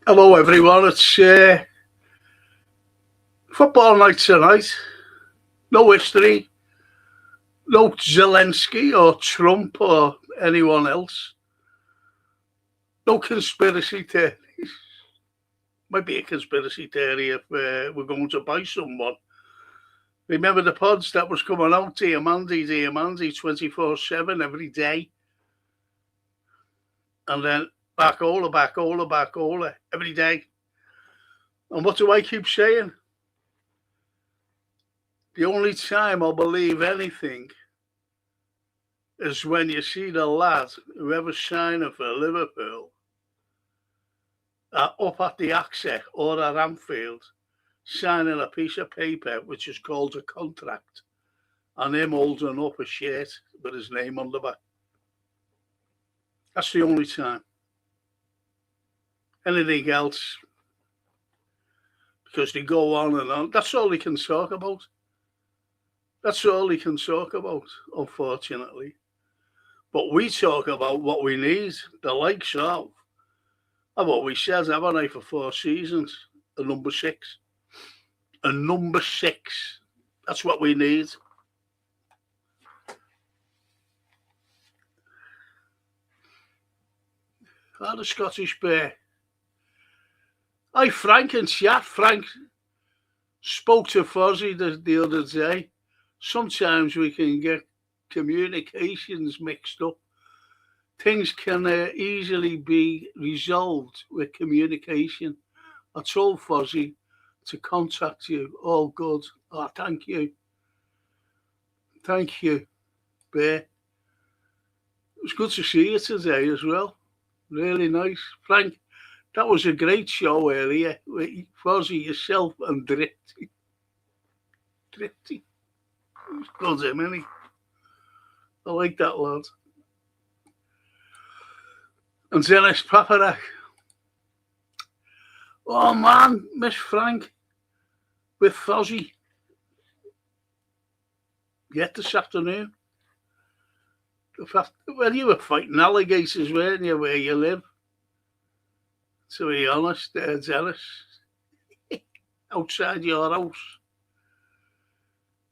Hello, everyone. It's football night tonight. No history, no Zelensky or Trump or anyone else. No conspiracy theories. Might be a conspiracy theory if we're going to buy someone. Remember the pods that was coming out, Diamandi, 24/7 every day. And then Backola every day. And what do I keep saying? The only time I'll believe anything is when you see the lad, whoever's signing for Liverpool, up at the Access or at Anfield, signing a piece of paper which is called a contract, and him holding up a shirt with his name on the back. That's the only time. Anything else, because they go on and on, that's all they can talk about. That's all he can talk about, unfortunately. But we talk about what we need, the likes of. I've always said, haven't I, for 4 seasons, a number 6. A number 6. That's what we need. The Scottish Bear. Hi, Frank in chat. Frank spoke to Fozzie the other day. Sometimes we can get communications mixed up. Things can easily be resolved with communication. I told Fozzie to contact you. All good. Oh, thank you. Thank you, Bear. It was good to see you today as well. Really nice. Frank, that was a great show earlier with Fozzie, yourself, and Drifty. Drifty. Good, isn't he? I like that lad. And Dennis Paparak. Oh man, Miss Frank with Fozzie. Yet this afternoon. Well, you were fighting alligators, weren't you, where you live? To be honest, Dennis. Outside your house.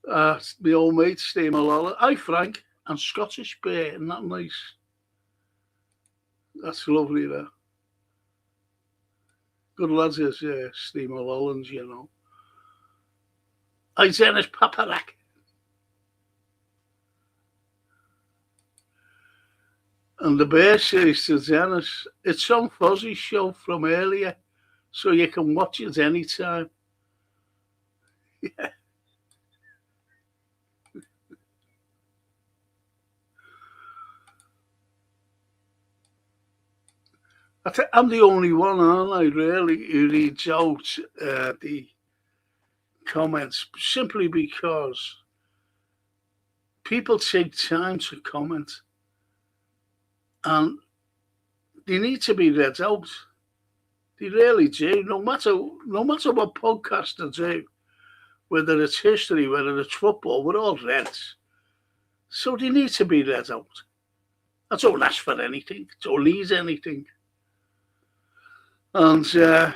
My old mate, Steve Malala. Hi, Frank. And Scottish Bear, isn't that nice? That's lovely, that. Good lads is Steve Mulholland, you know. Hi, Dennis Paparak. And the Bear says to Dennis, it's on Fozzie's show from earlier, so you can watch it anytime. Yeah. I'm the only one, aren't I, really, who reads out the comments, simply because people take time to comment and they need to be read out. They really do, no matter what podcast they do, whether it's history, whether it's football, we're all reds. So they need to be read out. I don't ask for anything, don't need anything. And there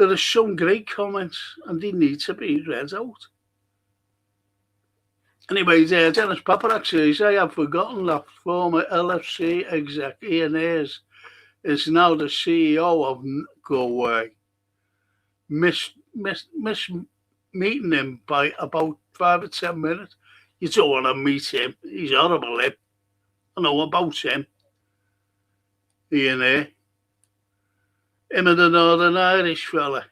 are some great comments, and they need to be read out. Anyway, Dennis Paparak says, I have forgotten that former LFC exec Ian Ayres is now the CEO of Go Away. Miss meeting him by about 5 or 10 minutes. You don't want to meet him. He's horrible, him. I know about him. Ian Ayres. Him and the Northern Irish fella.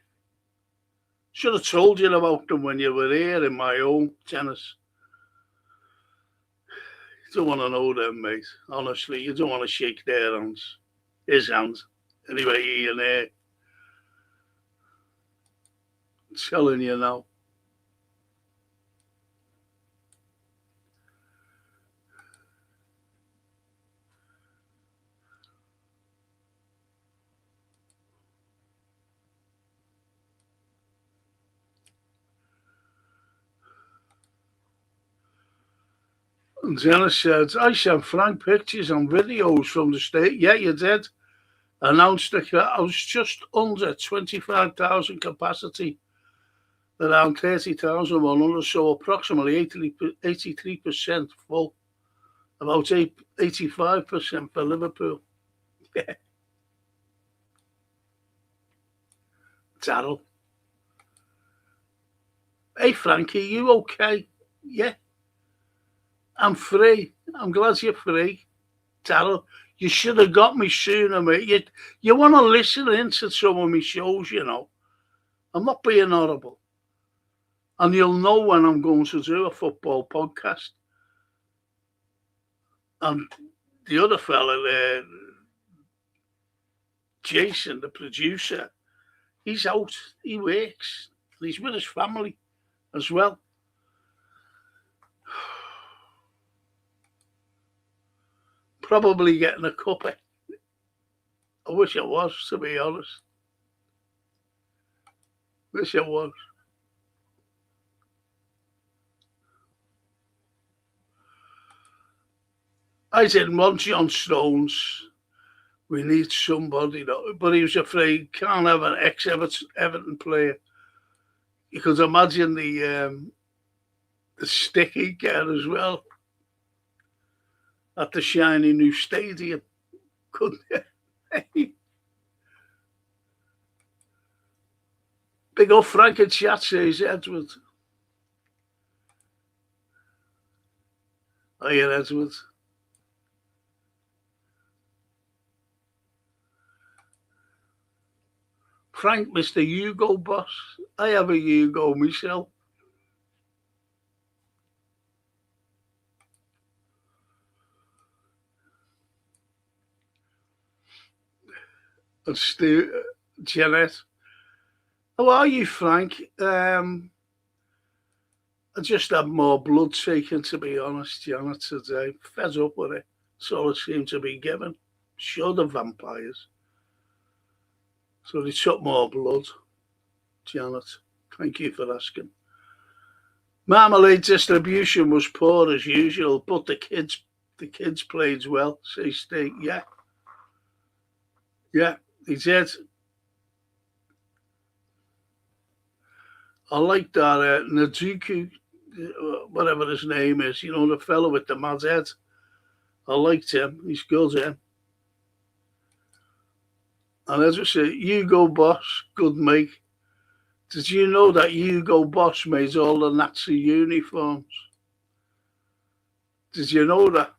Should have told you about them when you were here in my home, Dennis. You don't want to know them, mate. Honestly, you don't want to shake their hands. His hands. Anyway, Ian Ayres. I'm telling you now. And Dennis said, I sent Frank pictures and videos from the state. Yeah, you did. announced that I was just under 25,000 capacity, around 30,100, so approximately 83% full, about 85% for Liverpool. Yeah, Daryl. Hey, Frankie, you okay? Yeah, I'm free. I'm glad you're free. Daryl, you should have got me sooner, mate. You want to listen into some of my shows, you know. I'm not being horrible. And you'll know when I'm going to do a football podcast. And the other fella there, Jason, the producer, he's out. He works. He's with his family as well. Probably getting a cuppa. I wish I was, to be honest. Wish I was. I didn't want John Stones. We need somebody, but he was afraid can't have an ex-Everton player. You could imagine the stick he'd get as well at the shiny new stadium, couldn't you? Big old Frank and chat, says Edward. Hiya, Edward. Frank, Mr. Hugo boss. I have a Hugo myself. And Stu, Jeanette. How are you, Frank? I just had more blood taken, to be honest, Janet, today. Fed up with it. That's all it seemed to be given. Show the vampires. So they took more blood, Janet. Thank you for asking. Marmalade distribution was poor as usual, but the kids played well, says Steve. Yeah. Yeah, he did. I like that Nazuki, whatever his name is, you know, the fellow with the mad head. I liked him. He's good, him. And as I say, Hugo Boss, good mate. Did you know that Hugo Boss made all the Nazi uniforms? Did you know that?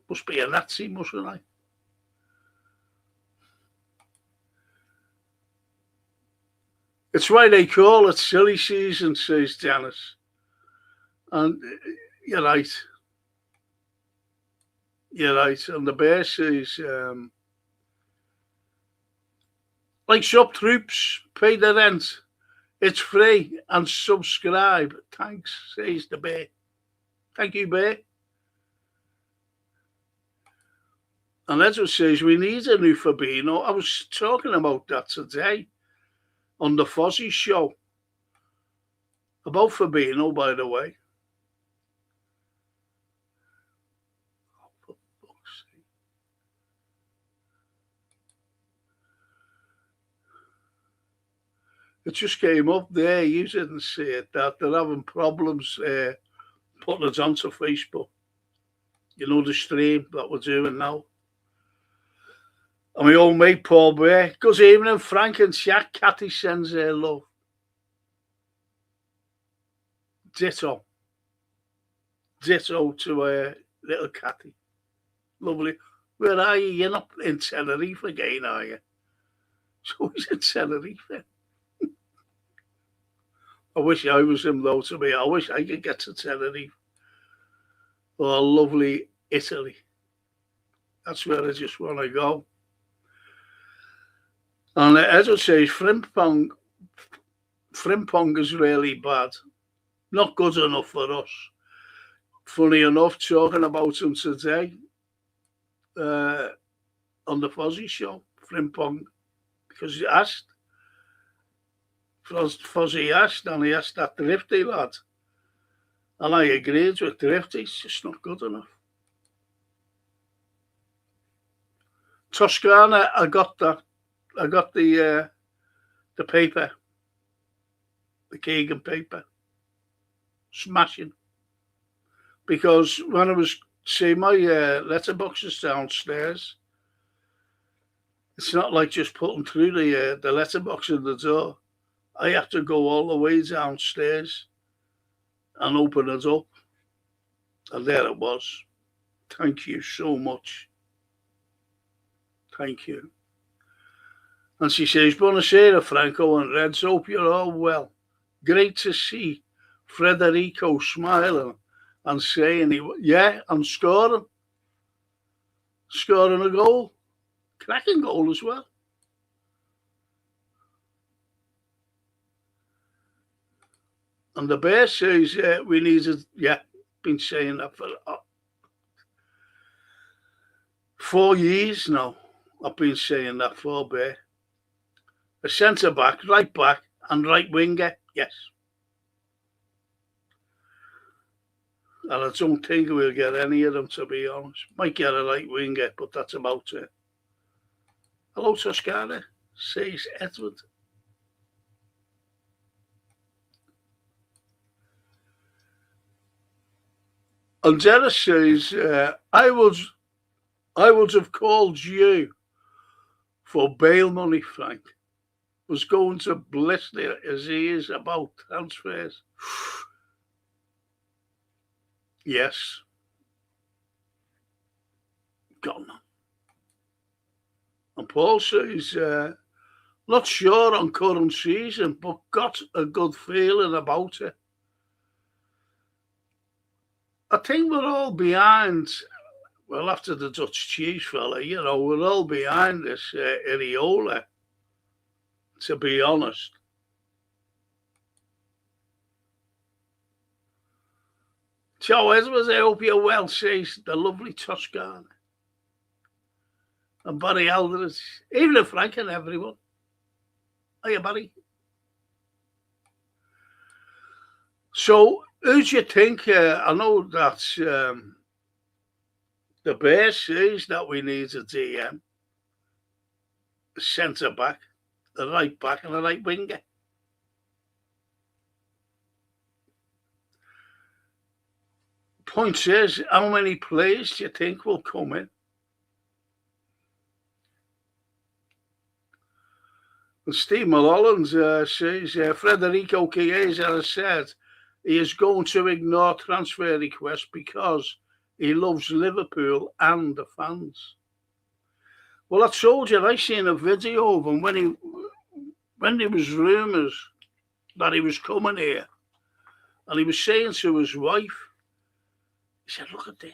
Must be a Nazi, mustn't I? It's why they call it silly season, says Janice. And you're right. You're right. And the bear says, like sub troops, pay the rent. It's free and subscribe. Thanks, says the bear. Thank you, bear. And Edward says, we need a new Fabinho. I was talking about that today on the Fozzie show. About Fabinho, by the way. Oh, for fuck's sake. It just came up there. You didn't see it, that they're having problems putting it onto Facebook. You know, the stream that we're doing now. And my old mate Paul Bear. Good evening, Frank and Shaq. Cathy sends her love. Ditto. Ditto to little Cathy. Lovely. Where are you? You're not in Tenerife again, are you? So he's in Tenerife. I wish I was him, though, to me. I wish I could get to Tenerife. Or lovely Italy. That's where I just want to go. And as I say, Frimpong is really bad. Not good enough for us. Funny enough, talking about him today on the Fozzie show, Frimpong, because he asked. Fozzie asked, and he asked that Drifty lad. And I agreed with Drifty, it's just not good enough. Toscana, I got that. I got the paper, the Keegan paper. Smashing. Because when I was seeing my letterboxes downstairs, it's not like just putting through the letterbox in the door. I have to go all the way downstairs and open it up. And there it was. Thank you so much. Thank you. And she says, Buonasera, Franco and Reds. Hope you're all well. Great to see Federico smiling and saying, yeah, I'm scoring. Scoring a goal. Cracking goal as well. And the bear says, we needed, been saying that for 4 years now. I've been saying that for Bear. A centre-back, right-back and right winger, yes. And I don't think we'll get any of them, to be honest. Might get a right winger, but that's about it. Hello, Toscana, says Edward. And Dennis says, I would have called you for bail money, Frank. Was going to blister his ears about transfers. Yes. Gone. And Paul says, not sure on current season, but got a good feeling about it. I think we're all behind, well, after the Dutch cheese fella, we're all behind this Iriola, to be honest. Ciao, Edwards, I hope you're well, says the lovely Toscana. And Barry Aldridge, even Frank and everyone. Hiya, Barry. So, who do you think? I know that the Bear says that we need a DM, a centre-back, a right-back and a right winger. Point is, how many players do you think will come in? And Steve Mulholland says, Federico Chiesa has said he is going to ignore transfer requests because he loves Liverpool and the fans. Well, I told you, I seen a video of him when there was rumours that he was coming here, and he was saying to his wife, he said, look at this.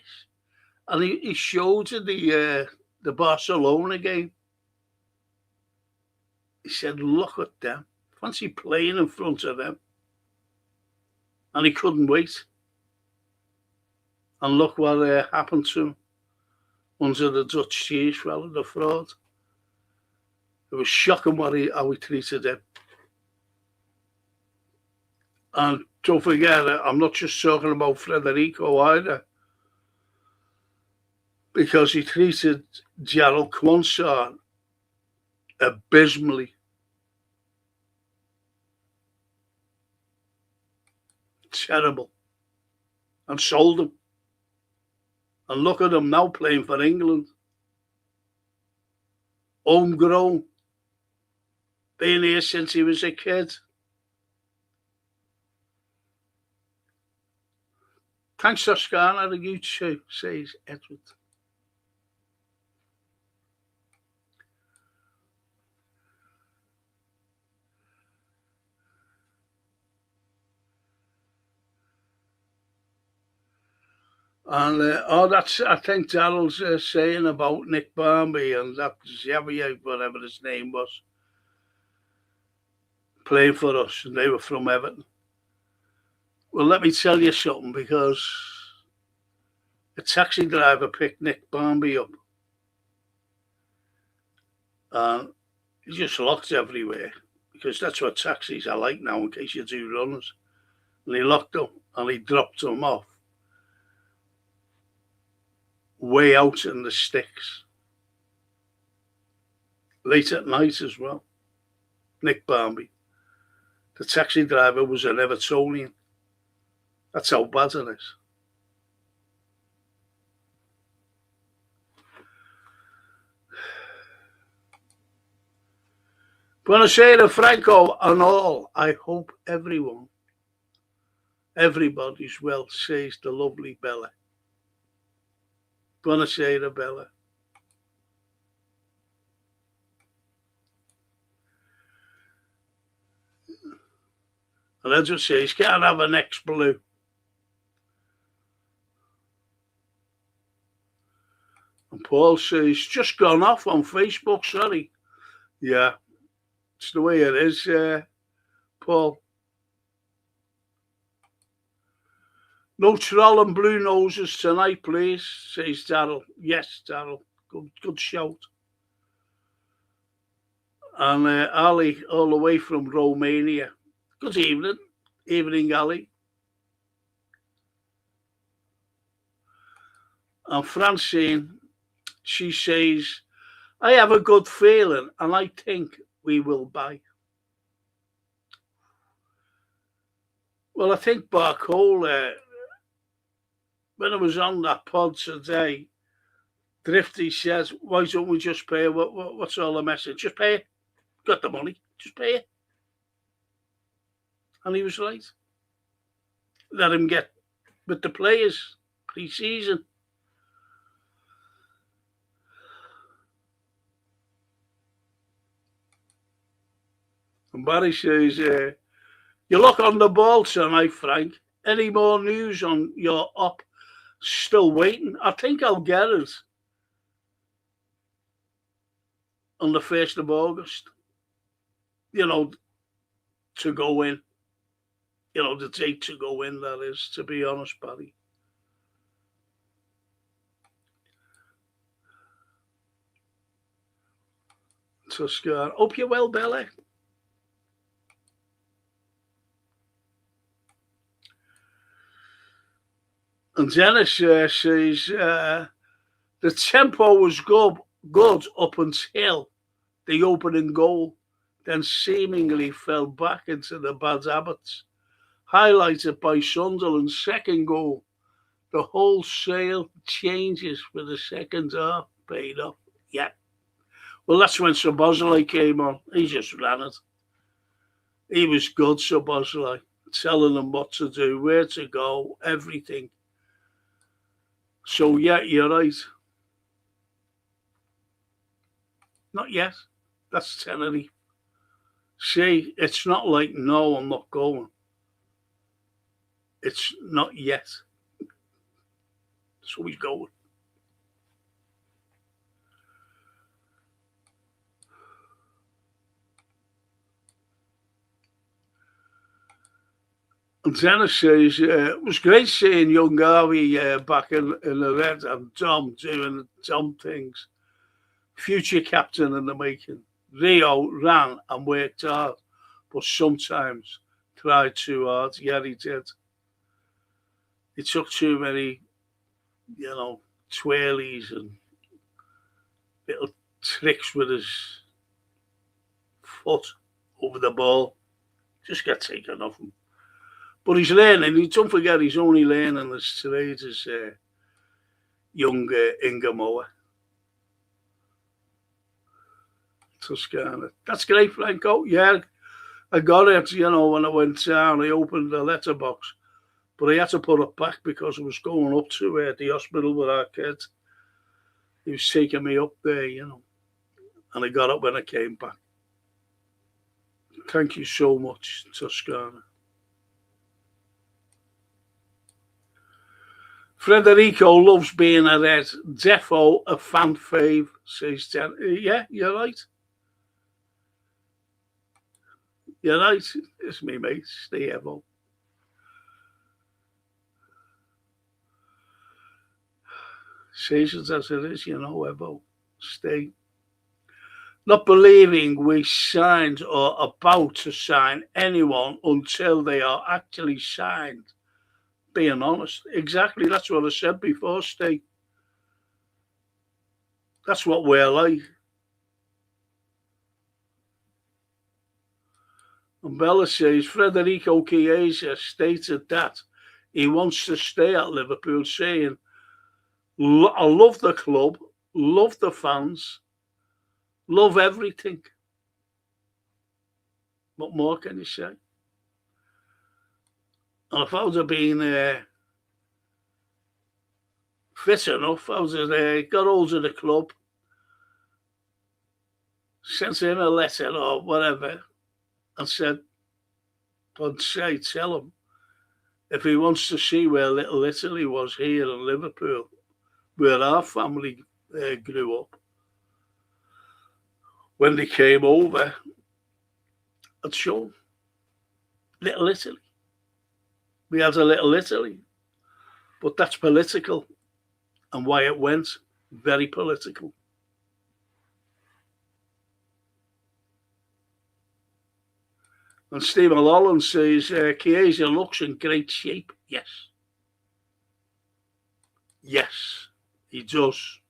And he showed her the Barcelona game. He said, look at them. Fancy playing in front of them. And he couldn't wait. And look what happened to him under the Dutch cheese fella, the fraud. It was shocking how he treated him. And don't forget, I'm not just talking about Federico either, because he treated Gerald Quansah abysmally. Terrible. And sold him. And look at him now playing for England. Homegrown. Been here since he was a kid. Thanks, Toscana, to you too, says Edward. And that's, I think Daryl's saying about Nick Barmby and that Xavier, whatever his name was, playing for us, and they were from Everton. Well, let me tell you something, because a taxi driver picked Nick Barmby up. And he just locked everywhere, because that's what taxis are like now, in case you do runners. And he locked them, and he dropped them off way out in the sticks. late at night as well. Nick Barmby. The taxi driver was an Evertonian. That's how bad it is. Buonasera, Franco, and all. I hope everybody's well, says the lovely Bella. Buonasera, Bella. And as I say, he can't have an ex-blue. And Paul says, just gone off on Facebook, sorry. Yeah, it's the way it is, Paul. No troll and blue noses tonight, please, says Darryl. Yes, Darryl. Good shout. And Ali, all the way from Romania. Good evening. Evening, Ali. And Francine, she says, I have a good feeling and I think we will buy. Well, I think Barcola, when I was on that pod today, Drifty says, why don't we just pay? What's all the message? Just pay it. Got the money. Just pay it. And he was right. Let him get with the players pre-season. And Barry says, you look on the ball tonight, Frank. Any more news on your op? Still waiting. I think I'll get it on the 1st of August. You know, to go in. You know, the date to go in, that is, to be honest, Barry. Toscana. Hope you're well, Bella. And Dennis says the tempo was good up until the opening goal, then seemingly fell back into the bad habits. Highlighted by Sunderland's second goal, the wholesale changes for the second half paid off. Yeah. Well, that's when Szoboszlai came on. He just ran it. He was good, Szoboszlai, telling them what to do, where to go, everything. So, yeah, you're right. Not yet. That's Tenerife. See, it's not like, no, I'm not going. It's not yet. So he's going. And Dennis says, it was great seeing young Harvey back in the red and Tom doing Tom things. Future captain in the making. Rio ran and worked hard, but sometimes tried too hard. Yeah, he did. He took too many, twirlies and little tricks with his foot over the ball. Just get taken off him. But he's learning. Don't forget, he's only learning his trade as young Inga Moa. Toscana. That's great, Franco. Yeah, I got it, when I went down. I opened the letterbox. But I had to put it back because I was going up to the hospital with our kids. He was taking me up there, And I got it when I came back. Thank you so much, Toscana. Federico loves being a red. Defo, a fan fave, says Jen. Yeah, you're right. You're right. It's me, mate. Stay Evo. Says it as it is, Evo. Stay. Not believing we signed or about to sign anyone until they are actually signed. Being honest. Exactly. That's what I said before, Stay. That's what we're like. And Bella says Federico Chiesa stated that he wants to stay at Liverpool, saying, I love the club, love the fans, love everything. What more can you say? And if I would have been fit enough, I would have got hold of the club, sent him a letter or whatever, and said, tell him, if he wants to see where Little Italy was here in Liverpool, where our family grew up, when they came over, I'd show him Little Italy. We had a Little Italy, but that's political, and why it went, very political. And Stephen Holland says, Chiesa looks in great shape. Yes. Yes, he does.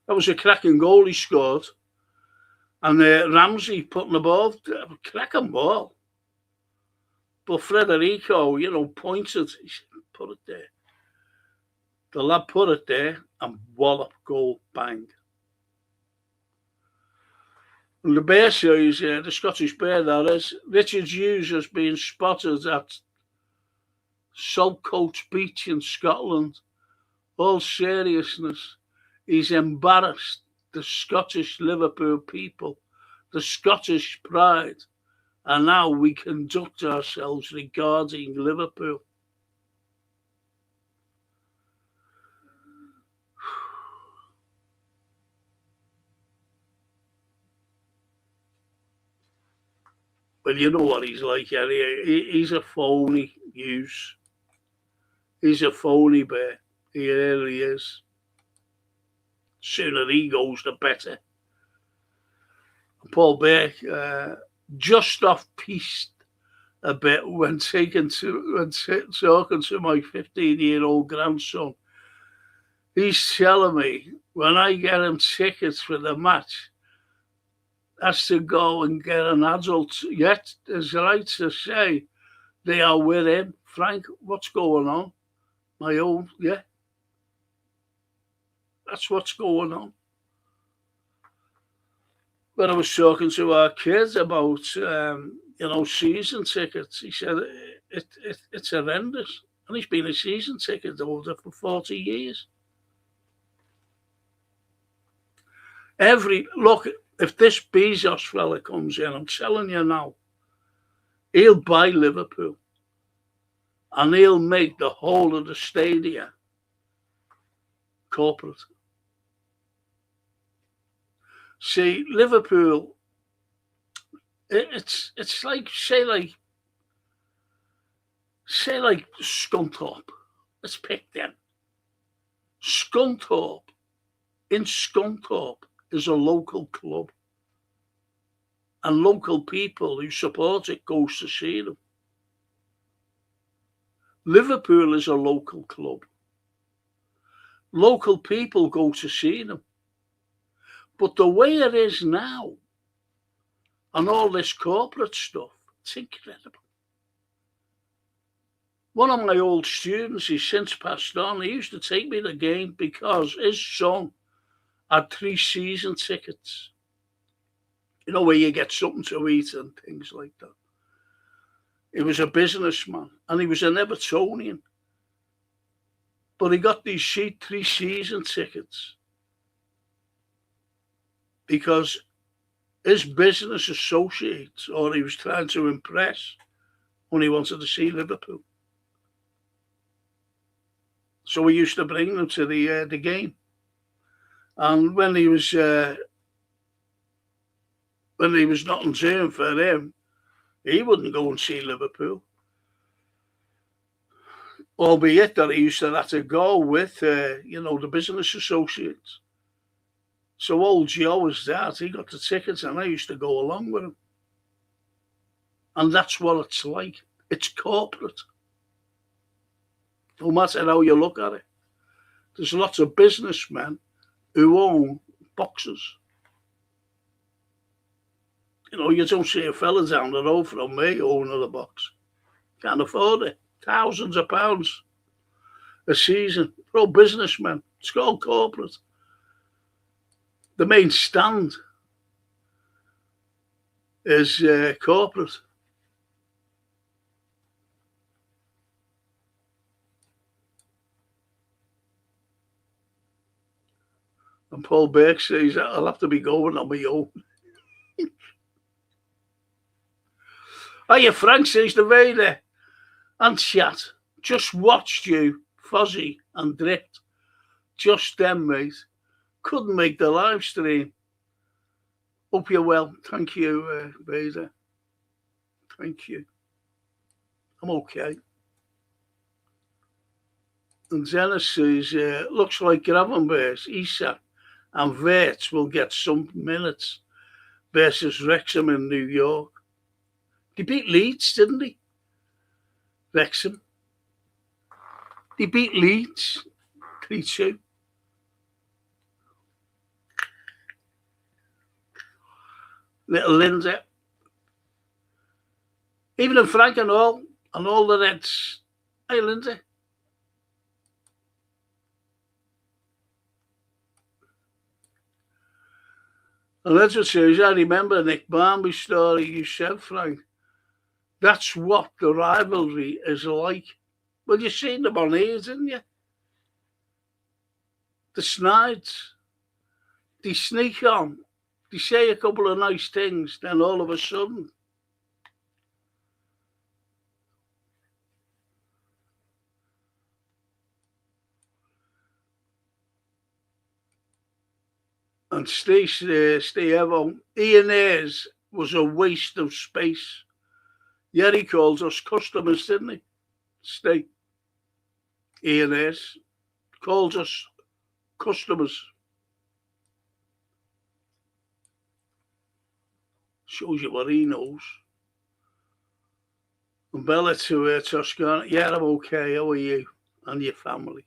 That was a cracking goal he scored. And Ramsey putting the ball, cracking ball. But Federico, pointed, he said, put it there. The lad put it there and wallop, goal, bang. And the bear says, the Scottish bear that is, Richard Hughes has been spotted at Saltcoats Beach in Scotland. All seriousness, he's embarrassed the Scottish Liverpool people, the Scottish pride, and how we conduct ourselves regarding Liverpool. Well, you know what he's like, he's a phony, Hughes. He's a phony bear. He really is. Sooner he goes, the better. Paul Beck just off-piste a bit when talking to my 15-year-old grandson. He's telling me when I get him tickets for the match, has to go and get an adult. Yet, as right to say, they are with him. Frank, what's going on? My own, yeah. That's what's going on. But I was talking to our kids about, season tickets. He said it's horrendous. And he's been a season ticket holder for 40 years. Look, if this Bezos fella comes in, I'm telling you now, he'll buy Liverpool and he'll make the whole of the stadium corporate. See, Liverpool, it's like, say like Scunthorpe. Let's pick them. Scunthorpe is a local club. And local people who support it goes to see them. Liverpool is a local club. Local people go to see them. But the way it is now, and all this corporate stuff, it's incredible. One of my old students, he's since passed on, he used to take me to the game because his son had 3 season tickets. You know, where you get something to eat and things like that. He was a businessman and he was an Evertonian. But he got these 3 season tickets because his business associates, or he was trying to impress, when he wanted to see Liverpool. So we used to bring them to the game. And when he was not in turn for him, he wouldn't go and see Liverpool. Albeit that he used to have to go with, the business associates. So old Joe was that. He got the tickets and I used to go along with him. And that's what it's like. It's corporate. No matter how you look at it. There's lots of businessmen who own boxes. You know, you don't see a fella down the road from me owning a box. Can't afford it. Thousands of pounds a season. They're all businessmen. It's called corporate. The main stand is corporate. And Paul Burke says, I'll have to be going on my own. Hiya, Frank says the Vader and chat. Just watched you, Fozzie and Drift. Just them, mate. Couldn't make the live stream. Hope you're well. Thank you, Vader. Thank you. I'm okay. And Zenith says, looks like Gravenbergs, Isak and Wirtz will get some minutes versus Wrexham in New York. They beat Leeds, didn't they? Wrexham. They beat Leeds 3-2. Little Lindsay. Even in Frank and all the Reds. Hey, Lindsay. And that's what says, I remember Nick Barmby's story you said, Frank. That's what the rivalry is like. Well, you've seen them on here, didn't you? The Snides. They sneak on. They say a couple of nice things, then all of a sudden. And stay Evo. Ian Ayres was a waste of space. Yeah, he calls us customers, didn't he? Stay. Ian Ayres calls us customers. Shows you what he knows. And Bella to Toscana. Yeah, I'm okay. How are you and your family?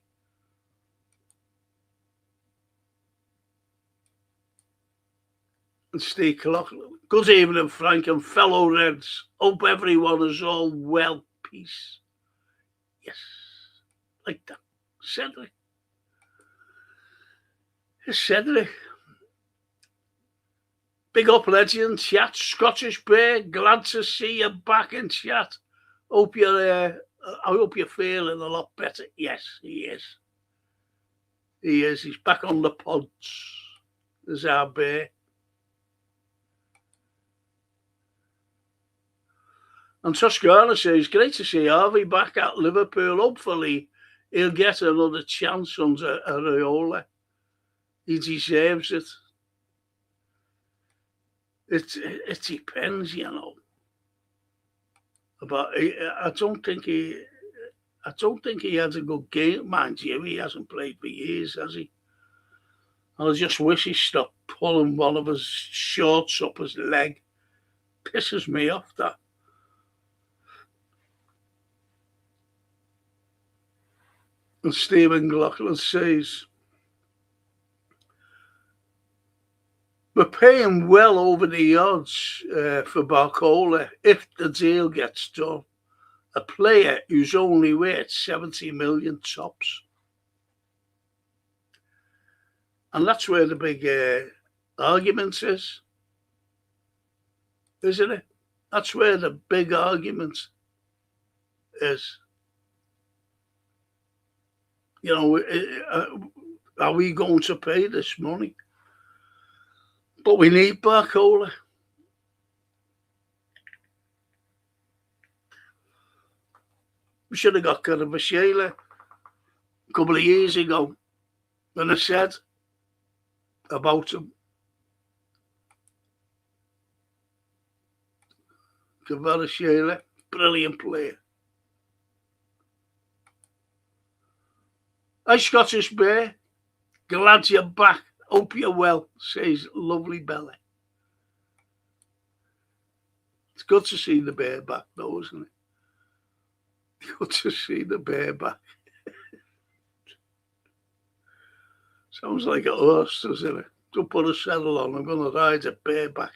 And Steve Cloughlin. Good evening, Frank and fellow Reds. Hope everyone is all well. Peace. Yes. Like that. Cedric. Cedric. Big up, legend. Chat. Scottish Bear. Glad to see you back in chat. Hope you're. I hope you're feeling a lot better. Yes, he is. He is. He's back on the pods. There's our bear. And Toscana says, great to see Harvey back at Liverpool. Hopefully, he'll get another chance under Areola. He deserves it. It depends, you know. But I don't think he has a good game. Mind you, he hasn't played for years, has he? I just wish he stopped pulling one of his shorts up his leg. Pisses me off, that. And Stephen Glockland says, we're paying well over the odds for Barcola if the deal gets done. A player who's only worth 70 million tops. And that's where the big argument is, isn't it? That's where the big argument is. You know, are we going to pay this money? But we need Barcola. We should have got Kvaratskhelia a couple of years ago when I said about him. Kvaratskhelia, brilliant player. Hi, Scottish Bear. Glad you're back. Hope you're well, says lovely Bella. It's good to see the bear back, though, isn't it? Good to see the bear back. Sounds like a horse, doesn't it? Don't put a saddle on. I'm going to ride a bear back.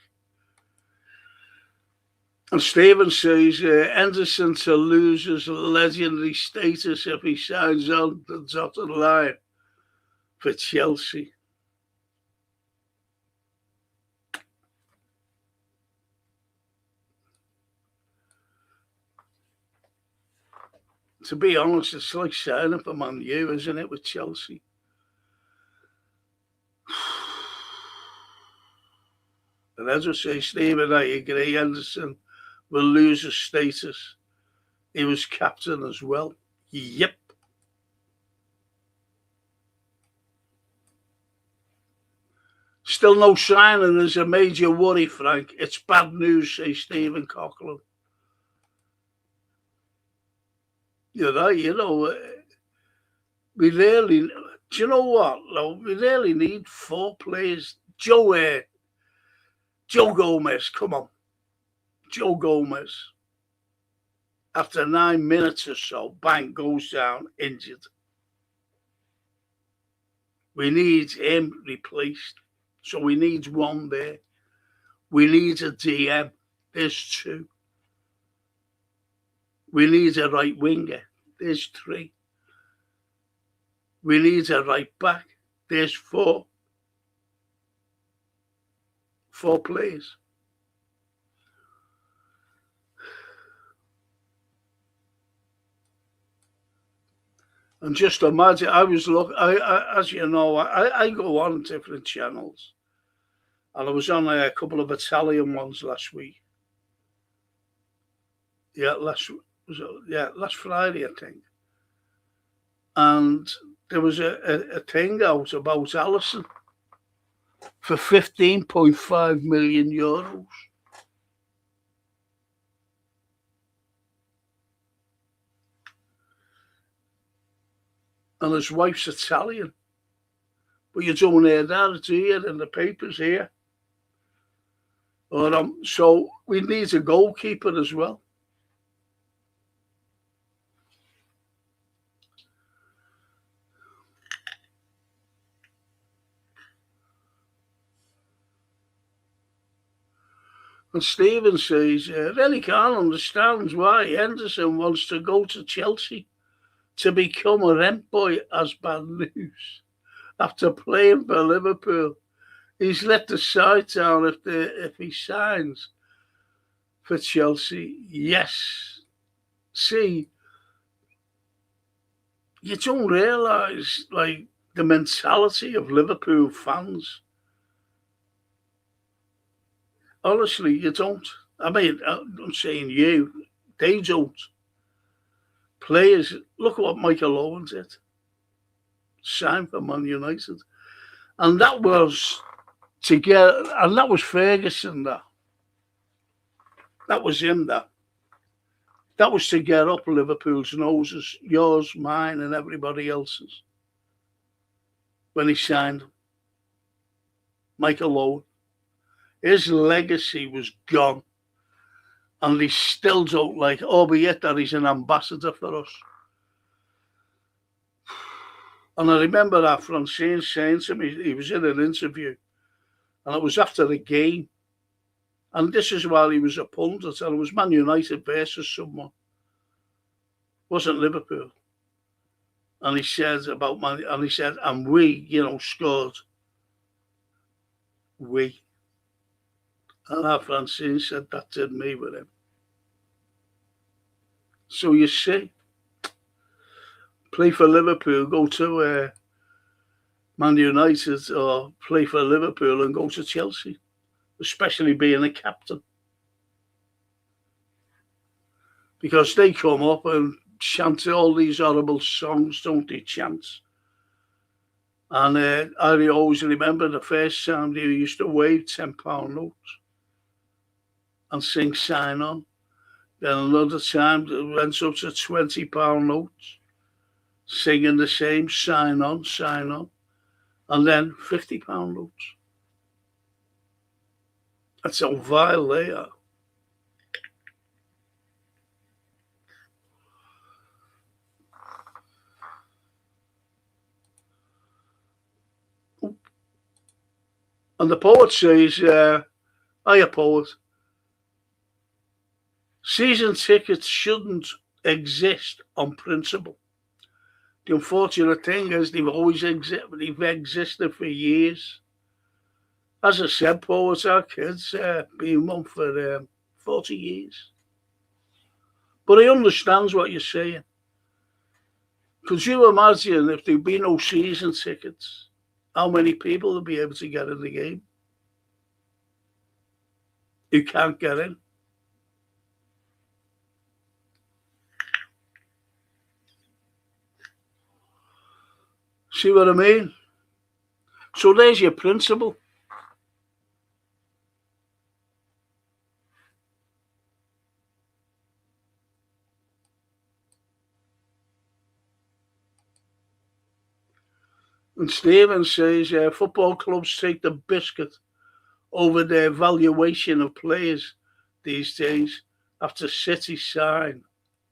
And Stephen says Henderson to lose his legendary status if he signs on the dotted line for Chelsea. To be honest, it's like signing for Man U, isn't it, with Chelsea? And as I say, Stephen, I agree, Henderson will lose his status. He was captain as well. Yep. Still no signing is a major worry, Frank. It's bad news, says Stephen Coughlin. You're right, we really, do you know what? No, we really need 4 players. Joe Gomez, come on. Joe Gomez. After 9 minutes or so, bang, goes down, injured. We need him replaced. So we need 1 there. We need a DM. There's 2. We need a right winger. There's 3. We need a right back. There's 4. 4 players. And just imagine, I was looking, as you know, I go on different channels. And I was on a couple of Italian ones last week. Yeah, last Friday, I think. And there was a thing out about Alisson for 15.5 million euros. And his wife's Italian. But you don't hear that, do you, in the papers here? So we need a goalkeeper as well. And Stephen says, really can't understand why Henderson wants to go to Chelsea to become a rent boy as bad news. After playing for Liverpool, he's let the side down if he signs for Chelsea. Yes. See, you don't realise, like, the mentality of Liverpool fans. Honestly, you don't. I mean, I'm saying you. They don't. Players, look at what Michael Owen did. Signed for Man United. And that was that was Ferguson, that. That was him, that. That was to get up Liverpool's noses, yours, mine, and everybody else's. When he signed him. Michael Owen. His legacy was gone. And they still don't like, but yet that he's an ambassador for us. And I remember that Francine saying to me, he was in an interview, and it was after the game. And this is while he was a pundit, and it was Man United versus someone. It wasn't Liverpool. And he said and we, scored. We. And our Francine said that did me with him. So you see, play for Liverpool, go to Man United, or play for Liverpool and go to Chelsea, especially being a captain. Because they come up and chant all these horrible songs, don't they, chants? And I always remember the first time they used to wave £10 notes and sing Sign On. Then another time it went up to £20 notes, singing the same Sign On, Sign On. And then £50 notes. That's how vile they are. And the poet says, hiya, poet. Season tickets shouldn't exist on principle. The unfortunate thing is they've existed for years. As I said, Paul, it's our kids been one for 40 years. But he understands what you're saying. Could you imagine if there'd be no season tickets, how many people would be able to get in the game who can't get in? See what I mean? So there's your principle. And Stephen says football clubs take the biscuit over their valuation of players these days after City sign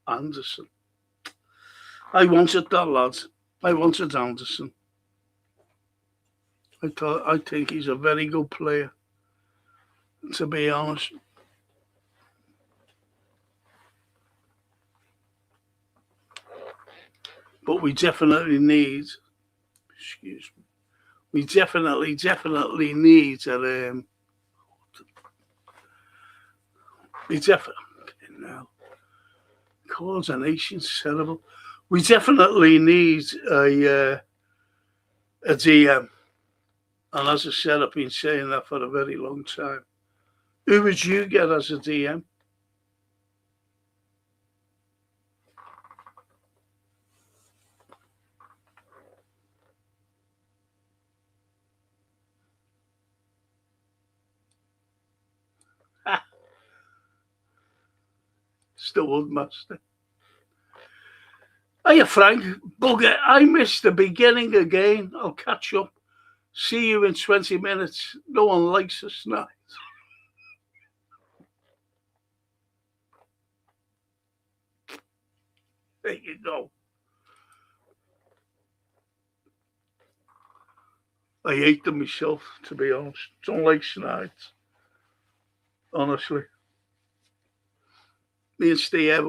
Anderson. I wanted that lad. I wanted Anderson. I think he's a very good player, to be honest. But we definitely need, excuse me, we definitely need that. We definitely now coordination's terrible. We definitely need a DM, and as I said, I've been saying that for a very long time. Who would you get as a DM? It's the Woodmaster. Hiya, Frank. Bugger, I missed the beginning again. I'll catch up. See you in 20 minutes. No one likes us now. There you go. I hate them myself, to be honest. Don't like Snides. Honestly. Me and Steve,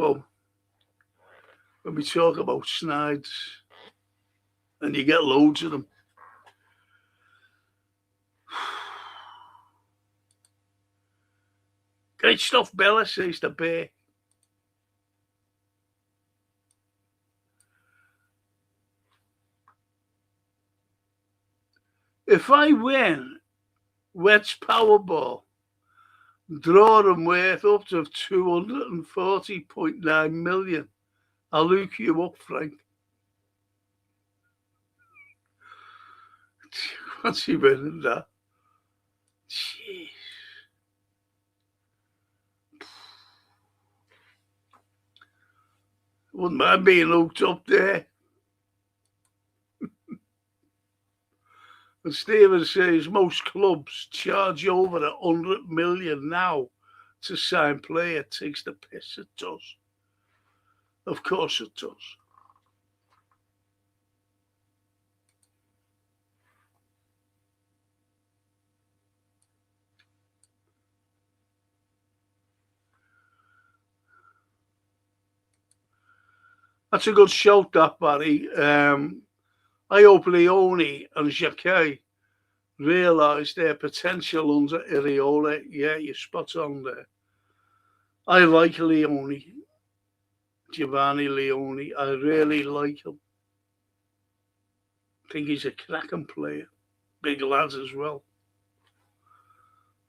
when we talk about Snides, and you get loads of them. Great stuff, Bella, says the bear. If I win Wets Powerball, draw them worth up to 240.9 million. I'll look you up, Frank. What's he winning that? Jeez. Wouldn't mind being hooked up there. And Stephen says most clubs charge over 100 million now to sign player. It takes the piss. It does. Of course it does. That's a good shout, that, Barry. I hope Leone and Jacquet realise their potential under Iraola. Yeah, you're spot on there. I like Leone, Giovanni Leone. I really like him. I think he's a cracking player. Big lad as well.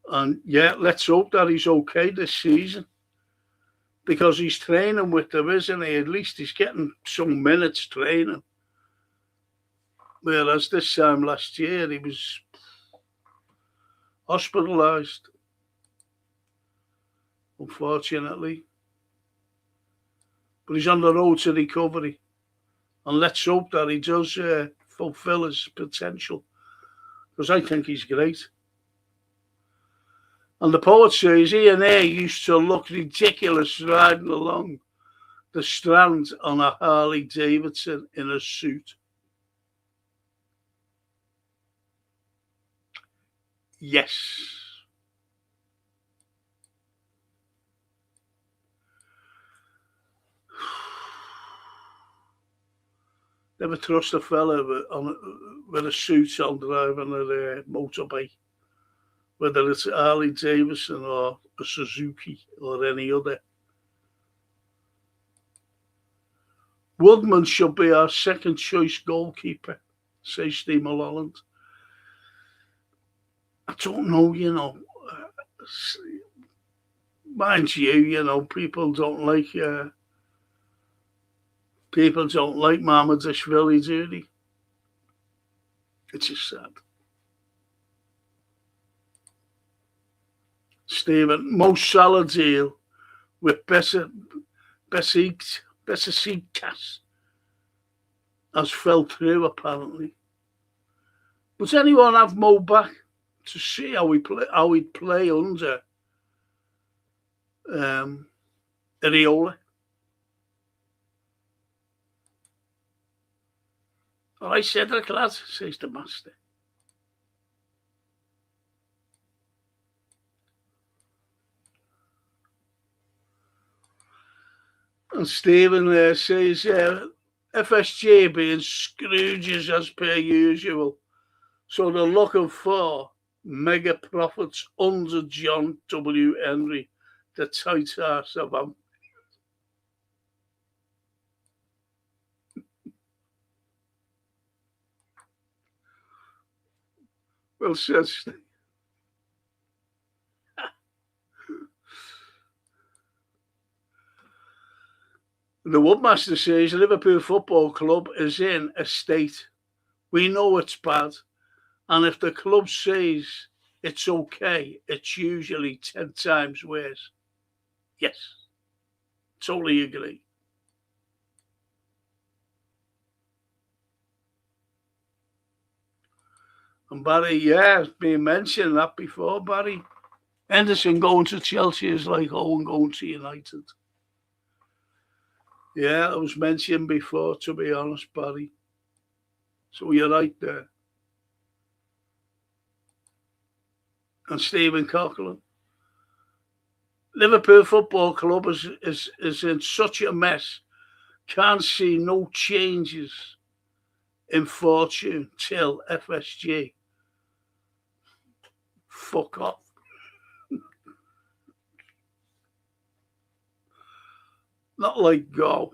And yeah, let's hope that he's okay this season. Because he's training with them, isn't he? At least he's getting some minutes training. Whereas this time last year, he was hospitalised, unfortunately. But he's on the road to recovery. And let's hope that he does fulfil his potential. Because I think he's great. And the poet says Ian A used to look ridiculous riding along the Strand on a Harley Davidson in a suit. Yes. Never trust a fella with a suit on driving a motorbike, whether it's Harley Davidson or a Suzuki or any other. Woodman should be our second choice goalkeeper, says Steve Mulholland. I don't know, mind you, people don't like Mamadashvili, do they? It's just sad. Stephen, Mo Salah deal with Besiktas has fell through apparently. Does anyone have Mo back to see how he'd play under Areola? All right, Cedric, lad, says the master. And Stephen there says, FSG being Scrooges as per usual. So they're looking for mega profits under John W. Henry, the tight ass of him. Well said, Steve. The Woodmaster says Liverpool Football Club is in a state. We know it's bad. And if the club says it's okay, it's usually 10 times worse. Yes, totally agree. And Barry, it's been mentioned that before, Barry. Henderson going to Chelsea is like Owen going to United. Yeah, it was mentioned before, to be honest, Barry. So you're right there. And Stephen Coughlin. Liverpool Football Club is in such a mess. Can't see no changes in fortune till FSG. Fuck off. Not like go.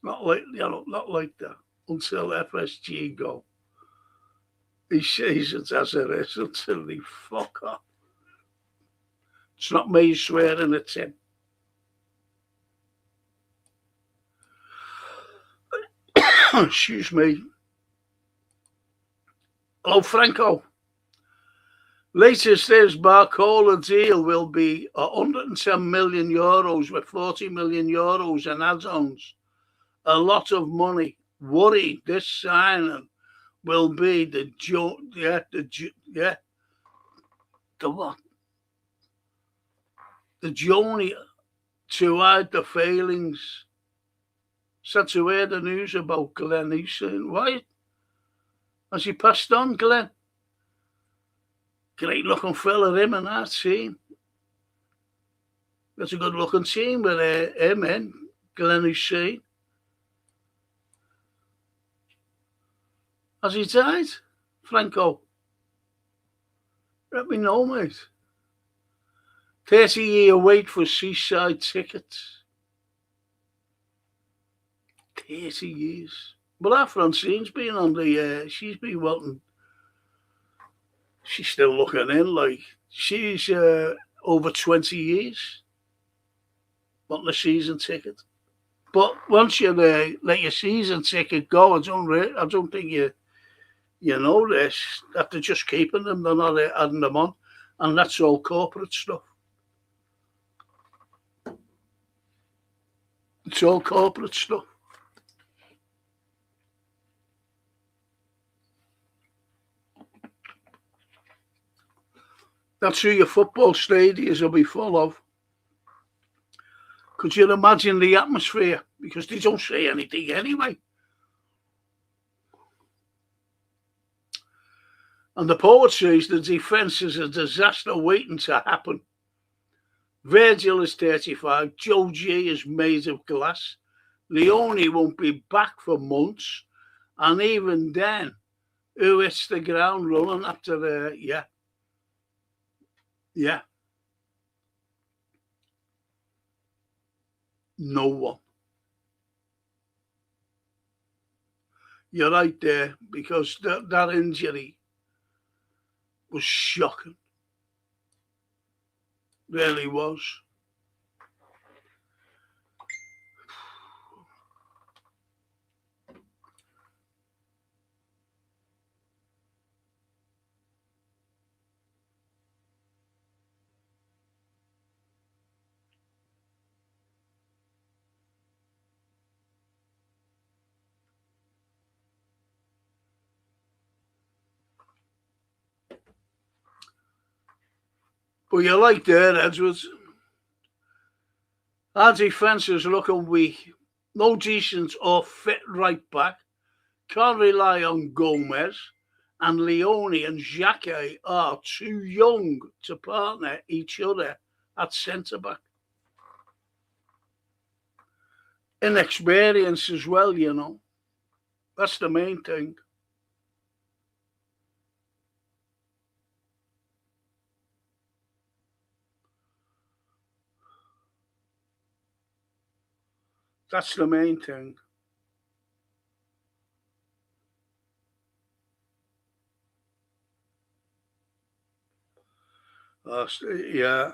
Not like that. Until FSG go. He says it as it is until they fuck off. It's not me swearing, it's him. Excuse me. Hello, Franco. Latest is Barcola deal will be €110 million with €40 million in add-ons. A lot of money. Worry this signing will be the what? The journey to hide the failings. Sad to hear the news about Glenn. He's saying, why? Has he passed on, Glenn? Great looking fella, him and that team. That's a good looking team with him in Glenn Hussein. Has he died? Franco? Let me know, mate. 30-year wait for seaside tickets. 30 years. But our Francine's been on she's been wanting. She's still looking in like she's over 20 years wanting a season ticket. But once you let your season ticket go, I don't think you know this, that they're just keeping them, they're not adding them on. And that's all corporate stuff. It's all corporate stuff. That's who your football stadiums will be full of. Could you imagine the atmosphere? Because they don't say anything anyway. And the poet says the defence is a disaster waiting to happen. Virgil is 35. Joe G is made of glass. Leone won't be back for months, and even then, who hits the ground running after the no one. You're right there, because that injury was shocking. Really was. But you're right there, Edwards. Our defence is looking weak. No decent or fit right back. Can't rely on Gomez. And Leone and Xhaka are too young to partner each other at centre-back. Inexperience as well, you know. That's the main thing. That's the main thing. Yeah.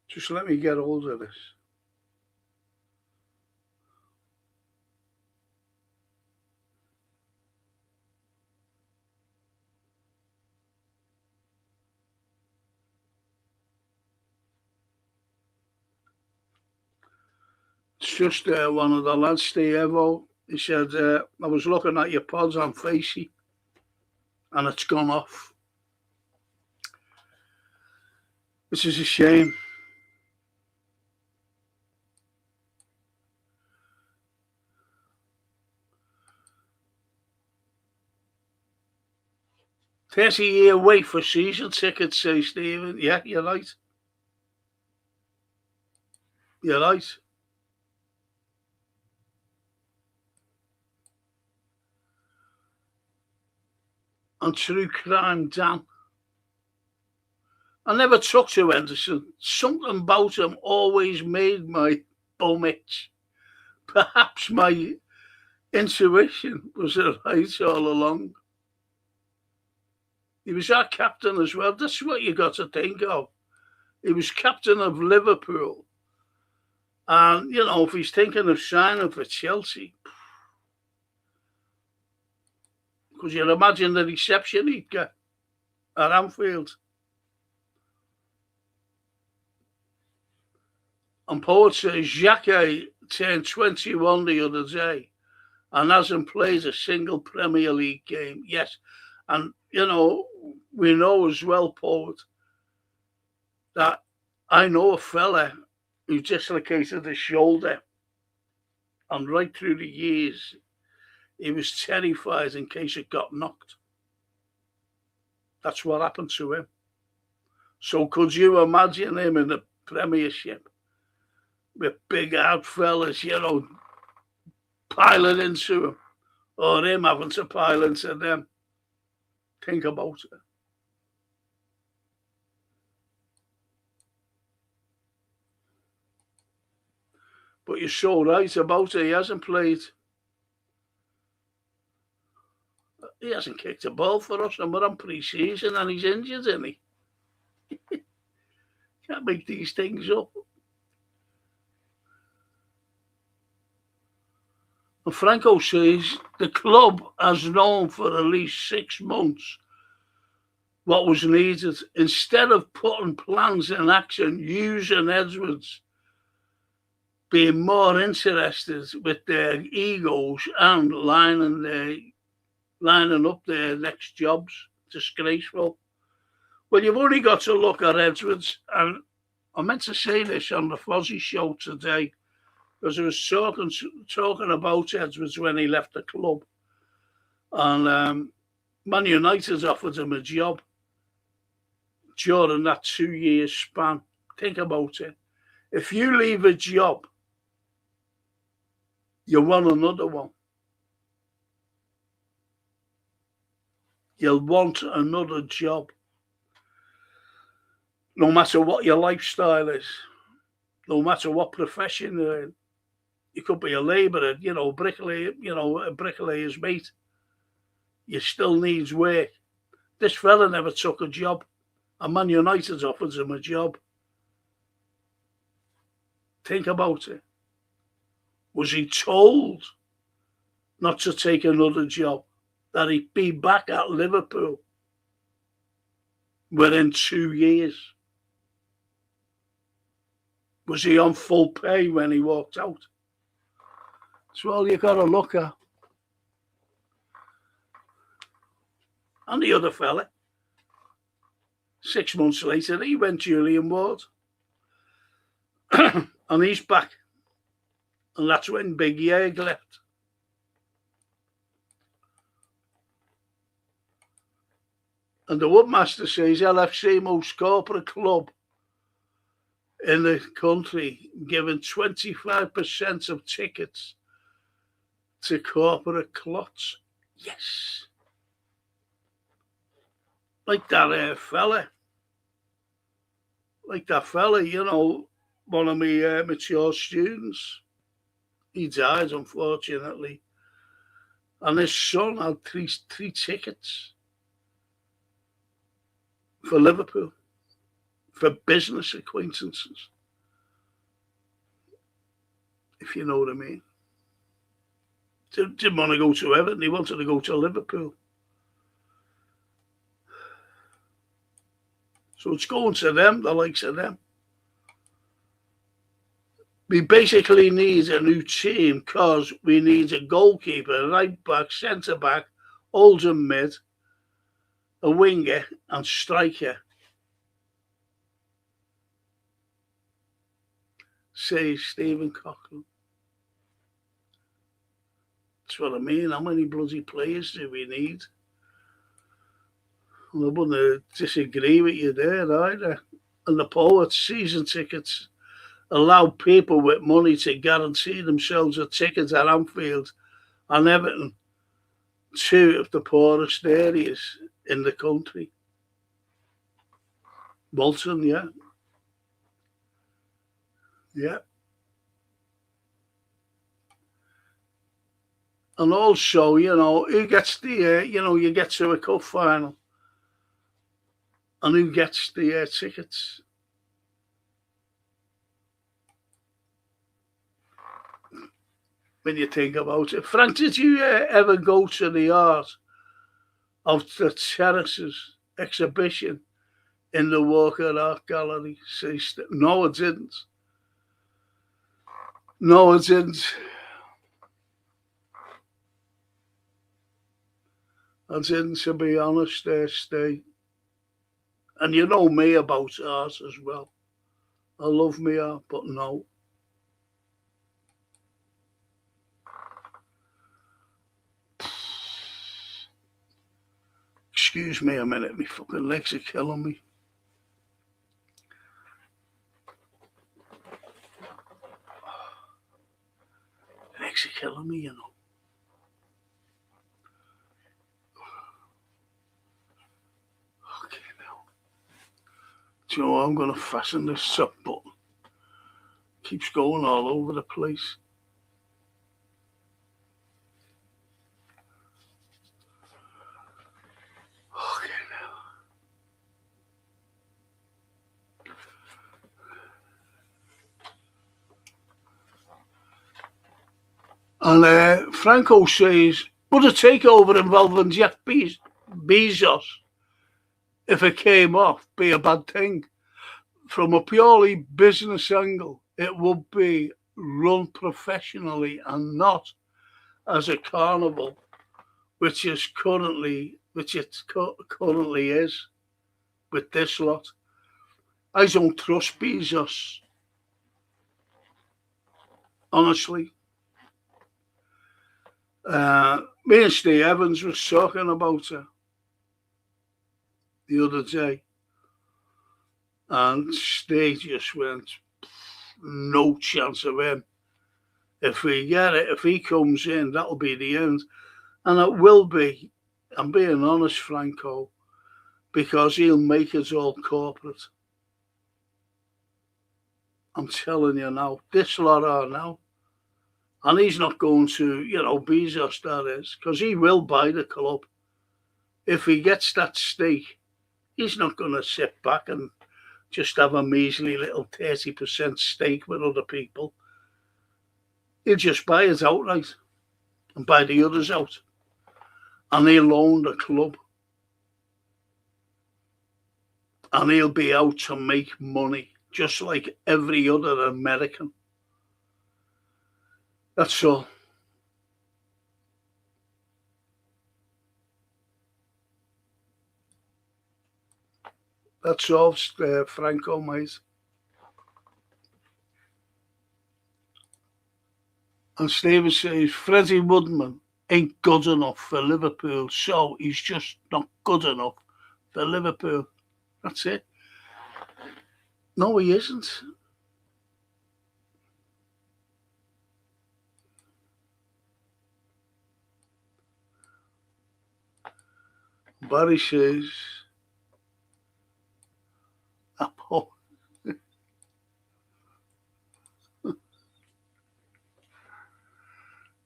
Just let me get hold of this. It's just one of the lads, Steve Evo. He said, I was looking at your pods on Facey, and it's gone off. Which is a shame. $30-year wait for season tickets, say Stephen. Yeah, you're right. You're right. And true crime, Dan. I never took to Henderson. Something about him always made my bum itch. Perhaps my intuition was right all along. He was our captain as well. That's what you got to think of. He was captain of Liverpool. And, you know, if he's thinking of signing for Chelsea, could you imagine the reception he'd get at Anfield? And Poet says Xhaka turned 21 the other day and hasn't played a single Premier League game. Yes. And, you know, we know as well, Poet, that I know a fella who dislocated his shoulder. And right through the years, he was terrified in case it got knocked. That's what happened to him. So could you imagine him in the Premiership with big out fellas, you know, piling into him, or him having to pile into them? Think about it. But you're so right about it. He hasn't played. He hasn't kicked a ball for us, and we're on pre-season, and he's injured, isn't he? Can't make these things up. And Franco says the club has known for at least 6 months what was needed. Instead of putting plans in action, using Edwards being more interested with their egos and lining up their next jobs. Disgraceful. Well, you've only got to look at Edwards, and I meant to say this on the Fozzie show today, because I was talking about Edwards when he left the club. And Man United offered him a job during that 2-year span. Think about it. If you leave a job, you want another one. You'll want another job, no matter what your lifestyle is, no matter what profession you're in. You could be a labourer, bricklayer, a bricklayer's mate. You still needs work. This fella never took a job. And Man United offers him a job. Think about it. Was he told not to take another job? That he'd be back at Liverpool within 2 years? Was he on full pay when he walked out? That's all you got to look at. And the other fella, 6 months later, he went Julian Ward. And he's back. And that's when Big Yeg left. And the Woodmaster says LFC, most corporate club in the country, giving 25% of tickets to corporate clots. Yes. Like that fella. Like that fella, one of my mature students. He died, unfortunately. And his son had three tickets for Liverpool, for business acquaintances, if you know what I mean. Didn't want to go to Everton, he wanted to go to Liverpool. So it's going to them, the likes of them. We basically need a new team because we need a goalkeeper, right back, centre back, holding mid, a winger and striker. Says Stephen Cochran. That's what I mean. How many bloody players do we need? Well, I wouldn't disagree with you there either. And the Poets season tickets allow people with money to guarantee themselves a ticket at Anfield and Everton, two of the poorest areas in the country. Bolton, yeah. Yeah. And also, who gets the, you get to a cup final and who gets the tickets. When you think about it. Frank, did you ever go to the Art of the Terraces exhibition in the Walker Art Gallery? No, I didn't. No, I didn't. I didn't, to be honest, Steve. And you know me about art as well. I love me art, but no. Excuse me a minute, my fucking legs are killing me. Legs are killing me, Okay, now. Do you know what? I'm going to fasten this up button. Keeps going all over the place. Okay, now. And Franco says, would a takeover involving Jeff Bezos, if it came off, be a bad thing? From a purely business angle, it would be run professionally and not as a carnival, which it currently is with this lot. I don't trust Bezos, honestly. Me and Steve Evans was talking about her the other day. and they just went, no chance of him. If we get it, if he comes in, that'll be the end. And it will be, I'm being honest, Franco, because he'll make it all corporate. I'm telling you now, this lot are now. And he's not going to, Bezos, that is, because he will buy the club. If he gets that stake, he's not going to sit back and just have a measly little 30% stake with other people. He'll just buy it outright and buy the others out. And he'll own the club. And he'll be out to make money, just like every other American. That's all. That's all, Franco, mate. And Stephen says, Freddie Woodman ain't good enough for Liverpool, so he's just not good enough for Liverpool. That's it. No, he isn't. Barry says,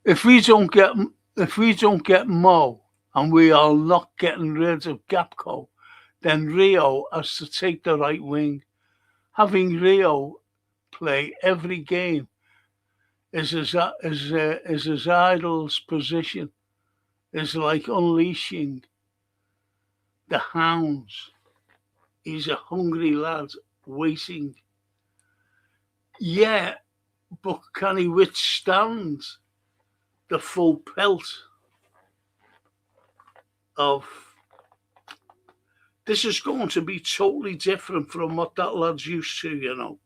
if we don't get Mo and we are not getting rid of Gapco, then Rio has to take the right wing. Having Rio play every game is his idol's position. Is like unleashing the hounds. He's a hungry lad waiting. Yeah, but can he withstand the full pelt of... This is going to be totally different from what that lad's used to,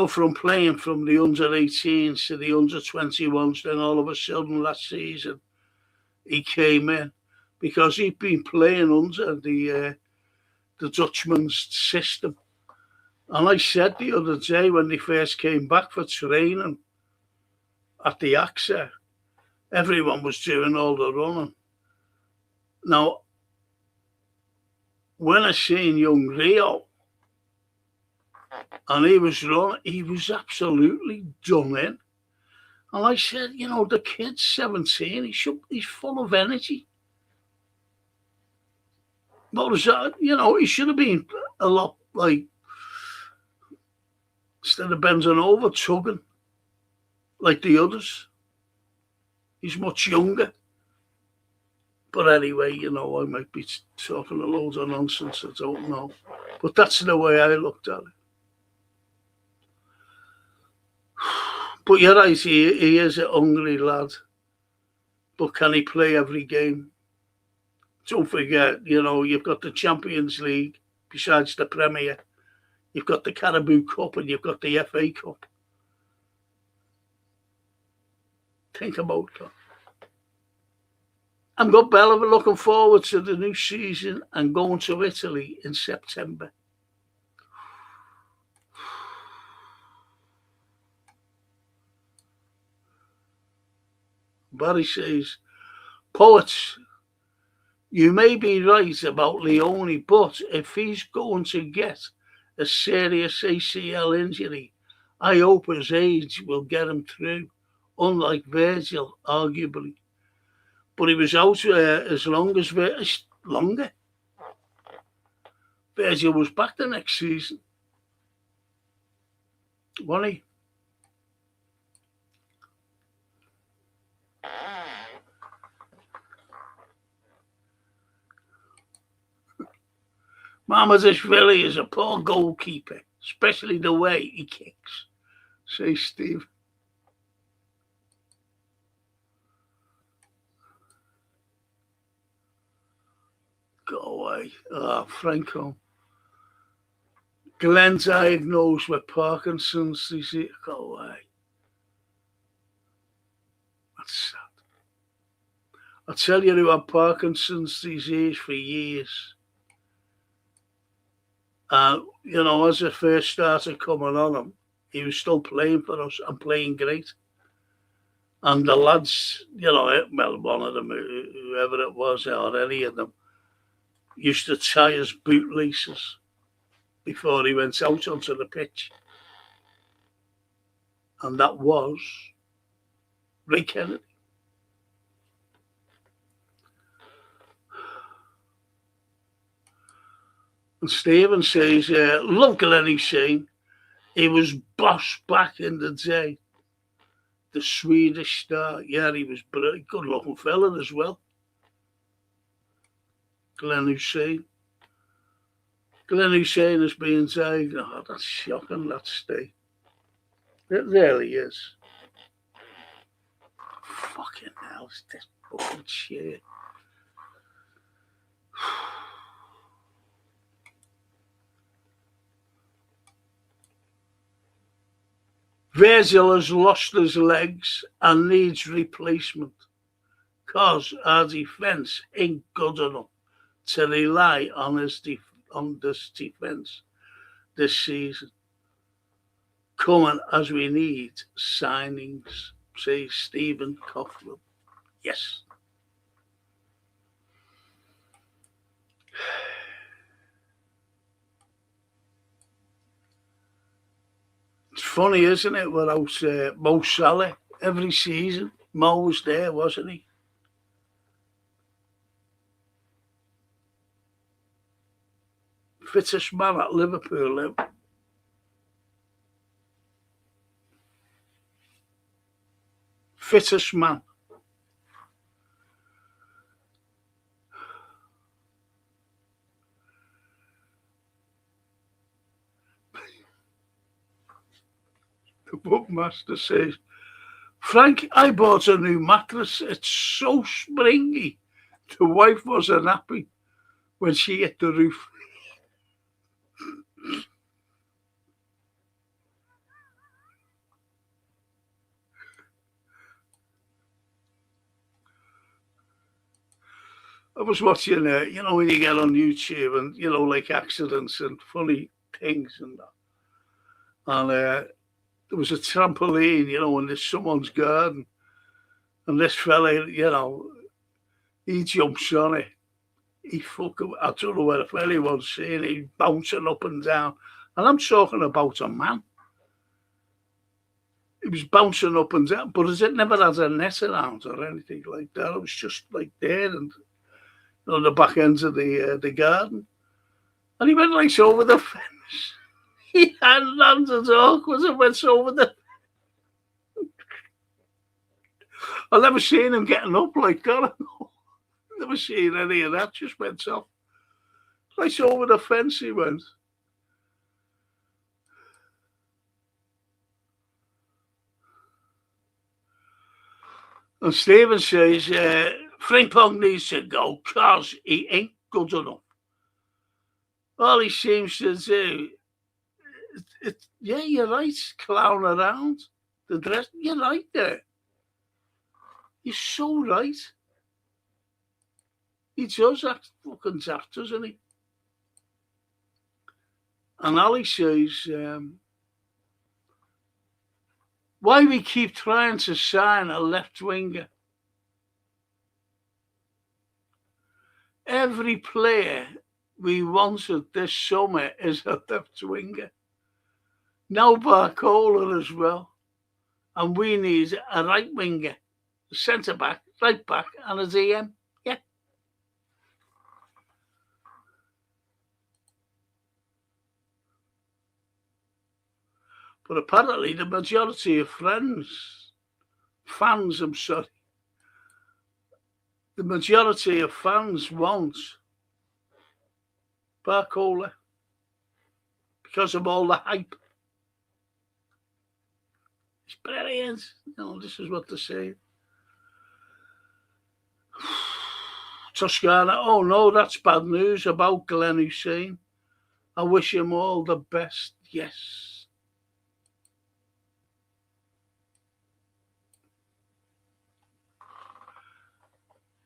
from playing from the under-18s to the under-21s, then all of a sudden last season he came in because he'd been playing under the Dutchman's system. And I said the other day when they first came back for training at the AXA, everyone was doing all the running. Now, when I seen young Rio and he was running, he was absolutely done in. And I said, the kid's 17, he's full of energy. What was that? He should have been a lot like, instead of bending over, tugging like the others. He's much younger. But anyway, I might be talking a load of nonsense, I don't know. But that's the way I looked at it. But you're right, he is a hungry lad. But can he play every game? Don't forget, you've got the Champions League besides the Premier. You've got the Carabao Cup and you've got the FA Cup. Think about that. I've got Bella looking forward to the new season and going to Italy in September. Barry says, poets, you may be right about Leone, but if he's going to get a serious ACL injury, I hope his age will get him through, unlike Virgil, arguably. But he was out as long as longer. Virgil was back the next season, wasn't he? Mamadashvili is a poor goalkeeper, especially the way he kicks, says Steve. Go away. Franco. Glenn diagnosed with Parkinson's disease. Go away. That's sad. I'll tell you who had Parkinson's disease for years. You know, as it first started coming on him, he was still playing for us and playing great. And the lads, you know, well, one of them, whoever it was, or any of them, used to tie his bootlaces before he went out onto the pitch. And that was Ray Kennedy. And Stephen says, love Glennie saying he was boss back in the day. The Swedish star. Yeah, he was brilliant. Good looking fella as well. Glenn Hussein. Glenn Hussein is being said, oh, that's shocking, that state. It really is. Fucking hell, it's this fucking shit. Virgil has lost his legs and needs replacement because our defence ain't good enough to rely on this defence this season. Coming as we need signings, says Stephen Coughlin. Yes. It's funny, isn't it, without Mo Salah every season? Mo was there, wasn't he? Fittest man at Liverpool. Fittest man. The bookmaster says, Frank, I bought a new mattress. It's so springy. The wife wasn't happy when she hit the roof. I was watching, you know, when you get on YouTube and, you know, like accidents and funny things and that. And there was a trampoline, you know, in someone's garden. And this fella, you know, he jumps on it. He fucking, I don't know where the fella was saying, he's bouncing up and down. And I'm talking about a man. He was bouncing up and down, but it never had a net around or anything like that. It was just like there and on the back ends of the garden. And he went right over the fence. He had landed awkward and went over the. I've never seen him getting up like that. Never seen any of that. Just went off. Right over the fence he went. And Stephen says, Frimpong needs to go because he ain't good enough. All he seems to do, yeah, you're right, clown around. The dress, you're right there. You're so right. He does act fucking daft, doesn't he? And Ali says, why we keep trying to sign a left winger? Every player we wanted this summer is a left winger. Now Barcola as well. And we need a right winger, a centre back, right back, and a DM. Yeah. But apparently the majority of fans, I'm sorry, the majority of fans want Barcola because of all the hype. It's brilliant. You know, this is what they're saying. Toscana, oh no, that's bad news about Glenn Hussein. I wish him all the best. Yes.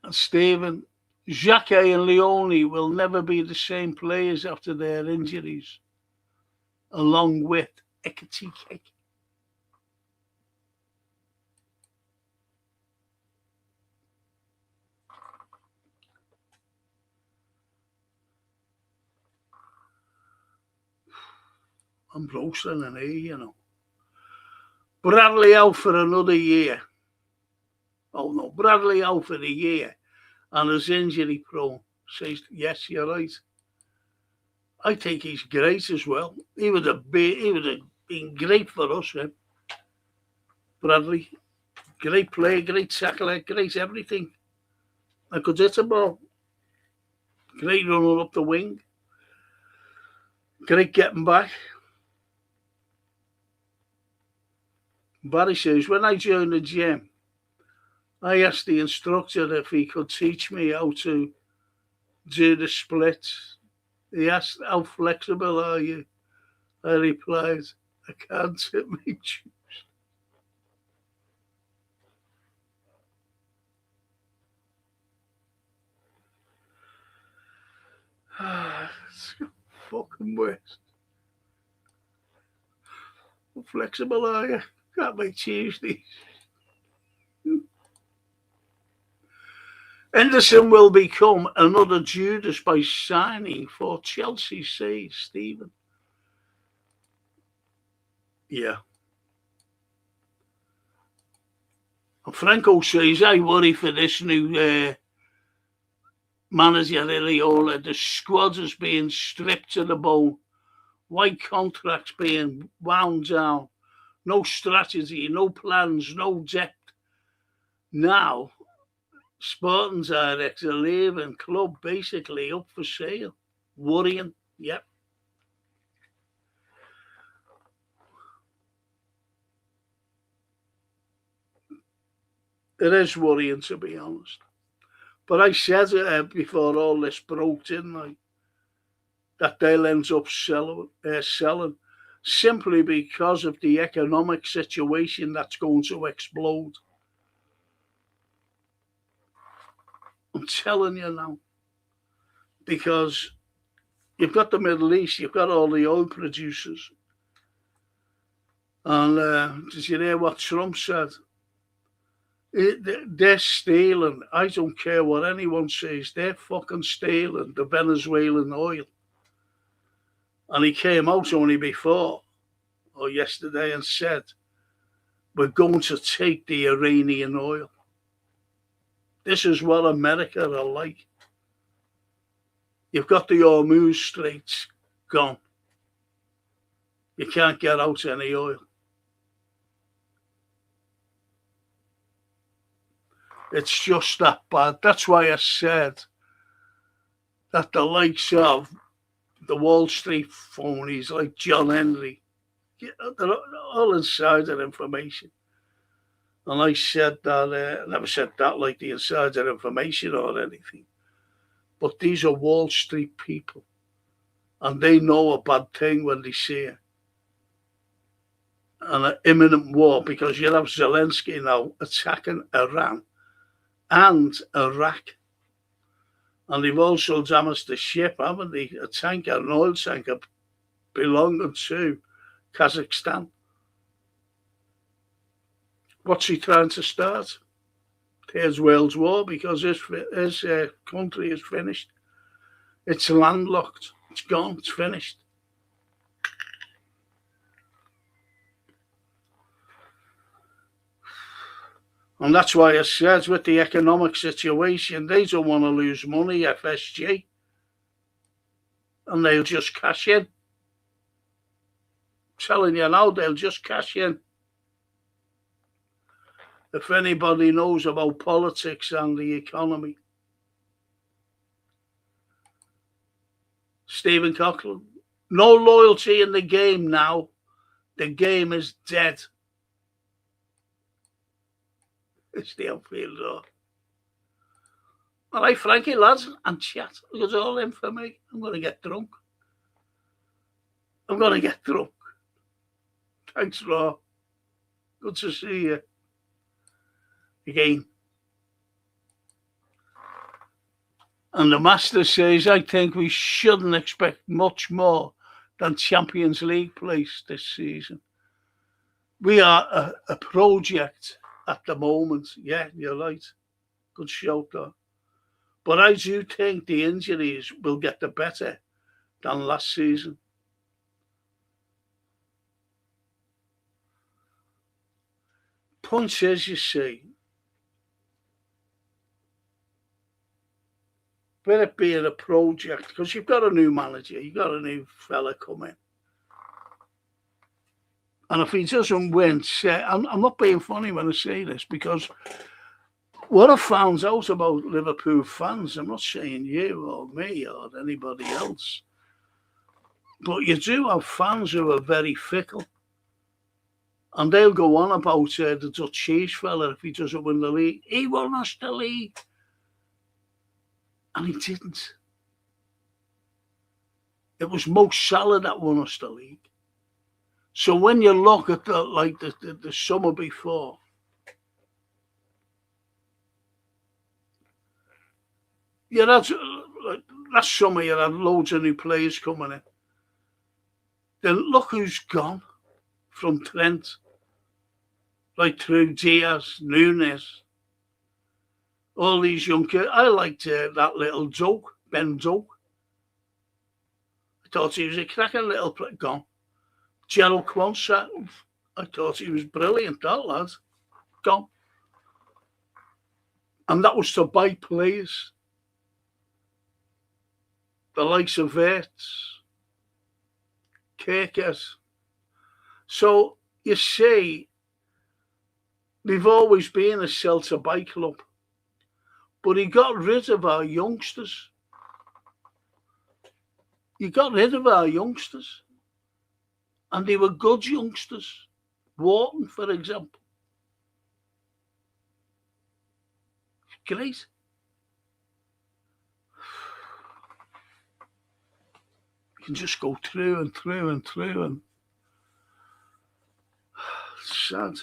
And Stephen, Xhaka and Leone will never be the same players after their injuries, along with Ekitike. I'm roasting in here. Bradley out for another year. Oh no, Bradley out for the year and is injury prone. Says, yes, you're right. I think he's great as well. He would have been great for us, Bradley. Great player, great tackler, great everything. I could hit a ball. Great runner up the wing. Great getting back. Barry says, when I joined the gym, I asked the instructor if he could teach me how to do the splits. He asked, how flexible are you? I replied, I can't sit my shoes. It's fucking worst. How flexible are you? Can't make Tuesdays. Henderson will become another Judas by signing for Chelsea, says Stephen. Yeah. And Franco says, I worry for this new manager, Iliola. The squad is being stripped to the bone. White contracts being wound down. No strategy, no plans, no depth. Now, Sporting director leaving club basically up for sale. Worrying, yep. It is worrying, to be honest. But I said before all this broke, didn't I? That they'll end up selling simply because of the economic situation that's going to explode. I'm telling you now. Because you've got the Middle East, you've got all the oil producers. And did you hear what Trump said? They're stealing. I don't care what anyone says. They're fucking stealing the Venezuelan oil. And he came out only before or yesterday and said, we're going to take the Iranian oil. This is what America are like. You've got the Hormuz Straits gone. You can't get out any oil. It's just that bad. That's why I said that the likes of the Wall Street phonies like John Henry, they're all insider information. And I said that, I never said that like the insider information or anything. But these are Wall Street people. And they know a bad thing when they see it. And an imminent war, because you have Zelensky now attacking Iran and Iraq. And they've also damaged the ship, haven't they? A tanker, an oil tanker belonging to Kazakhstan. What's he trying to start? There's World War because his country is finished. It's landlocked. It's gone. It's finished. And that's why I said with the economic situation, they don't want to lose money, FSG. And they'll just cash in. I'm telling you now, they'll just cash in. If anybody knows about politics and the economy. Stephen Coughlin, no loyalty in the game now. The game is dead. It's the outfield door. All right, Frankie, lads, and chat. It's all in for me. I'm going to get drunk. Thanks, Raw. Good to see you again. And the master says, I think we shouldn't expect much more than Champions League place this season. We are a project at the moment. Yeah, you're right. Good shout there. But I do think the injuries will get the better than last season. Point is, you see, with it being a project, because you've got a new manager, you've got a new fella coming. And if he doesn't win, I'm not being funny when I say this, because what I found out about Liverpool fans, I'm not saying you or me or anybody else, but you do have fans who are very fickle. And they'll go on about the Dutch cheese fella if he doesn't win the league. He won us the league. And he didn't. It was Mo Salah that won us the league. So when you look at the summer before, you had, last summer you had loads of new players coming in. Then look who's gone from Trent, right through Diaz, Nunes, all these young kids. I liked that little Doak, Ben Doak. I thought he was a cracking little player. Gone. Gerald Quansah, I thought he was brilliant, that lad. Gone. And that was to buy players. The likes of Verts, Kirkers. So, you see, we've always been a sell-to-buy club. But he got rid of our youngsters. He got rid of our youngsters. And they were good youngsters. Wharton, for example. Great. You can just go through and through and through, and it's sad.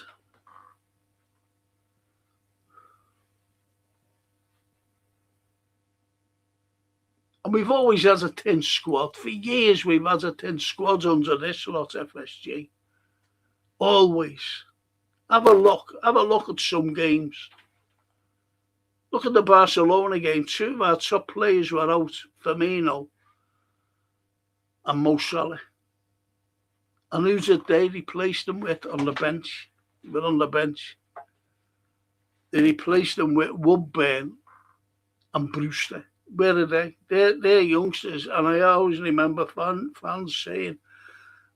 And we've always had a thin squad. For years we've had a thin squad under this lot, FSG. Always. Have a look at some games. Look at the Barcelona game. Two of our top players were out, Firmino and Mo Salah. And who did they replace them with on the bench? They were on the bench. They replaced them with Woodburn and Brewster. Where are they? They're youngsters. And I always remember fans saying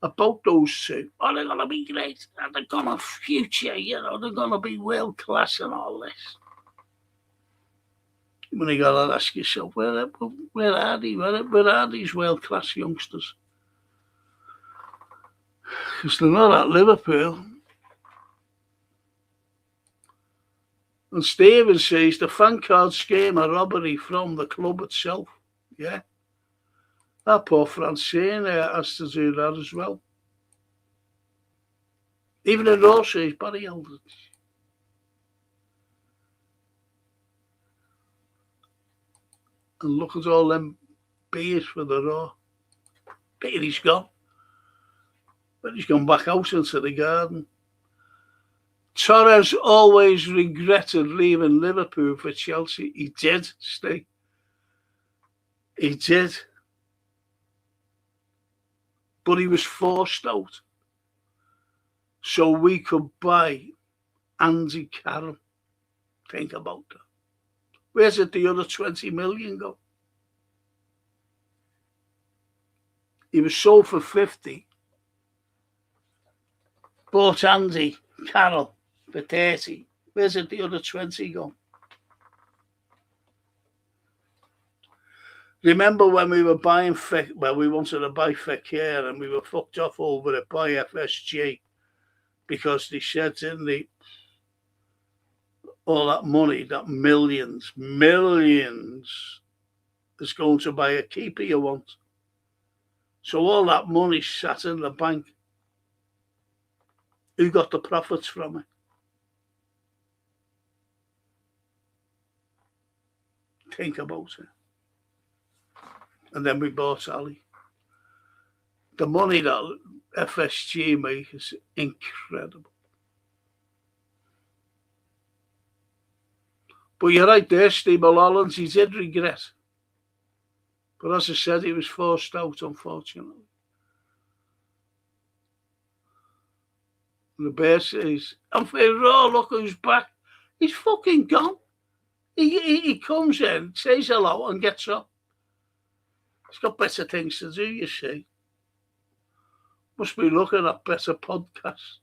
about those two, oh, they're going to be great. They're going to future, they're going to be world class and all this. When you got to ask yourself, where are they? Where are these world class youngsters? Because they're not at Liverpool. And Stephen says the fan card scheme a robbery from the club itself. Yeah. That poor Francine has to do that as well. Even in Raw says Barry Eldridge. And look at all them beers for the Raw. He's gone. But he's gone back out into the garden. Torres always regretted leaving Liverpool for Chelsea. He did stay. He did. But he was forced out. So we could buy Andy Carroll. Think about that. Where's it the other 20 million go? He was sold for 50. Bought Andy Carroll for 30. Where's it the other 20 go? Remember when we were buying we wanted to buy Fekir and we were fucked off over it by FSG because they said, didn't they, all that money, that millions is going to buy a keeper you want. So all that money sat in the bank. Who got the profits from it? Think about it. and then we bought Ali. The money that FSG make is incredible. But you're right there, Steve Mulholland, he did regret. But as I said, he was forced out, unfortunately. And the bear says, I'm feeling raw, look who's back. He's fucking gone. He comes in, says hello, and gets up. He's got better things to do, you see. Must be looking at better podcasts.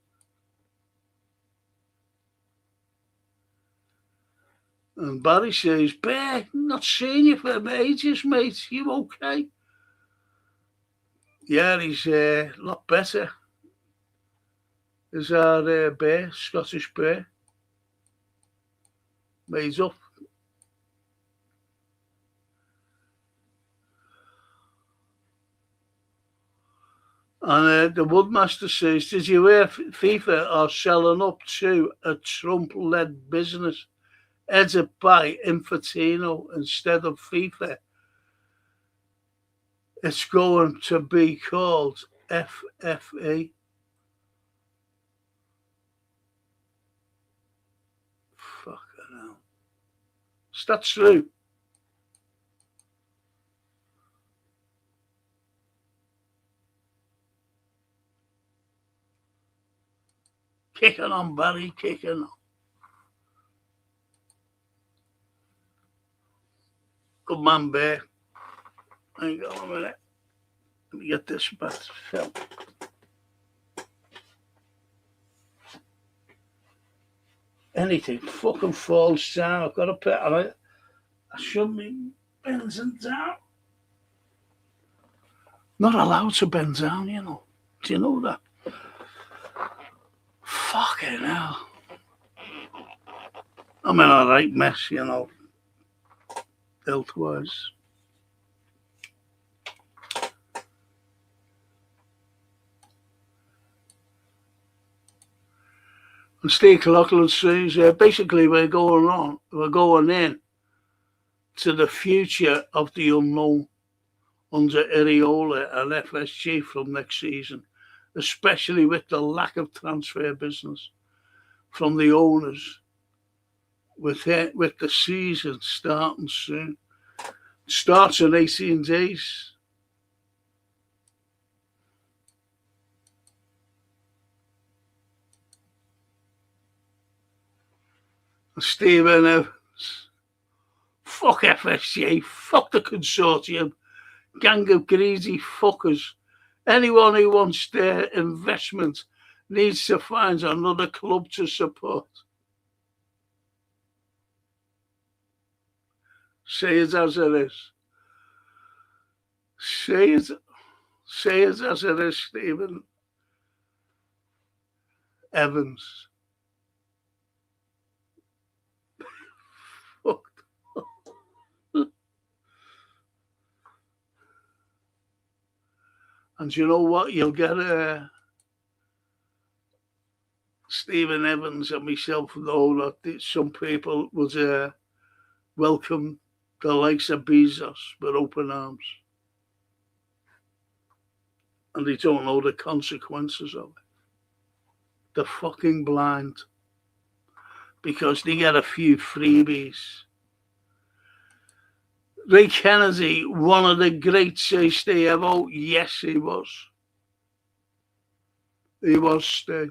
And Barry says, Bear, not seen you for ages, mate. You okay? Yeah, he's a lot better. Is our bear, Scottish bear. Made up. And the Woodmaster says, did you hear FIFA are selling up to a Trump-led business headed by Infantino instead of FIFA? It's going to be called FFE. Fucking hell. Is that true? Kicking on, Barry, kicking on. Good man, Bear. Hang on a minute. Let me get this back to Phil. Anything fucking falls down. I've got to put I shouldn't be bending down. Not allowed to bend down, you know. Do you know that? Fucking hell. I'm in a right mess, you know. Health-wise. And Steve Cloughlin says, basically we're going in to the future of the unknown under Areola and FSG from next season, especially with the lack of transfer business from the owners, with the season starting soon. It starts in 18 days. Stephen Evans, fuck FSG, fuck the consortium, gang of greedy fuckers. Anyone who wants their investment needs to find another club to support. Say it as it is. Say it as it is, Stephen Evans. And you know what? You'll get Stephen Evans and myself know that some people would welcome the likes of Bezos with open arms. And they don't know the consequences of it. They're fucking blind. Because they get a few freebies. Ray Kennedy, one of the greats they stay about. Yes, he was. He was stay.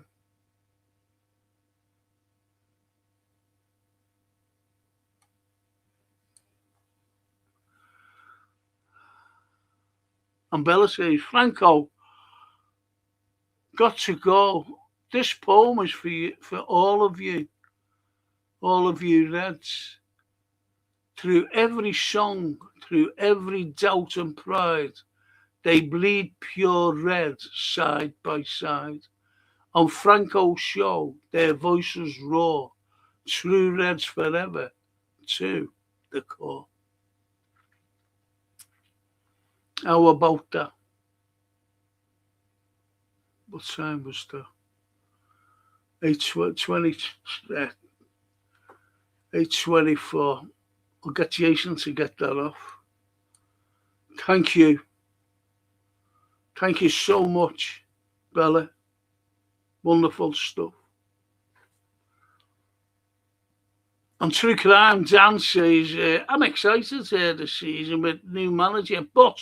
And Bella says, Franco, got to go. This poem is for you, for all of you Reds. Through every song, through every doubt and pride, they bleed pure red side by side. On Franco's show, their voices roar, true Reds forever, to the core. How about that? What time was that? 8:24. I'll get Jason to get that off. Thank you. Thank you so much, Bella. Wonderful stuff. On True Crime, Dan says, I'm excited this season with new manager, but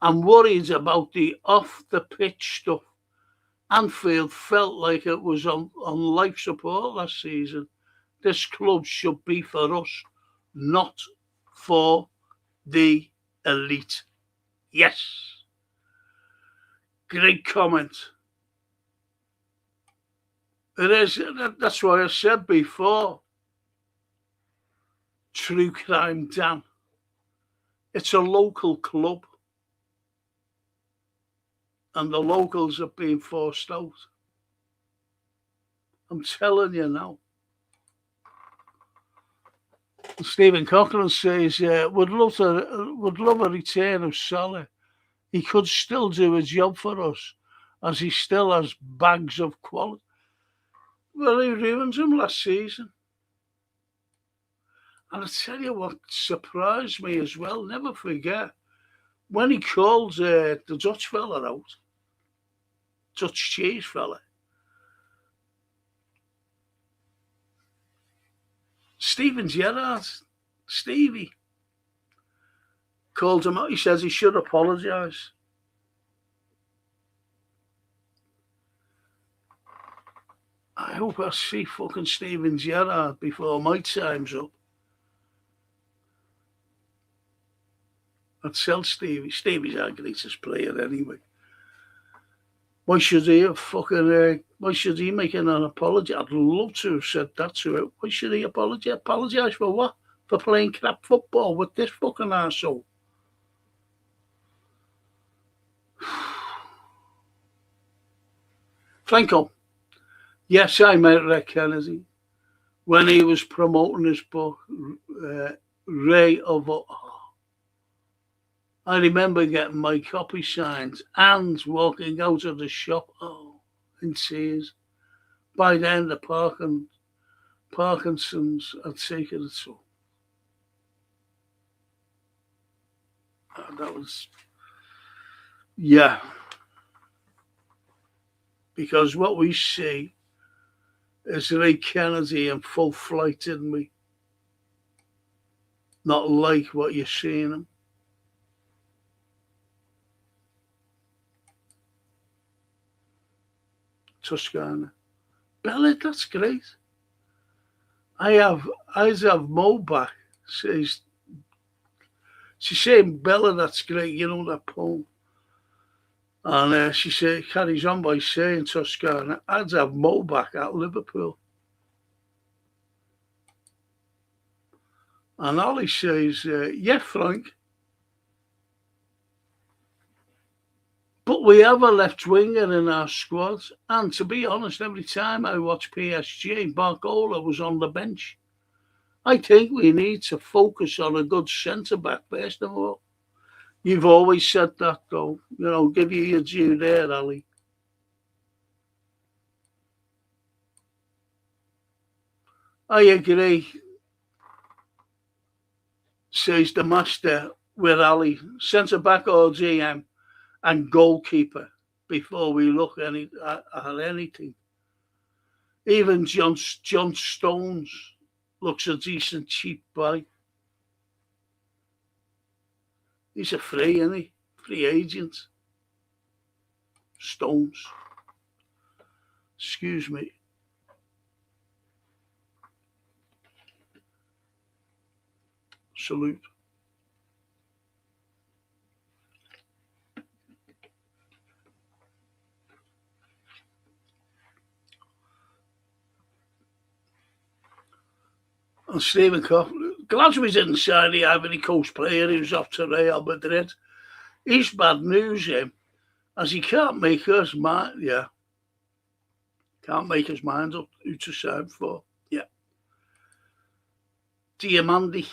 I'm worried about the off-the-pitch stuff. Anfield felt like it was on life support last season. This club should be for us, not for the elite. Yes. Great comment. It is. That's what I said before. True Crime Dan. It's a local club. And the locals are being forced out. I'm telling you now. Stephen Cochran says, would love a return of Salah. He could still do a job for us, as he still has bags of quality. Well, he ruined him last season. And I tell you what surprised me as well, never forget, when he called the Dutch fella out, Dutch cheese fella, Steven Gerrard, Stevie, called him out. He says he should apologise. I hope I see fucking Steven Gerrard before my time's up. I'd sell Stevie. Stevie's our greatest player anyway. Why should he have fucking? Why should he make an apology? I'd love to have said that to him. Why should he apologise? Apologise for what? For playing crap football with this fucking arsehole. Franco. Yes, I met Red Kennedy when he was promoting his book, Ray of. I remember getting my copy signed and walking out of the shop, in tears. By then, the Parkinson's had taken it all. That was, yeah. Because what we see is Ray Kennedy in full flight, didn't we? Not like what you're seeing him. Toscana. Bella, that's great. I have Mo back. She's saying, Bella, that's great. You know that poem. And she carries on by saying, Toscana, I'd have Mo back at Liverpool. And Ollie says, yeah, Frank. But we have a left winger in our squad. And to be honest, every time I watch PSG, Barcola was on the bench. I think we need to focus on a good centre-back, first of all. You've always said that, though. You know, give you your due there, Ali. I agree, says the master with Ali. Centre-back or GM and goalkeeper before we look at anything. Even John Stones looks a decent cheap buy. He's a free, isn't he? Free agent. Stones. Excuse me. Salute. And Stephen Coughlin. Glasgow didn't sign the Ivory Coast player who's off to Real Madrid. He's bad news, him, as he can't make his mind. Yeah, can't make his mind up who to sign for. Yeah, Diamandi.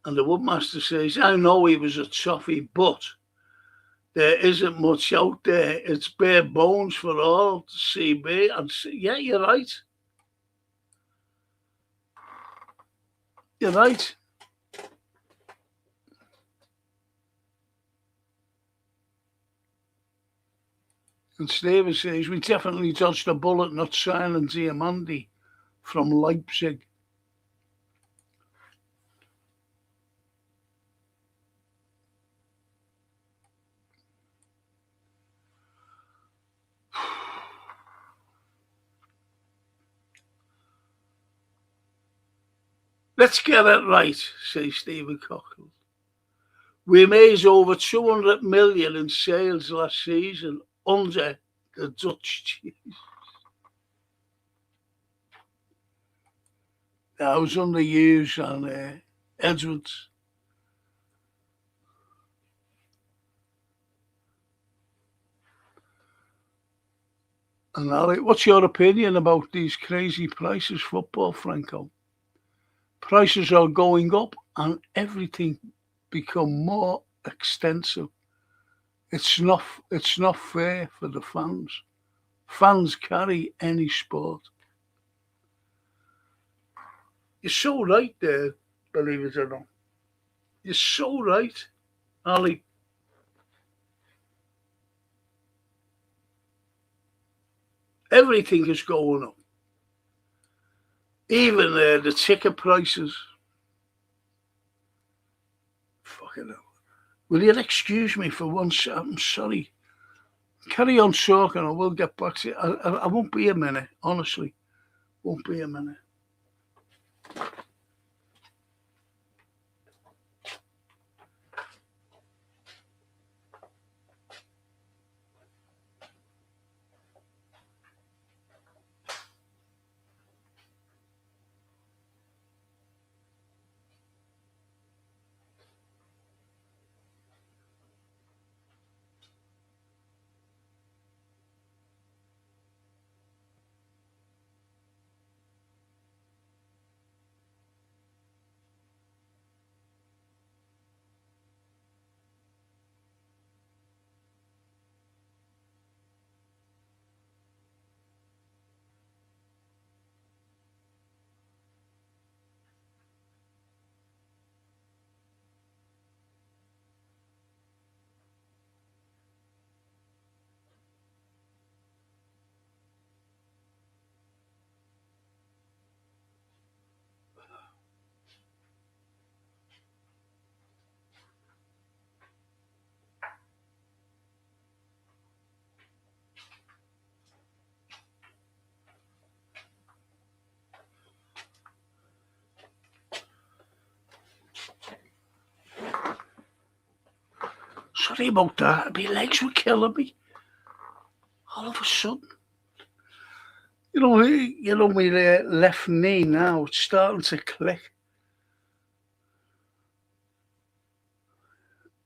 And the Woodmaster says, I know he was a toffee, but there isn't much out there. It's bare bones for all to see. And yeah, you're right. You're right. And Steven says, we definitely dodged a bullet not signing Diamandi from Leipzig. Let's get it right, says Stephen Cockle. We made over 200 million in sales last season under the Dutch cheese. That was under Hughes and Edwards. And Alec, what's your opinion about these crazy prices football, Franco? Prices are going up and everything become more extensive. It's not fair for the fans. Fans carry any sport. You're so right there, believe it or not. You're so right, Ali. Everything is going up. Even the ticket prices. Fucking hell. Will you excuse me for one second? I'm sorry. Carry on talking, I will get back to you. I won't be a minute, honestly. Won't be a minute. Sorry about that. My legs were killing me. All of a sudden. My left knee now, it's starting to click.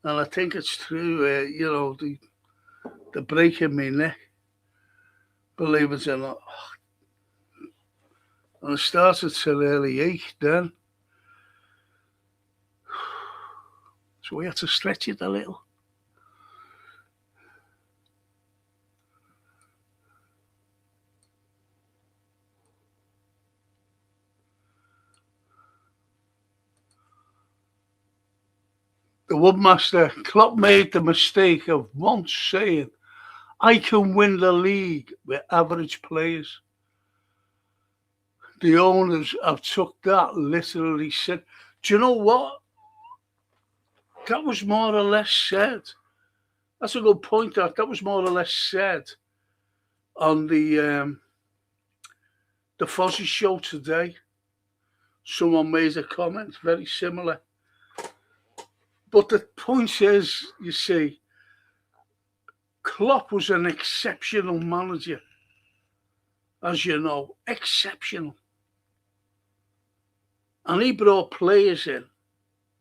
And I think it's through, the break in my neck. Believe it or not. And it started to really ache then. So we had to stretch it a little. The Woodmaster Klopp made the mistake of once saying, I can win the league with average players. The owners have took that literally said, do you know what? That was more or less said. That's a good point. That was more or less said on the Fozzie show today. Someone made a comment very similar. But the point is, you see, Klopp was an exceptional manager, as you know, exceptional. And he brought players in.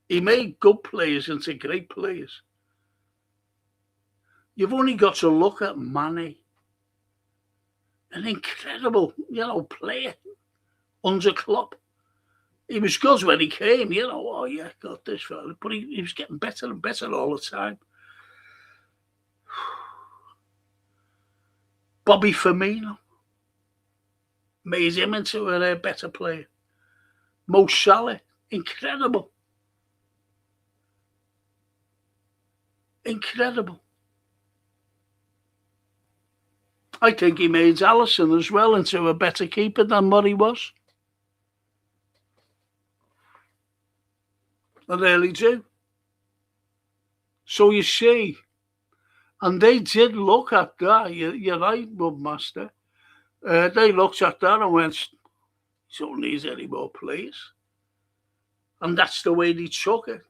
He made good players into great players. You've only got to look at Mane. An incredible, player under Klopp. He was good when he came, oh yeah, got this fella. But he was getting better and better all the time. Bobby Firmino made him into a better player. Mo Salah Incredible. Incredible. I think he made Alisson as well into a better keeper than what he was. I really do. So you see, and they did look at that. You're right, Webmaster. They looked at that and went, "He don't need any more players," and that's the way they took it.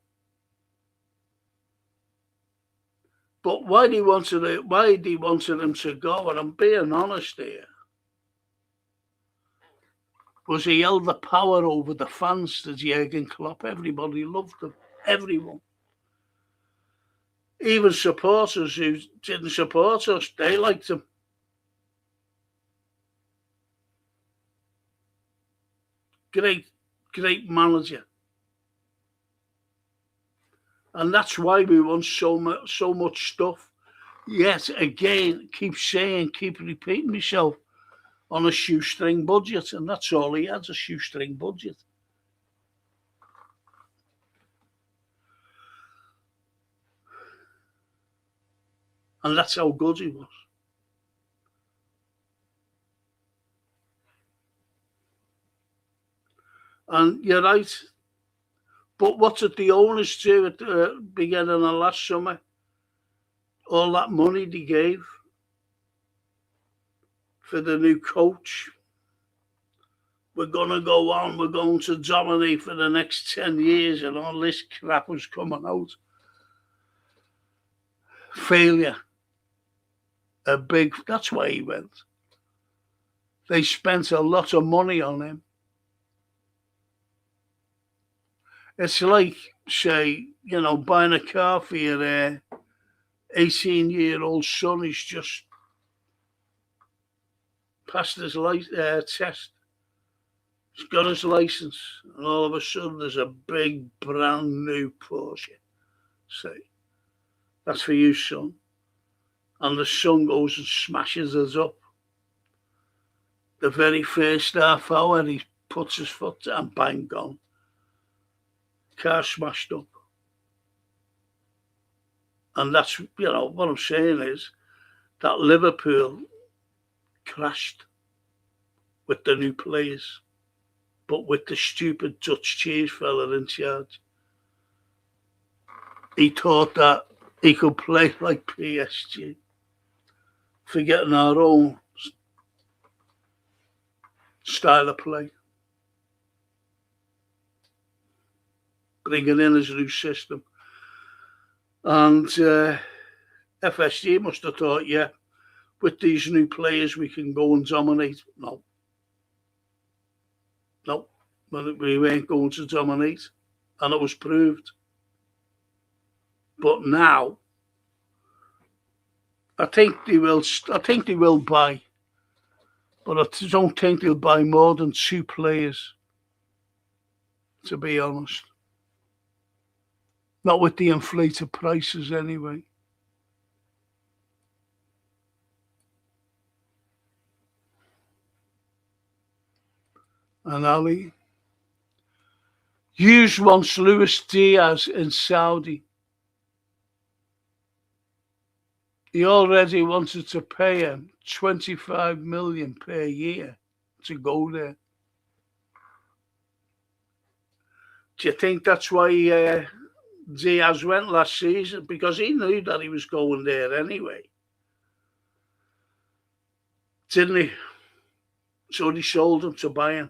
But why they wanted him to go, and I'm being honest here, was he held the power over the fans, the Jurgen Klopp. Everybody loved him. Everyone. Even supporters who didn't support us, they liked him. Great manager. And that's why we won so much stuff. Yet again, keep repeating myself, on a shoestring budget, and that's all he had, a shoestring budget. And that's how good he was. And you're right. But what did the owners do at the beginning of last summer? All that money they gave for the new coach. We're going to go on, we're going to dominate for the next 10 years, and all this crap was coming out. Failure. That's why he went. They spent a lot of money on him. It's like, say, buying a car for your 18-year-old son who's just passed his test. He's got his license, and all of a sudden there's a big brand new Porsche. Say, that's for you, son. And the son goes and smashes us up. The very first half hour, he puts his foot down, bang, gone. Car smashed up. And that's, what I'm saying is that Liverpool crashed with the new players, but with the stupid Dutch cheese fella in charge. He thought that he could play like PSG, forgetting our own style of play. Bringing in his new system. And FSG must have thought, yeah, with these new players we can go and dominate. No, we weren't going to dominate, and it was proved. But now, I think they will buy, but I don't think they'll buy more than 2 players, to be honest. Not with the inflated prices anyway. And Ali, Hughes wants Luis Diaz in Saudi. He already wanted to pay him 25 million per year to go there. Do you think that's why Diaz went last season? Because he knew that he was going there anyway. Didn't he? So they sold him to Bayern.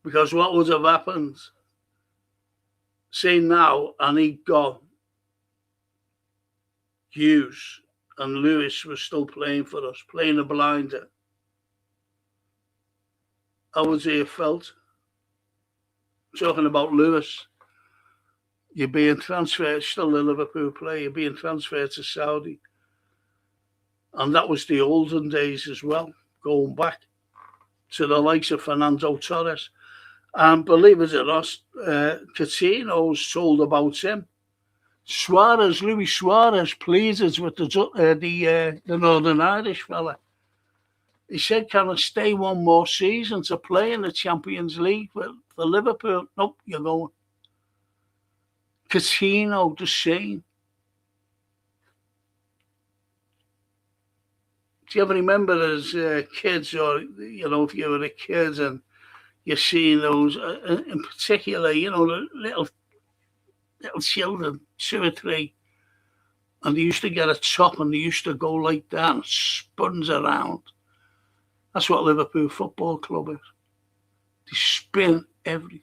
Because what would have happened? See now, and he got Hughes, and Lewis was still playing for us, playing a blinder. How would he have felt? Talking about Lewis, you're being transferred, still a Liverpool player, you're being transferred to Saudi. And that was the olden days as well, going back to the likes of Fernando Torres. And believe it or not, Coutinho's told about him. Luis Suarez pleases with the Northern Irish fella. He said, can I stay one more season to play in the Champions League for Liverpool? Nope, you're going. Coutinho, the same. Do you ever remember as kids, or, if you were a kid and you're seeing those, in particular, the little children, 2 or 3, and they used to get a top and they used to go like that and spuns around. That's what Liverpool Football Club is. They spin everything.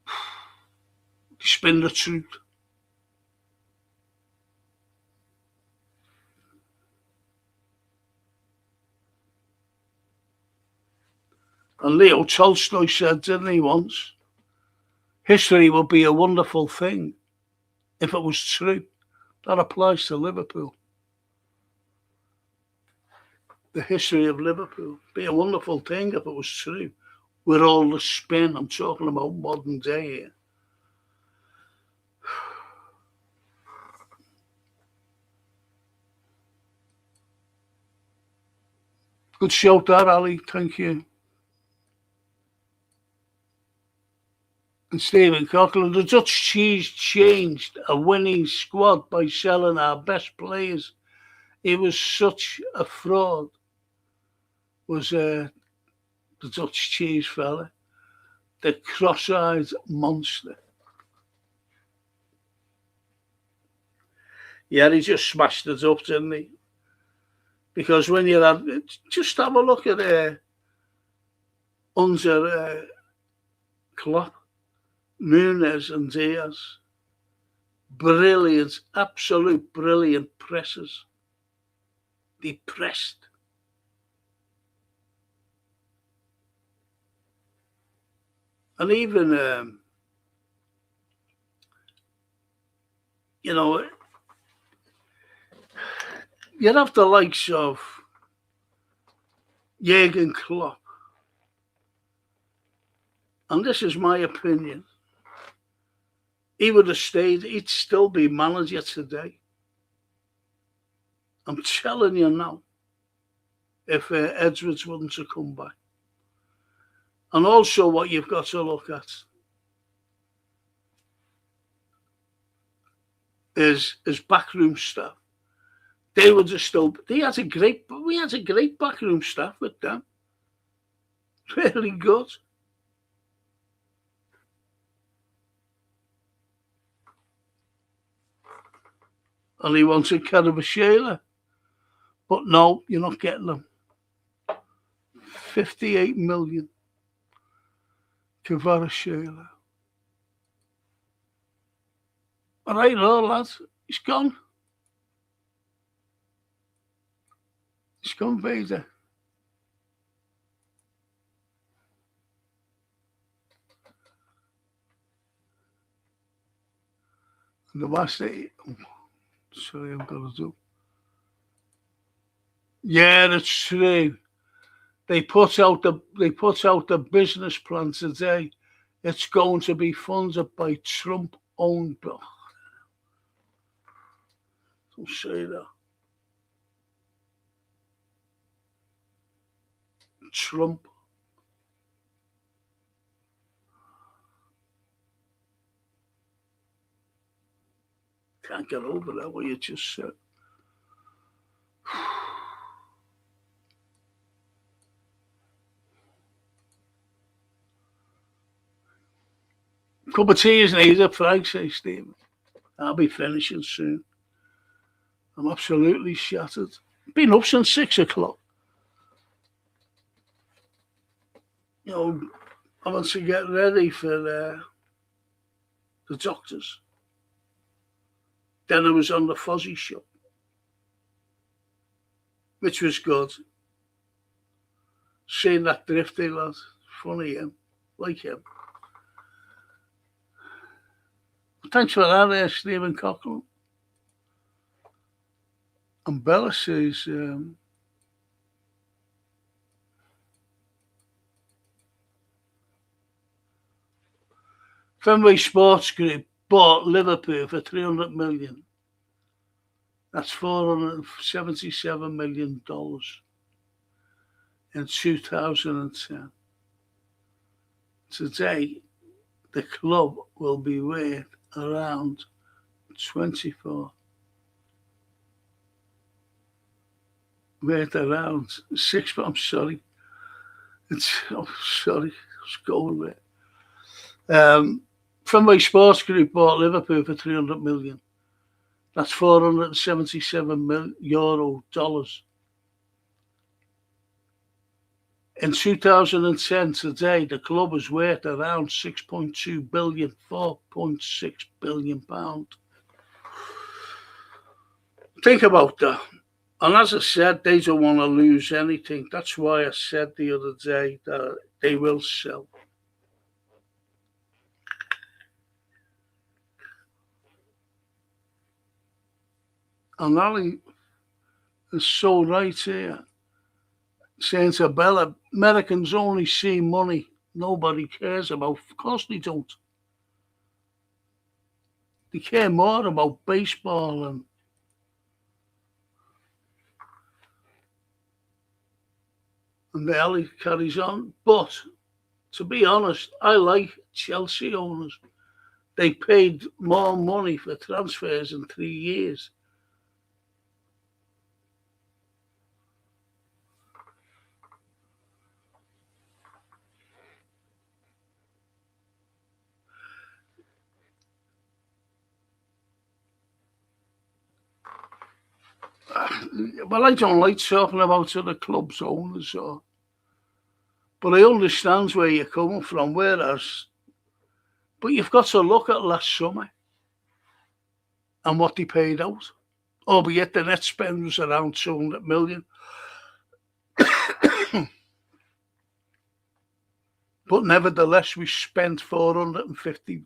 They spin the truth. And Leo Tolstoy said, didn't he, once, history would be a wonderful thing if it was true. That applies to Liverpool. The history of Liverpool be a wonderful thing if it was true. With all the spin, I'm talking about modern day here. Good shout that, Ali. Thank you. And Stephen Coughlin, the Dutch cheese changed a winning squad by selling our best players. He was such a fraud, was the Dutch cheese fella, the cross-eyed monster. Yeah, he just smashed it up, didn't he? Because when you just have a look at under Klopp, Nunes and Diaz. Brilliant, absolute brilliant presses. They pressed. And even, you'd have the likes of Jurgen Klopp. And this is my opinion. He would have stayed, he'd still be manager today. I'm telling you now, if Edwards wouldn't have come back. And also what you've got to look at is backroom staff. They would have still, we had a great backroom staff with them. Really good. And he wanted Kvaratskhelia. But no, you're not getting them. 58 million. Kvaratskhelia. All right, all lads. He's gone. He's gone, Vader. And the last day. Sorry, I've got to do. Yeah, that's true. They put out the business plan today. It's going to be funded by Trump-owned. Don't say that. Trump. Can't get over that, what you just said. Cup of tea is needed, Frank, says Stephen. I'll be finishing soon. I'm absolutely shattered. Been up since 6 o'clock. I want to get ready for the doctors. Then I was on the Fozzie show, which was good. Seeing that drifty lad, funny him, like him. Thanks for that, Stephen Coughlin. And Bella says, Fenway Sports Group bought Liverpool for 300 million. That's $477 million in 2010. Today, the club will be worth around 24. Worth around six. I'm sorry. Sorry. Let's go with it. From my sports group bought Liverpool for 300 million. That's 477 million euro dollars. In 2010, today, the club is worth around 6.2 billion, 4.6 billion pound. Think about that. And as I said, they don't want to lose anything. That's why I said the other day that they will sell. And Ali is so right here, saying to Bella, Americans only see money. Nobody cares about. Of course they don't. They care more about baseball and the alley carries on. But to be honest, I like Chelsea owners. They paid more money for transfers in 3 years. Well, I don't like talking about other clubs' owners, but I understand where you're coming from. But you've got to look at last summer and what they paid out. Albeit the net spend was around 200 million. But nevertheless, we spent 450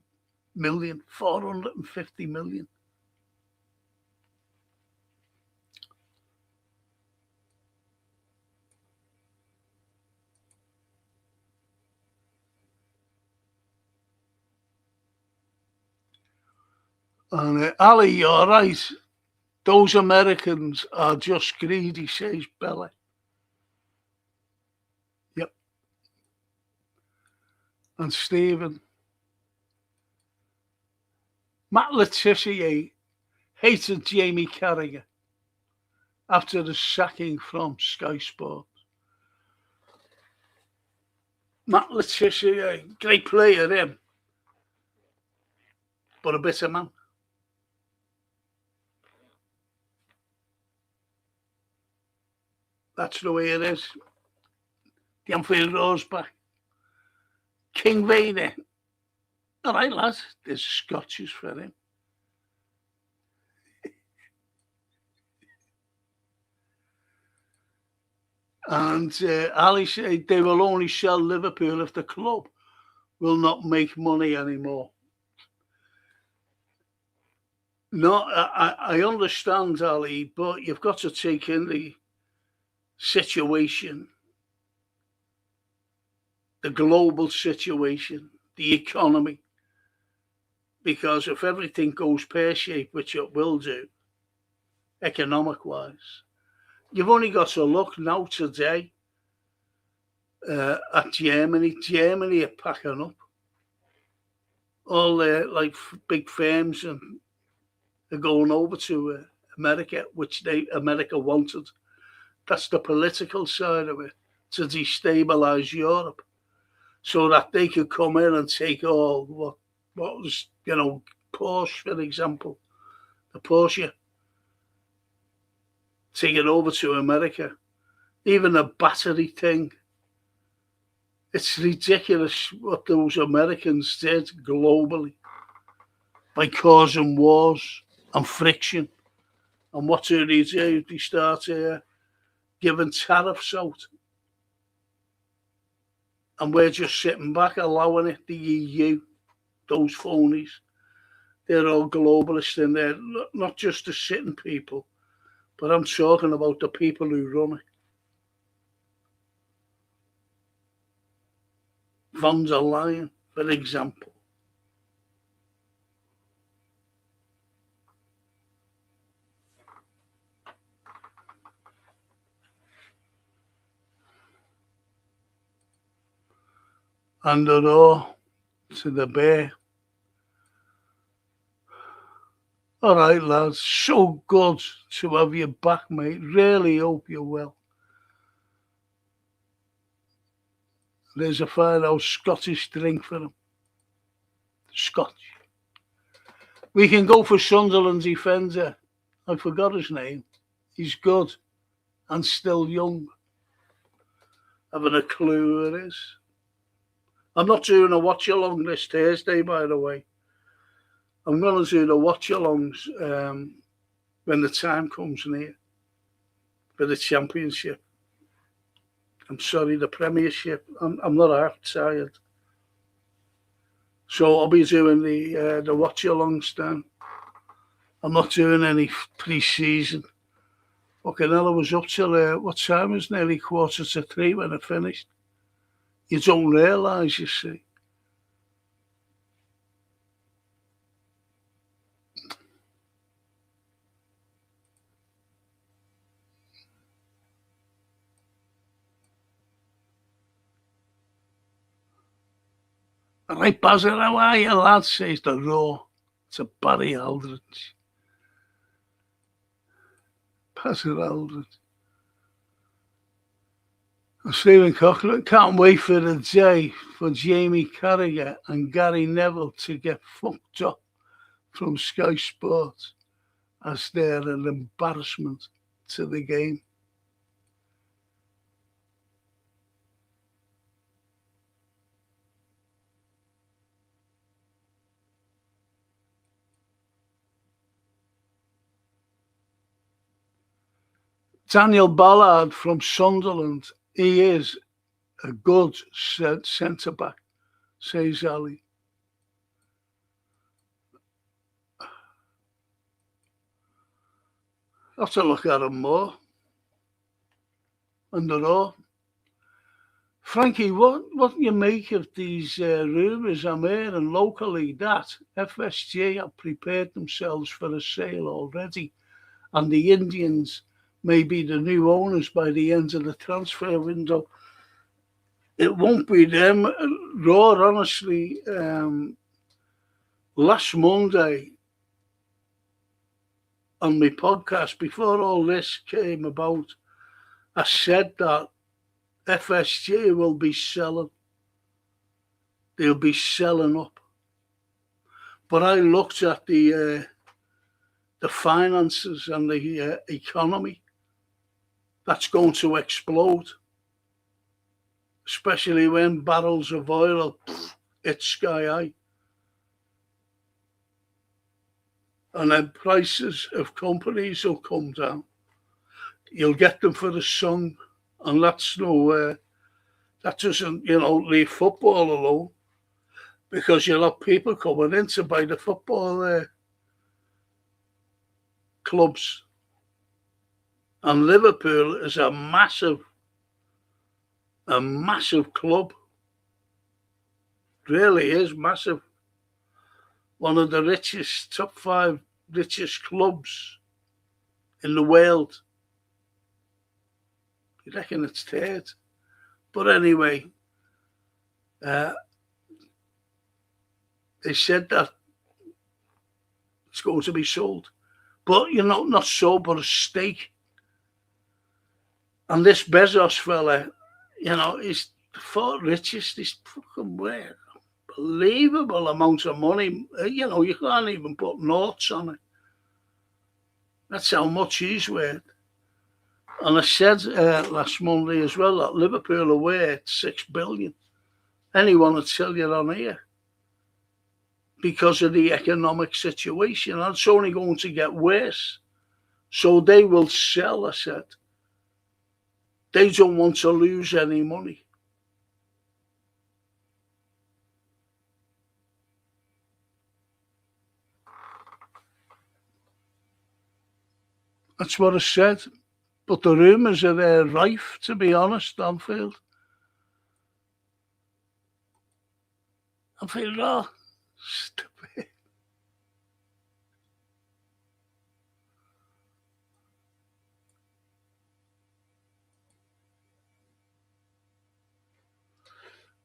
million. 450 million. And Ali, you're right. Those Americans are just greedy, says Bella. Yep. And Stephen. Matt Letizia hated Jamie Carragher after the sacking from Sky Sports. Matt Letizia, great player, him, but a bitter man. That's the way it is. The Anfield Road's back. King Vader. All right, lads, there's scotches for him. And Ali said they will only sell Liverpool if the club will not make money anymore. No, I understand, Ali, but you've got to take in the situation, the global situation, the economy. Because if everything goes pear-shaped, which it will do, economic-wise, you've only got to look now today at Germany. Germany are packing up. All their big firms and are going over to America, which America wanted. That's the political side of it, to destabilize Europe, so that they could come in and take all what was, Porsche, for example, the Porsche, take it over to America. Even the battery thing. It's ridiculous what those Americans did globally by causing wars and friction. And what do they do? They start giving tariffs out. And we're just sitting back allowing it, the EU, those phonies. They're all globalists in there, not just the sitting people, but I'm talking about the people who run it. Von der Leyen, for example. and the raw to the bear. All right, lads. So good to have you back, mate. Really hope you're well. There's a fine old Scottish drink for him. Scotch. We can go for Sunderland's defender. I forgot his name. He's good and still young. Haven't a clue who it is. I'm not doing a watch along this Thursday, by the way. I'm going to do the watch alongs when the time comes near for the championship. I'm sorry, the Premiership. I'm not half tired. So I'll be doing the watch alongs then. I'm not doing any pre-season. Fucking hell, I was up till, what time was nearly 2:45 when I finished. You don't realise, you see. All right, Bazzer, how are you, lad? Says the raw to Barry Aldridge. Bazzer Aldridge. And Stephen Cochran can't wait for the day for Jamie Carragher and Gary Neville to get fucked up from Sky Sports as they're an embarrassment to the game. Daniel Ballard from Sunderland, he is a good centre-back, says Ali. I have to look at him more. And they're all. Frankie, what do you make of these rumours I'm hearing locally that FSG have prepared themselves for a sale already and the Indians may be the new owners by the end of the transfer window? It won't be them. Raw, honestly, last Monday on my podcast, before all this came about, I said that FSG will be selling. They'll be selling up. But I looked at the finances and the economy. That's going to explode, especially when barrels of oil hit sky high. And then prices of companies will come down. You'll get them for the sun, and that's no, that doesn't, leave football alone, because you'll have people coming in to buy the football clubs. And Liverpool is a massive club. Really is massive. One of the richest, top 5 richest clubs in the world. You reckon it's third? But anyway, they said that it's going to be sold. But, not sold, but a stake. And this Bezos fella, he's the 4th richest. He's fucking weird. Unbelievable amount of money. You can't even put noughts on it. That's how much he's worth. And I said last Monday as well that Liverpool are worth 6 billion. Anyone would tell you on here, because of the economic situation. And it's only going to get worse. So they will sell, I said. They don't want to lose any money. That's what I said. But the rumours are rife, to be honest, Anfield. Anfield, oh, stupid.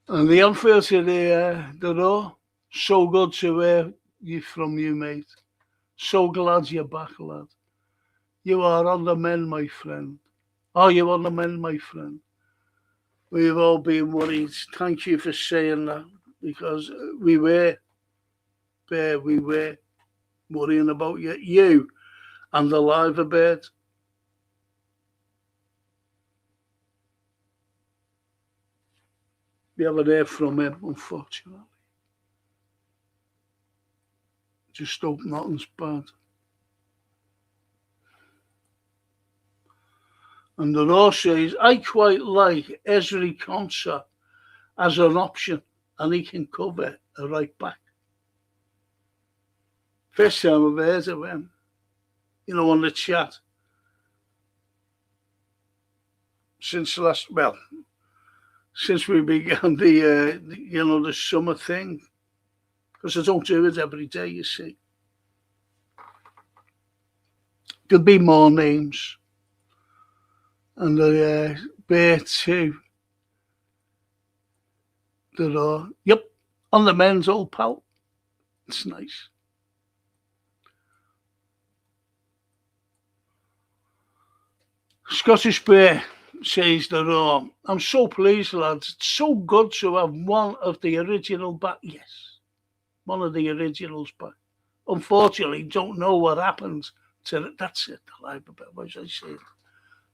And the unfair to the Raw, so good to hear from you, mate. So glad you're back, lad. You are on the mend, my friend. Are you on the mend, my friend? We've all been worried. Thank you for saying that, because we were, we were worrying about you and the liver bird. We haven't heard from him, unfortunately. Just hope nothing's bad. And the Raw says, I quite like Ezri Konsa as an option, and he can cover a right back. First time I've heard of him, on the chat. Since we began the summer thing, because I don't do it every day, you see. There'll be more names. And the bear too. There are. Yep, on the men's, old pal. It's nice. Scottish Bear says there are. I'm so pleased, lads. It's so good to have one of the original back. Yes, one of the originals back. Unfortunately, don't know what happens to that's it. The live bit, as I said.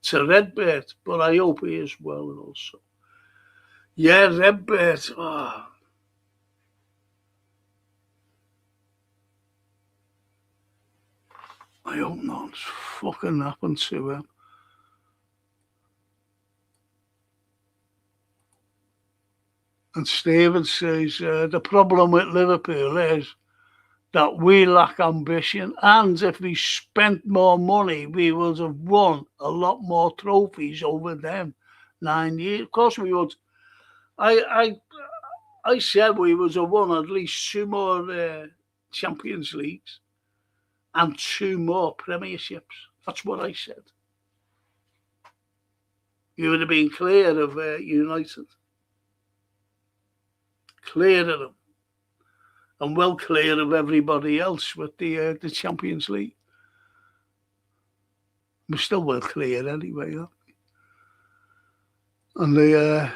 To Redbird, but I hope he is well also. Yeah, Redbird. Oh. I hope nothing's fucking happened to him. And Stephen says the problem with Liverpool is that we lack ambition, and if we spent more money, we would have won a lot more trophies over them 9 years. Of course, we would. I said we would have won at least 2 more Champions Leagues and 2 more Premierships. That's what I said. You would have been clear of United. Clear of them. And well clear of everybody else with the Champions League. We're still well clear anyway, aren't we? And the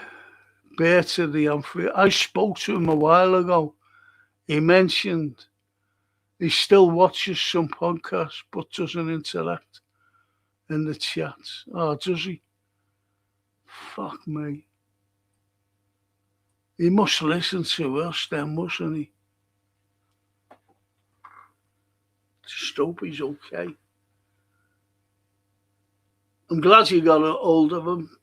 bear to the unfair. I spoke to him a while ago. He mentioned he still watches some podcasts but doesn't interact in the chats. Oh, does he? Fuck me. He must listen to us then, mustn't he? Just hope he's okay. I'm glad you got a hold of him.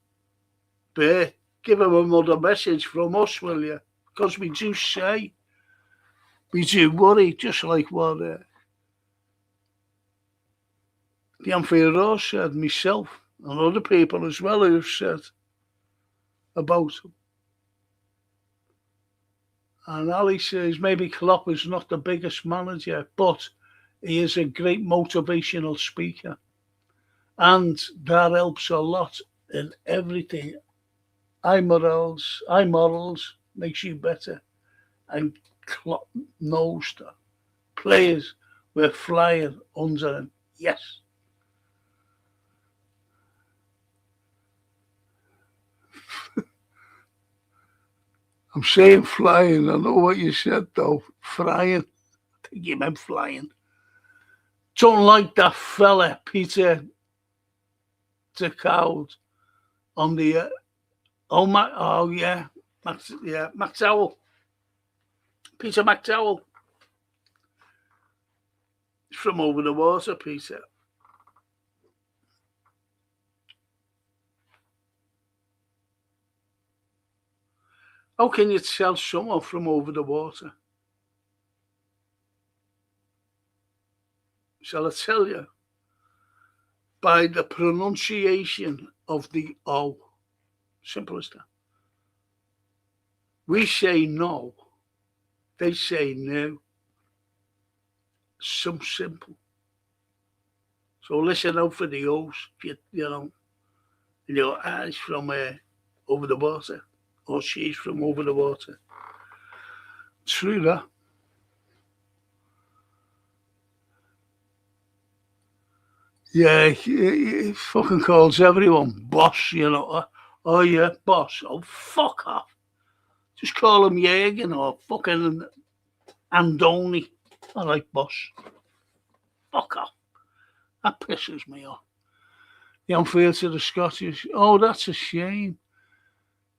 Bear, give him another message from us, will you? Because we do say, we do worry, just like what the Unfair Raw said, myself, and other people as well who've said about him. And Ali says maybe Klopp is not the biggest manager, but he is a great motivational speaker. And that helps a lot in everything. Morals makes you better. And Klopp knows that. Players were flying under him. Yes. I'm saying flying. I know what you said, though. Flying. I think you meant flying. Don't like that fella, Peter DeCowd, on the... McDowell. Peter McDowell. He's from over the water, Peter. How can you tell someone from over the water? Shall I tell you? By the pronunciation of the O. Simple as that. We say no. They say no. So simple. So listen out for the O's, you know. And your eyes from over the water. or she's from over the water. True that. Yeah, he fucking calls everyone boss, you know. Oh, yeah, boss. Oh, fuck off. Just call him Jürgen or fucking Andoni. I like boss. Fuck off. That pisses me off. The unfair to the Scottish. Oh, that's a shame.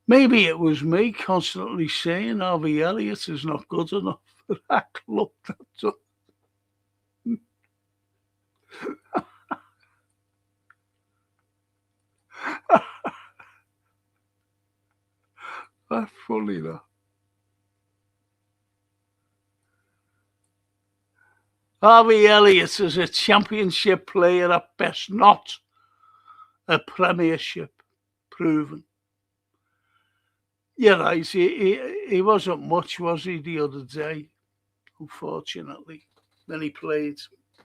Maybe it was me constantly saying Harvey Elliott is not good enough for that club. That's funny, that. Harvey Elliott is a championship player at best, not a premiership proven. You're right, he wasn't much, was he, the other day, unfortunately. Then he played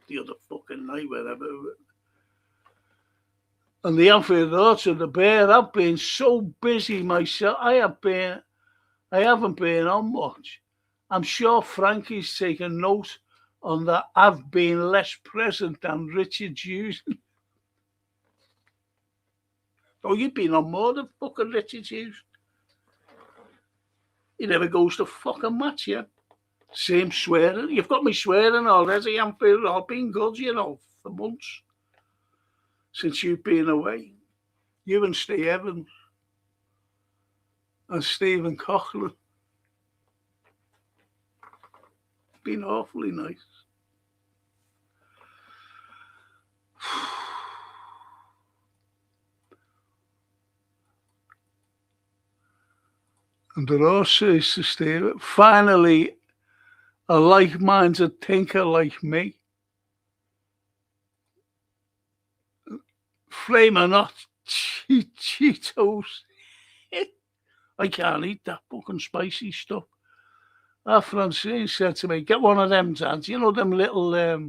the other fucking night, wherever. And the unfair thoughts of the Bear, I've been so busy myself. I haven't been on much. I'm sure Frankie's taken note on that. I've been less present than Richard Hughes. Oh, you've been on more than fucking Richard Hughes. He never goes to fucking match, yeah. Same swearing. You've got me swearing already. I've been good, you know, for months. Since you've been away. You and Steve Evans. And Stephen Coughlin. Been awfully nice. And the Ross says to Steve, finally, a like-minded thinker like me. Flame or not, Cheetos. I can't eat that fucking spicy stuff. Our Francine said to me, get one of them, Dad. You know them little, they're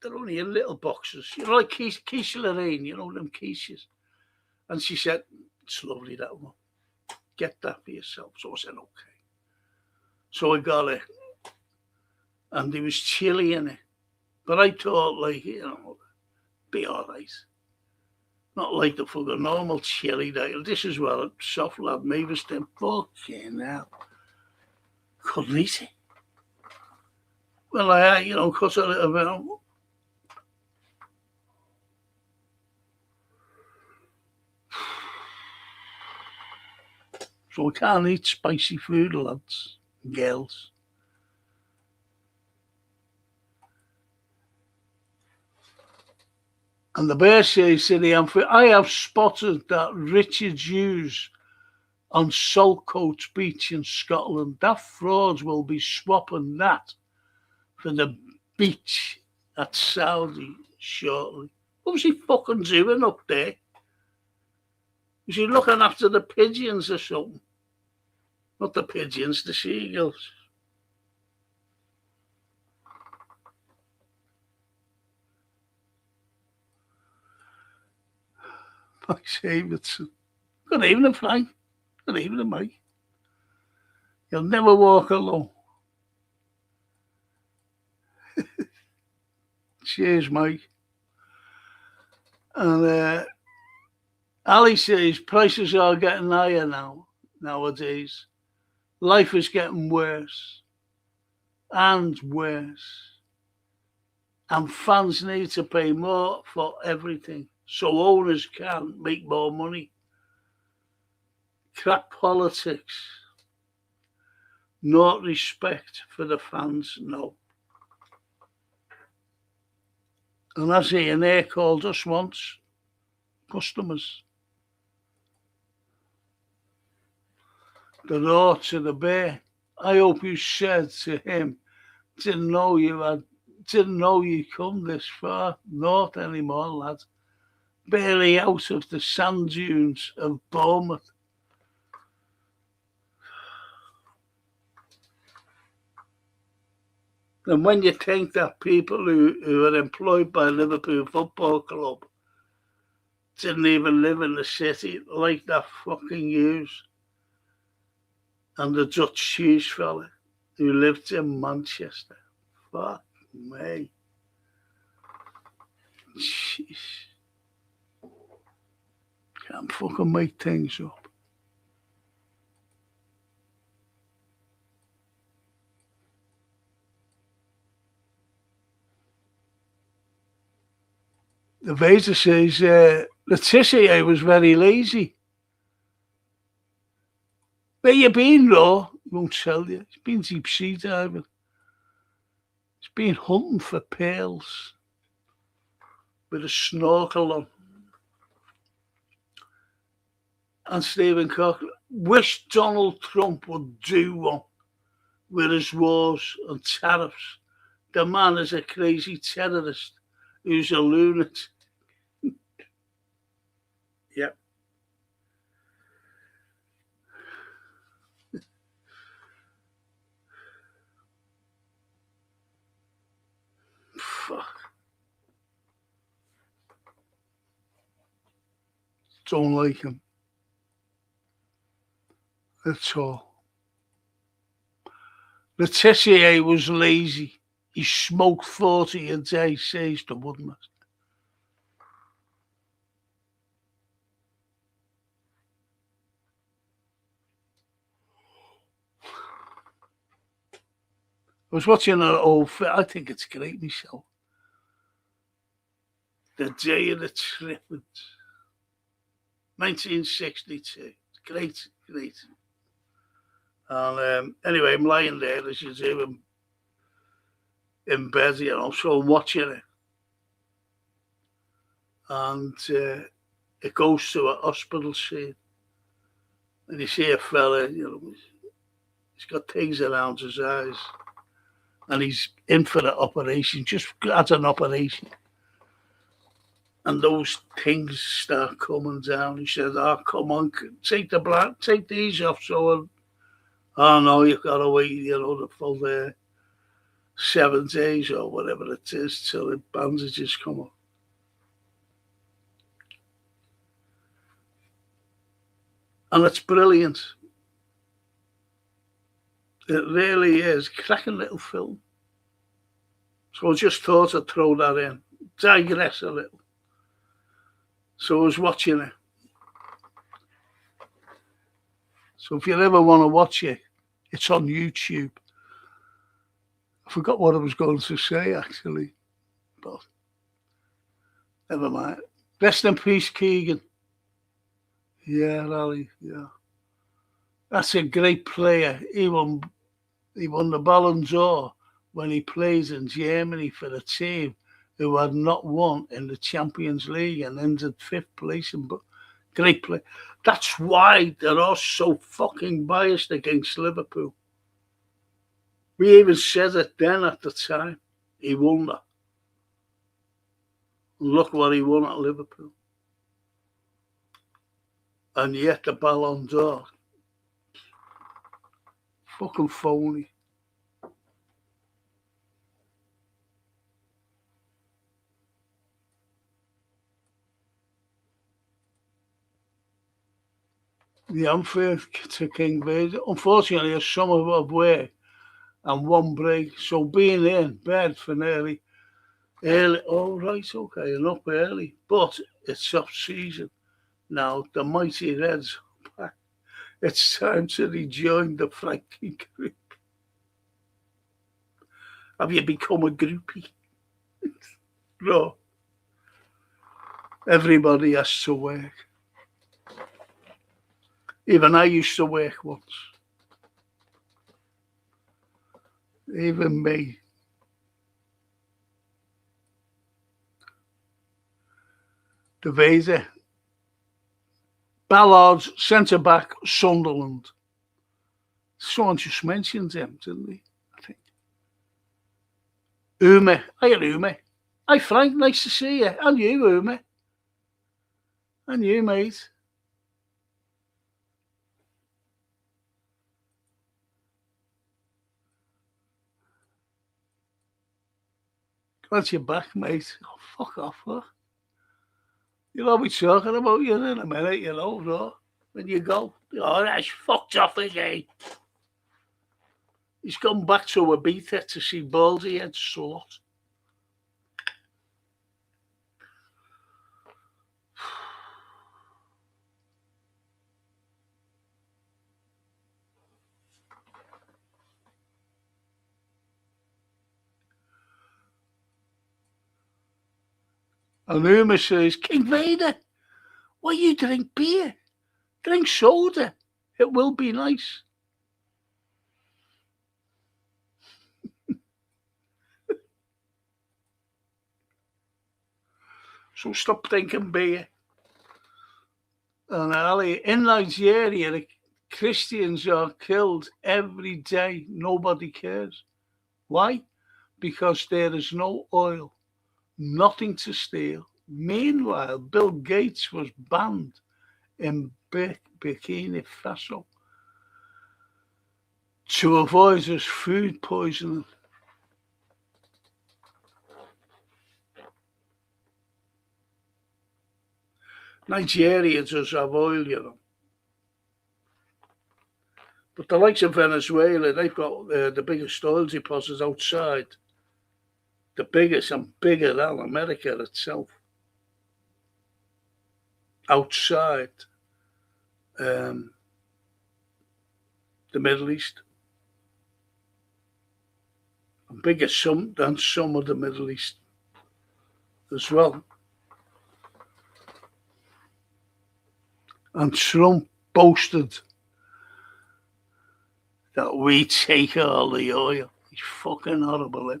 only in little boxes. You know, like quiche Lorraine, you know, them quiches. And she said, it's lovely, that one. Get that for yourself. So I said, okay. So I got it. And there was chili in it. But I thought, like, you know, be all right. Not like the fucking normal chili. This is what a soft lad Mavis did. Fucking hell. Couldn't eat it. Well, I, you know, cut a little bit out. So I can't eat spicy food, lads and girls. And the Bear says to the Amphibian, I have spotted that Richard Hughes on Saltcoats Beach in Scotland. That frauds will be swapping that for the beach at Saudi shortly. What was he fucking doing up there? Was he looking after the pigeons or something? Not the pigeons, the seagulls. Mike Davidson. Good evening, Frank. Good evening, Mike. You'll never walk alone. Cheers, Mike. And Ali says prices are getting higher nowadays. Life is getting worse and worse. And fans need to pay more for everything so owners can make more money. Crap politics. Not respect for the fans, no. And as he in there called us once, customers. The Raw to the Bear. I hope you said to him, didn't know you come this far north anymore, lad. Barely out of the sand dunes of Bournemouth. And when you think that people who are employed by Liverpool Football Club didn't even live in the city like that fucking Hughes and the Dutch cheese fella who lived in Manchester. Fuck me. Jeez. Can't fucking make things up. The Vader says Letitia was very lazy. Where you been, Raw? Won't tell you. He's been deep sea diving. He's been hunting for pearls with a snorkel on. And Stephen Cook wished Donald Trump would do one with his wars and tariffs. The man is a crazy terrorist who's a lunatic. Yep. Fuck. Don't like him. That's all. Letitia was lazy. He smoked 40 a day, says the woodman. I was watching an old film. I think it's great myself. The Day of the Triffids. 1962. Great, great. And anyway, I'm lying there, as you do, in bed, so I'm watching it. And it goes to a hospital scene. And you see a fella, he's got things around his eyes. And he's in for an operation, just had an operation. And those things start coming down. He said, "Oh, come on, take these off." So, oh no, you've got to wait, the full 7 days or whatever it is till the bandages come up. And it's brilliant. It really is. Cracking little film. So I just thought I'd throw that in. Digress a little. So I was watching it. So if you ever want to watch it, it's on YouTube. I forgot what I was going to say, actually. But never mind. Rest in peace, Keegan. Yeah, Rally, yeah. That's a great player. He won the Ballon d'Or when he plays in Germany for a team who had not won in the Champions League and ended 5th place. But great play. That's why they're all so fucking biased against Liverpool. We even said it then at the time. He won that. And look what he won at Liverpool. And yet the Ballon d'Or. Fucking phony. The unfair to King Vader. Unfortunately, a summer of work and one break. So being in bed for nearly early. Oh, right, okay, and up early. But it's off season. Now, the mighty Reds are back. It's time to rejoin the Frankie group. Have you become a groupie? No. Everybody has to work. Even I used to work once. Even me. The Vader. Ballard's centre-back, Sunderland. Someone just mentioned him, didn't he? I think. Ume. Hiya, Ume. Hi, Frank. Nice to see you. And you, Ume. And you, mate. Glad you're back, mate. Oh, fuck off, huh? You'll all be talking about you in a minute, you know, no? When you go, oh, that's fucked off again. He's gone back to Ibiza to see Baldy and slut. And Uma says, King Vader, why you drink beer? Drink soda. It will be nice. So stop drinking beer. And Ali, in Nigeria, the Christians are killed every day. Nobody cares. Why? Because there is no oil, nothing to steal. Meanwhile, Bill Gates was banned in Burkina Faso to avoid his food poisoning. Nigeria does have oil, you know. But the likes of Venezuela, they've got the biggest oil deposits outside. The biggest and bigger than America itself. Outside the Middle East. And bigger than some of the Middle East as well. And Trump boasted that we take all the oil. He's fucking horrible. Eh?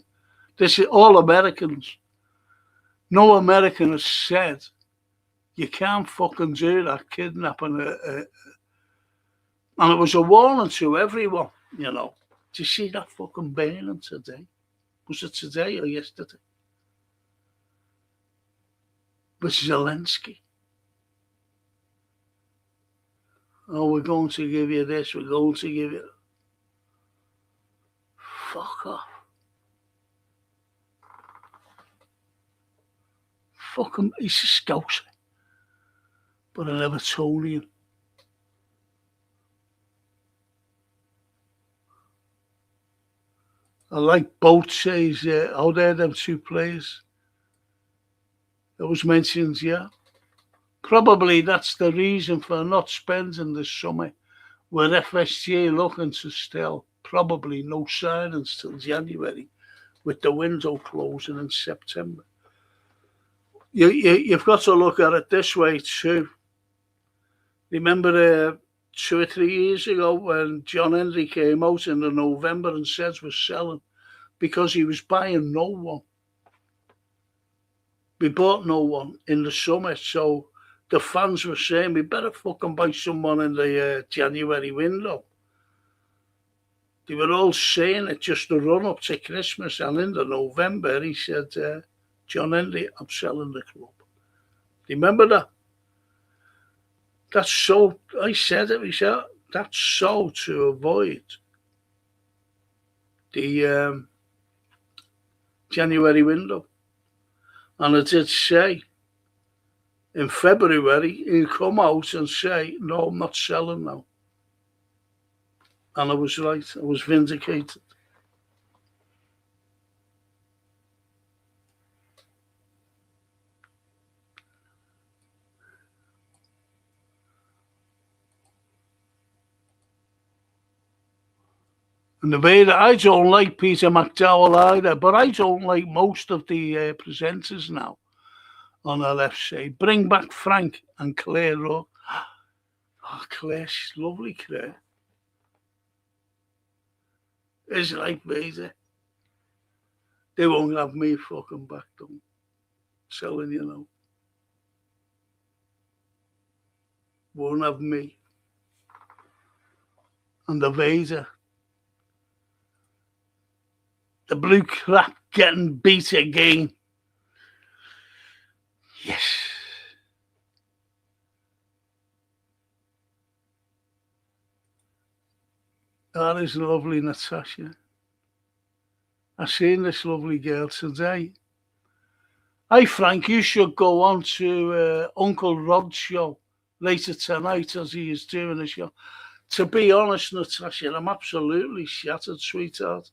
This is all Americans. No American has said you can't fucking do that, kidnapping. And it was a warning to everyone, you know. Did you see that fucking burning today? Was it today or yesterday? With Zelensky. Oh, we're going to give you this, we're going to give you... Fuck off. Fuck him, he's a scouser. But an Evertonian. I like both says, how there them two players. That was mentioned, yeah. Probably that's the reason for not spending the summer with FSG looking to still probably no signings till January with the window closing in September. You've got to look at it this way too. Remember 2 or 3 years ago when John Henry came out in November and said we're selling because he was buying no one. We bought no one in the summer, so the fans were saying we better fucking buy someone in the January window. They were all saying it just to run up to Christmas, and in the November he said, John Henry, I'm selling the club. Remember that? That's so, I said it, he said, that's so to avoid the January window. And I did say, in February, he'll come out and say, no, I'm not selling now. And I was right. I was vindicated. And the way that I don't like Peter McDowell either, but I don't like most of the presenters now on LFC. Bring back Frank and Claire Rowe. Oh, Claire, she's lovely, Claire. It's like Vader. They won't have me fucking back, though. Telling you now. Won't have me. And the Vader. The blue crap getting beat again. Yes. That is lovely, Natasha. I seen this lovely girl today. Hey, Frank, you should go on to Uncle Rod's show later tonight as he is doing a show. To be honest, Natasha, I'm absolutely shattered, sweetheart.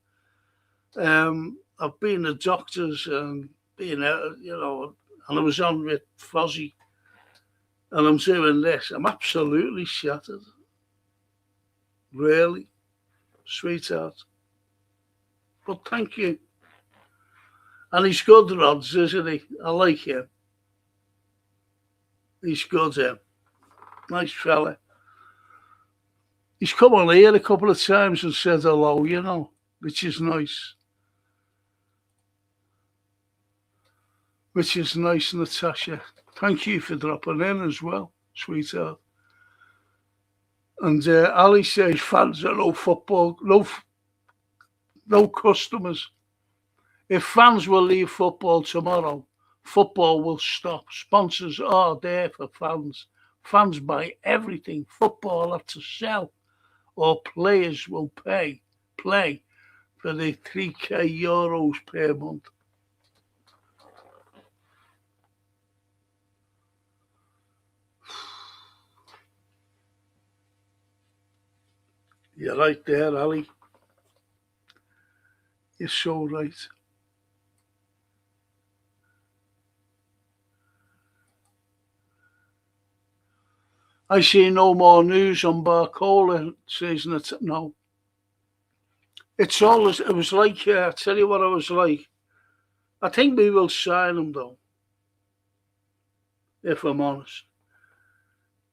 I've been to doctors and been out, and I was on with Fozzie, and I'm doing this. I'm absolutely shattered. Really, sweetheart. But thank you. And he's good, Rods, isn't he? I like him. He's good, him. Nice fella. He's come on here a couple of times and said hello, which is nice. Which is nice, Natasha. Thank you for dropping in as well, sweetheart. And Ali says fans are no football, no customers. If fans will leave football tomorrow, football will stop. Sponsors are there for fans. Fans buy everything. Football have to sell, or players will play for the 3k euros per month. You're right there, Ali. You're so right. I see no more news on Barcola, says no. It's always, it was like, I tell you what I was like. I think we will sign him though, if I'm honest.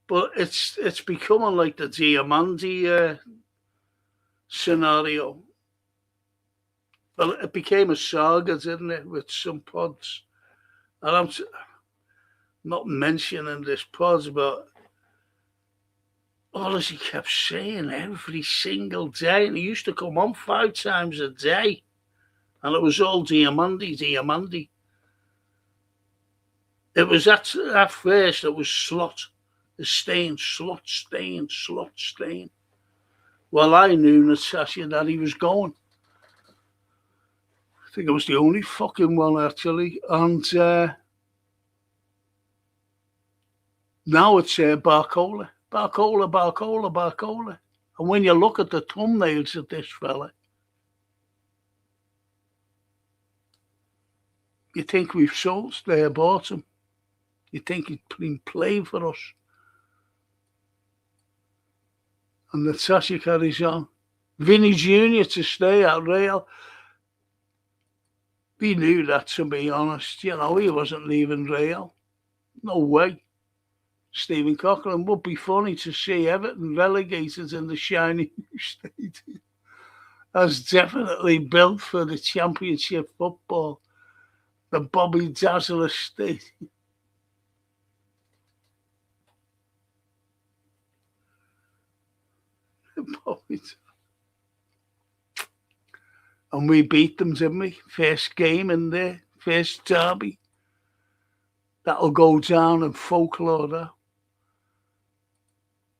But it's becoming like the Diamandi scenario. Well, it became a saga, didn't it, with some pods. And I'm not mentioning this pods, but all as he kept saying every single day, and he used to come on 5 times a day, and it was all Diamandi. It was at first, it was slot Stain. Well, I knew, Natasha, that he was going. I think I was the only fucking one, actually. And now it's Barcola. And when you look at the thumbnails of this fella, you think we've sold, bought him. You think he's been playing for us. And Natasha carries on. Vinny Jr. to stay at Real. We knew that, to be honest. He wasn't leaving Real. No way. Stephen Cochran, would be funny to see Everton relegated in the shiny new stadium. That's definitely built for the Championship football. The Bobby Dazzler Stadium. And we beat them, didn't we? First game in there, first derby. That'll go down in folklore, that.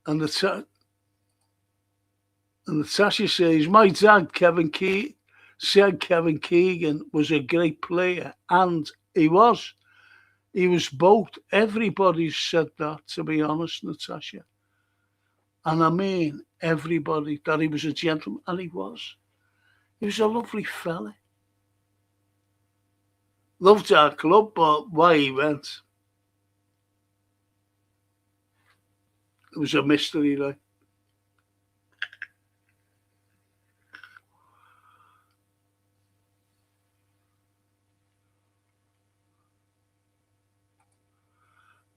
And Natasha says, my dad, Kevin Keegan, said Kevin Keegan was a great player, and he was. He was both. Everybody said that, to be honest, Natasha. And I mean, everybody, that he was a gentleman, and he was. He was a lovely fella. Loved our club, but why he went, it was a mystery, like.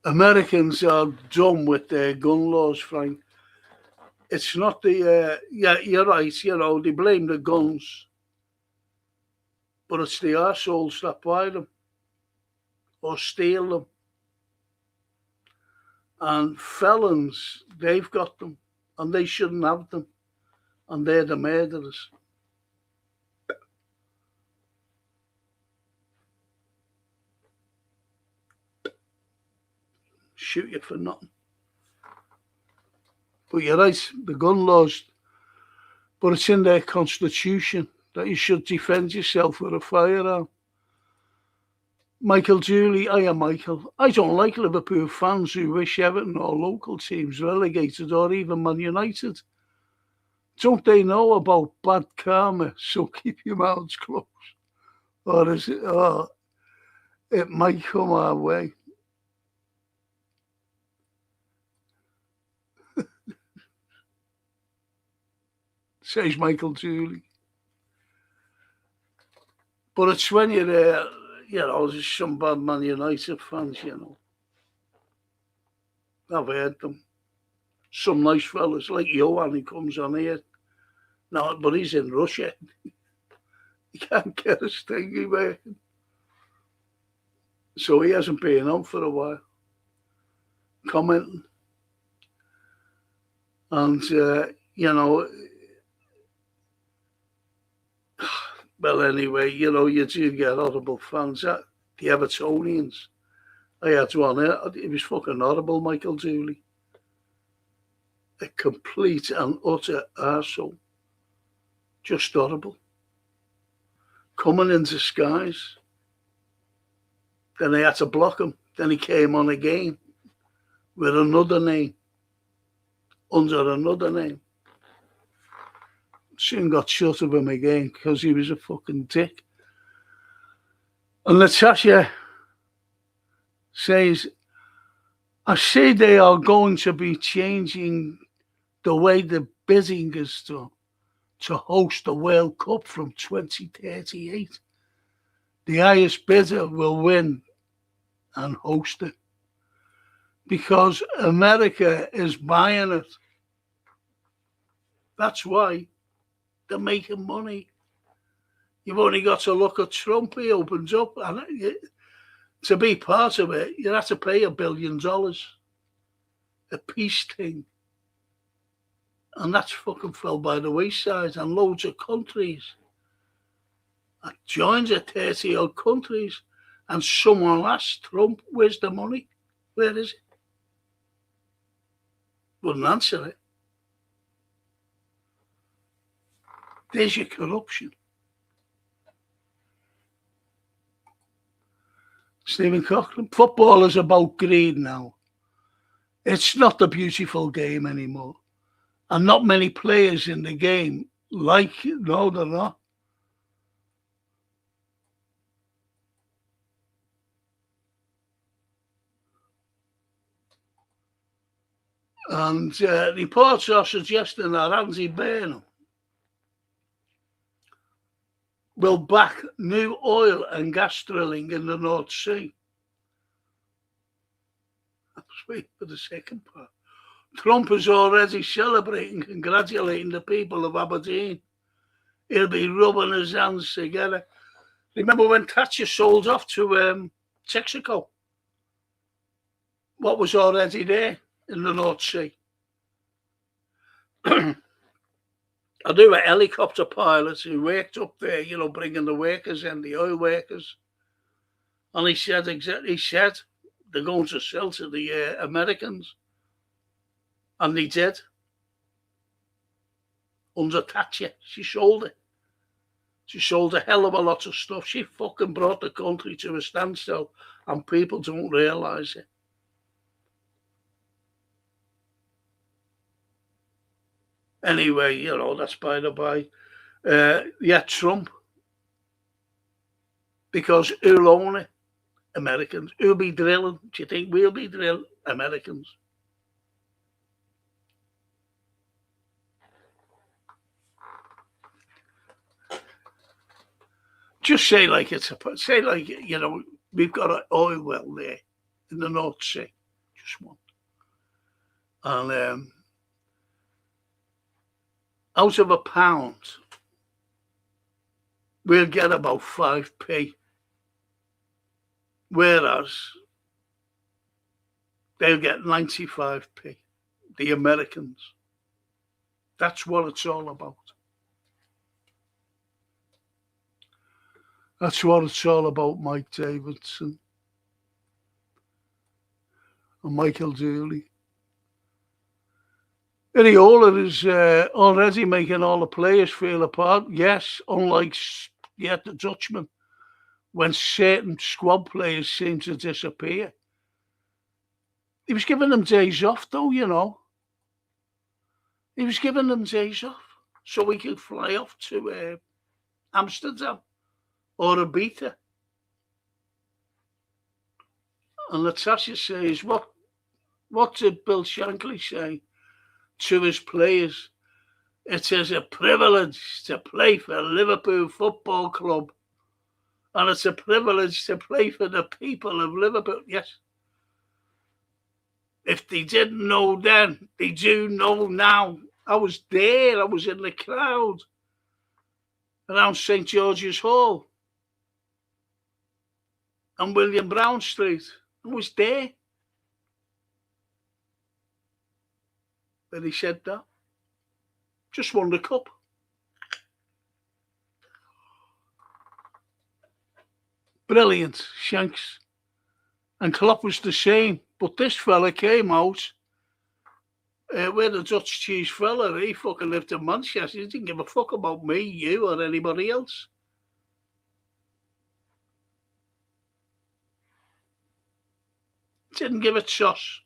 Americans are dumb with their gun laws, Frank. It's not the, you're right, they blame the guns, but it's the arseholes that buy them or steal them. And felons, they've got them, and they shouldn't have them, and they're the murderers. Shoot you for nothing. But you're right, the gun laws, but it's in their constitution that you should defend yourself with a firearm. Michael Dooley, hiya Michael. I don't like Liverpool fans who wish Everton or local teams relegated or even Man United. Don't they know about bad karma? So keep your mouths closed. Or is it, it might come our way. Says Michael Dooley. But it's when you're there, there's some bad Man United fans, I've heard them. Some nice fellas like Johan, he comes on here. No, but he's in Russia. He can't get a stingy man. So he hasn't been on for a while. Commenting. And, well, anyway, you do get horrible fans. The Evertonians. I had one there. It was fucking horrible, Michael Dooley. A complete and utter arsehole. Just horrible. Coming in disguise. Then they had to block him. Then he came on again with another name. Under another name. Soon got shut of him again because he was a fucking dick. And Natasha says, I say they are going to be changing the way the bidding is done to host the World Cup from 2038. The highest bidder will win and host it because America is buying it. That's why they're making money. You've only got to look at Trump. He opens up, and to be part of it, you have to pay $1 billion a peace thing. And that's fucking fell by the wayside. And loads of countries that joins at 30 odd countries. And someone asked Trump, where's the money? Where is it? Wouldn't answer it. There's your corruption. Stephen Cochran, football is about greed now. It's not the beautiful game anymore. And not many players in the game like it. No, they're not. And reports are suggesting that Andy Burnham will back new oil and gas drilling in the North Sea. I'll wait for the second part. Trump is already celebrating, congratulating the people of Aberdeen. He'll be rubbing his hands together. Remember when Thatcher sold off to Texaco? What was already there in the North Sea? I knew a helicopter pilot who worked up there, bringing the workers in, the oil workers. And he said they're going to sell to the Americans. And they did. Under Thatcher, she sold it. She sold a hell of a lot of stuff. She fucking brought the country to a standstill, and people don't realise it. Anyway, that's by the by. Trump. Because who'll own it? Americans. Who'll be drilling? Do you think we'll be drilling? Americans. Just say like we've got an oil well there in the North Sea. Just one. And out of £1, we'll get about 5p. Whereas they'll get 95p, the Americans. That's what it's all about. That's what it's all about, Mike Davidson and Michael Dooley. Iriola is already making all the players feel apart. Yes, unlike the Dutchman. when certain squad players seem to disappear. He was giving them days off, though, you know. He was giving them days off so we could fly off to Amsterdam or Ibiza. And Natasha says, what did Bill Shankly say to his players? It is a privilege to play for Liverpool Football Club. And it's a privilege to play for the people of Liverpool. Yes. If they didn't know then, they do know now. I was there. I was in the crowd around St. George's Hall and William Brown Street. I was there. But he said that. Just won the cup. Brilliant, Shanks. And Klopp was the same. But this fella came out where the Dutch cheese fella, he fucking lived in Manchester. He didn't give a fuck about me, you, or anybody else. Didn't give a toss.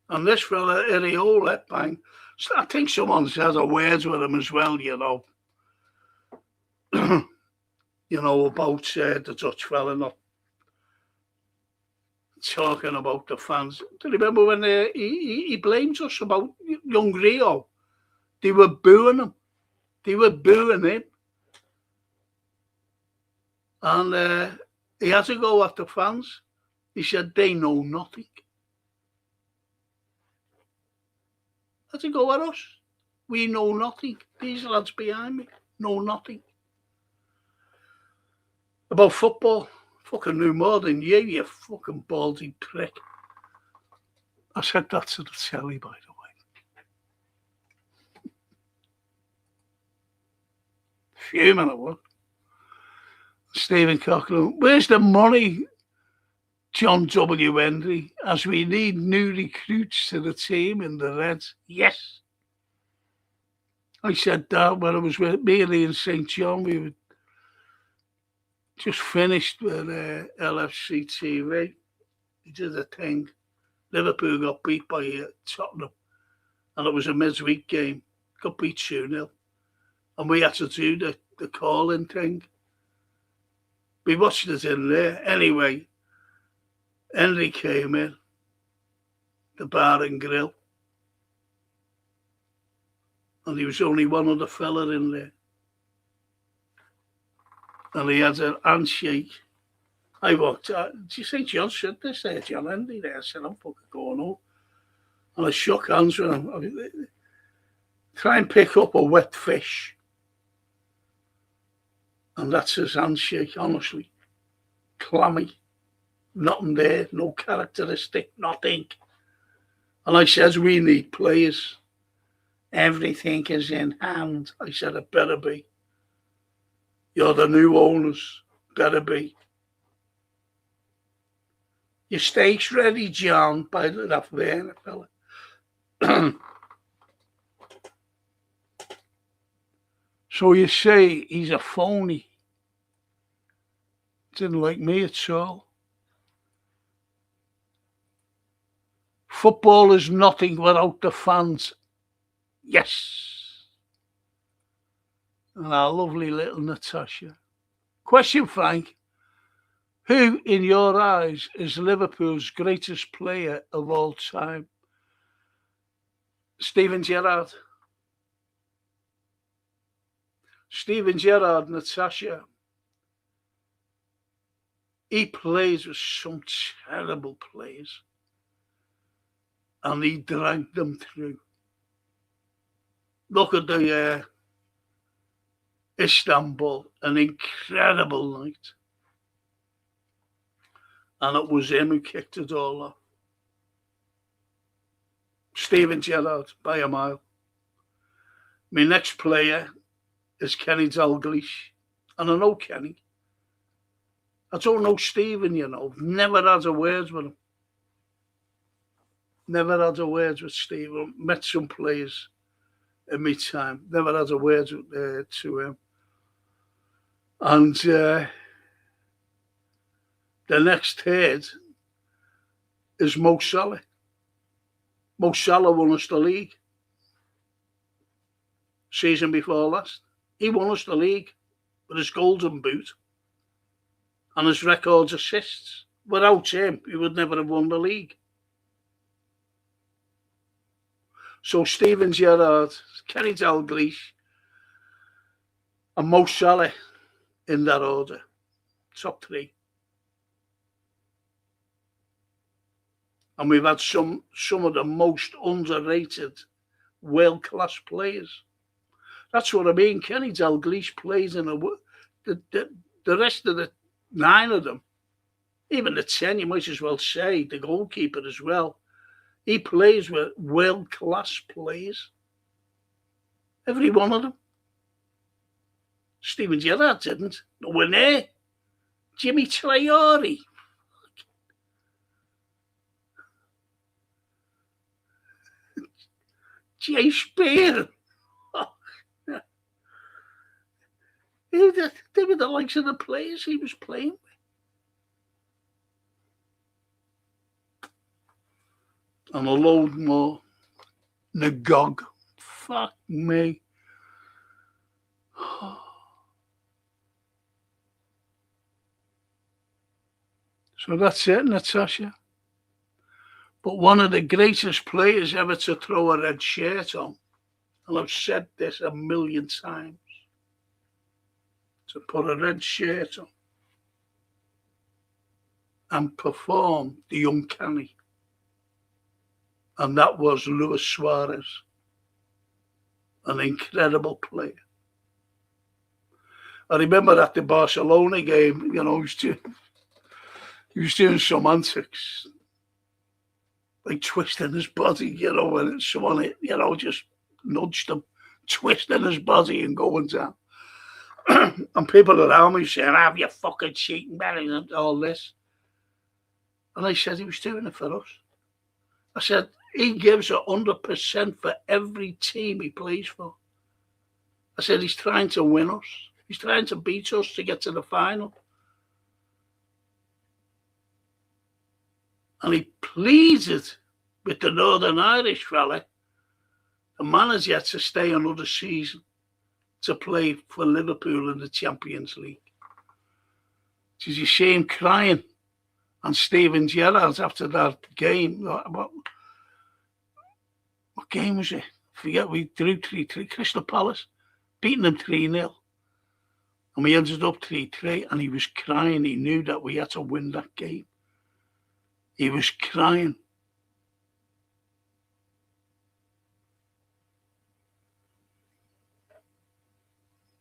And this fella, Areola, bang. So I think someone's had a words with him as well, you know. You know, about the Dutch fella not talking about the fans. Do you remember when he blamed us about young Rio? They were booing him. They were booing him. And he had to go at the fans. He said, they know nothing. Had to go at us. We know nothing. These lads behind me know nothing about football. Fucking knew more than you fucking baldy prick. I said that to the telly, by the way. Fuming at what? Stephen Cochran, where's the money, John W. Henry, as we need new recruits to the team in the Reds? Yes. I said that when I was with Mary in St. John. We were just finished with LFC TV. He did a thing. Liverpool got beat by Tottenham. And it was a midweek game. Got beat 2-0. And we had to do the calling thing. We watched it in there. Anyway, Henry came in, the bar and grill. And there was only one other fella in there. And he had a handshake. I walked out. Do you think John said this there, John Henry there? I said, I'm fucking going home. And I shook hands with him. Try and pick up a wet fish. And that's his handshake, honestly. Clammy. Nothing there, no characteristic, nothing. And I says, we need players. Everything is in hand. I said, it better be. You're the new owners. Better be. Your steak's ready, John, by that Werner fella. So you say he's a phony. Didn't like me at all. Football is nothing without the fans. Yes. And our lovely little Natasha. Question, Frank. Who, in your eyes, is Liverpool's greatest player of all time? Steven Gerrard. Steven Gerrard, Natasha. He plays with some terrible players. And he dragged them through. Look at the Istanbul, an incredible night. And it was him who kicked it all off. Steven Gerrard, by a mile. My next player is Kenny Dalglish. And I know Kenny. I don't know Steven, you know. Never had a word with him. Never had a word with Steven. Met some players in my time. Never had a word to him. And the next third is Mo Salah. Mo Salah won us the league season before last. He won us the league with his golden boot and his records assists. Without him, we would never have won the league. So Steven Gerrard, Kenny Dalglish, and Mo Salah in that order. Top three. And we've had some of the most underrated world-class players. That's what I mean. Kenny Dalglish plays in the rest of the 9 of them, even the 10, you might as well say, the goalkeeper as well. He plays with world-class players. Every one of them. Steven Gerrard didn't. Nowhere near. Jimmy Traore. Jay Spear. They were the likes of the players he was playing with. And a load more. Nagog. Fuck me. So that's it, Natasha. But one of the greatest players ever to throw a red shirt on, and I've said this a million times, to put a red shirt on and perform the uncanny. And that was Luis Suarez, an incredible player. I remember at the Barcelona game, he was doing some antics, like twisting his body, when someone, just nudged him, twisting his body and going down. And people around me saying, have you fucking cheating, Barry, and all this. And I said, he was doing it for us. I said, he gives 100% for every team he plays for. I said, he's trying to win us. He's trying to beat us to get to the final. And he pleaded with the Northern Irish fella, the manager, to stay another season to play for Liverpool in the Champions League. Did you see him crying? And Steven Gerrard after that game, what game was it? I forget, we drew 3-3, Crystal Palace, beating them 3-0. And we ended up 3-3, and he was crying. He knew that we had to win that game. He was crying.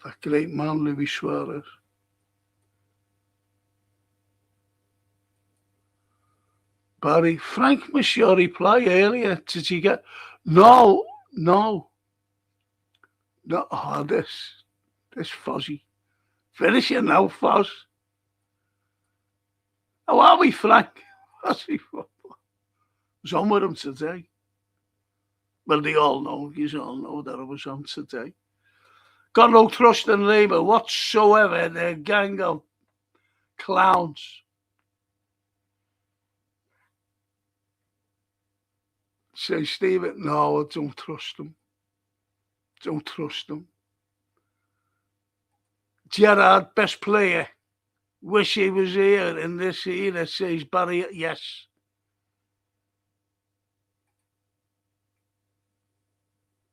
That great man, Luis Suarez. Barry, Frank missed your reply earlier. Did you get... No. Oh, this Fozzie. Finishing now, Foz. How are we, Frank? Fozzie football. I was on with him today. Well, they all know. You all know that I was on today. Got no trust in Labour whatsoever. They're a gang of clowns. Say, Stephen, no, I don't trust them. Don't trust them. Gerrard, best player. Wish he was here in this era, says Barry. Yes.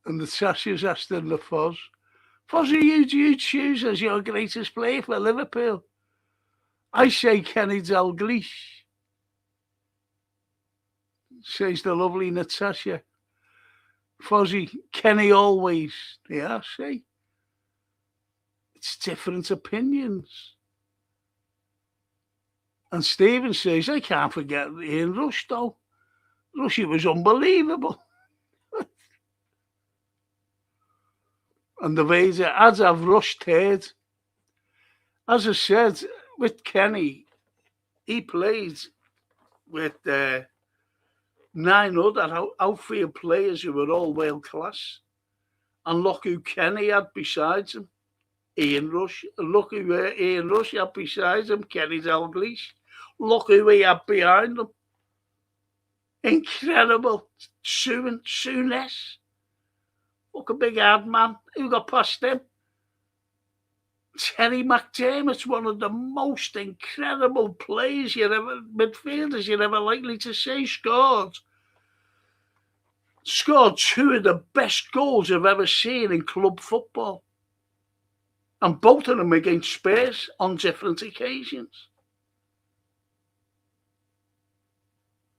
And the Tasha's asked in the Foz. Fozzie, who do you choose as your greatest player for Liverpool? I say Kenny Dalglish, says the lovely Natasha. Fozzie, Kenny always. Yeah, see? It's different opinions. And Stephen says, I can't forget Ian Rush, though. Rushy was unbelievable. And the Vader, as I've rushed third. As I said, with Kenny, he played with 9 other outfield players who were all world class. And look who Kenny had besides him. Ian Rush. Look who Ian Rush had beside him, Kenny Dalglish. Look who he had behind him. Incredible. Souness. Look, a big hard man. Who got past him? Terry McDermott's one of the most incredible players midfielders you're ever likely to see. Scored 2 of the best goals I've ever seen in club football. And both of them against Spurs on different occasions.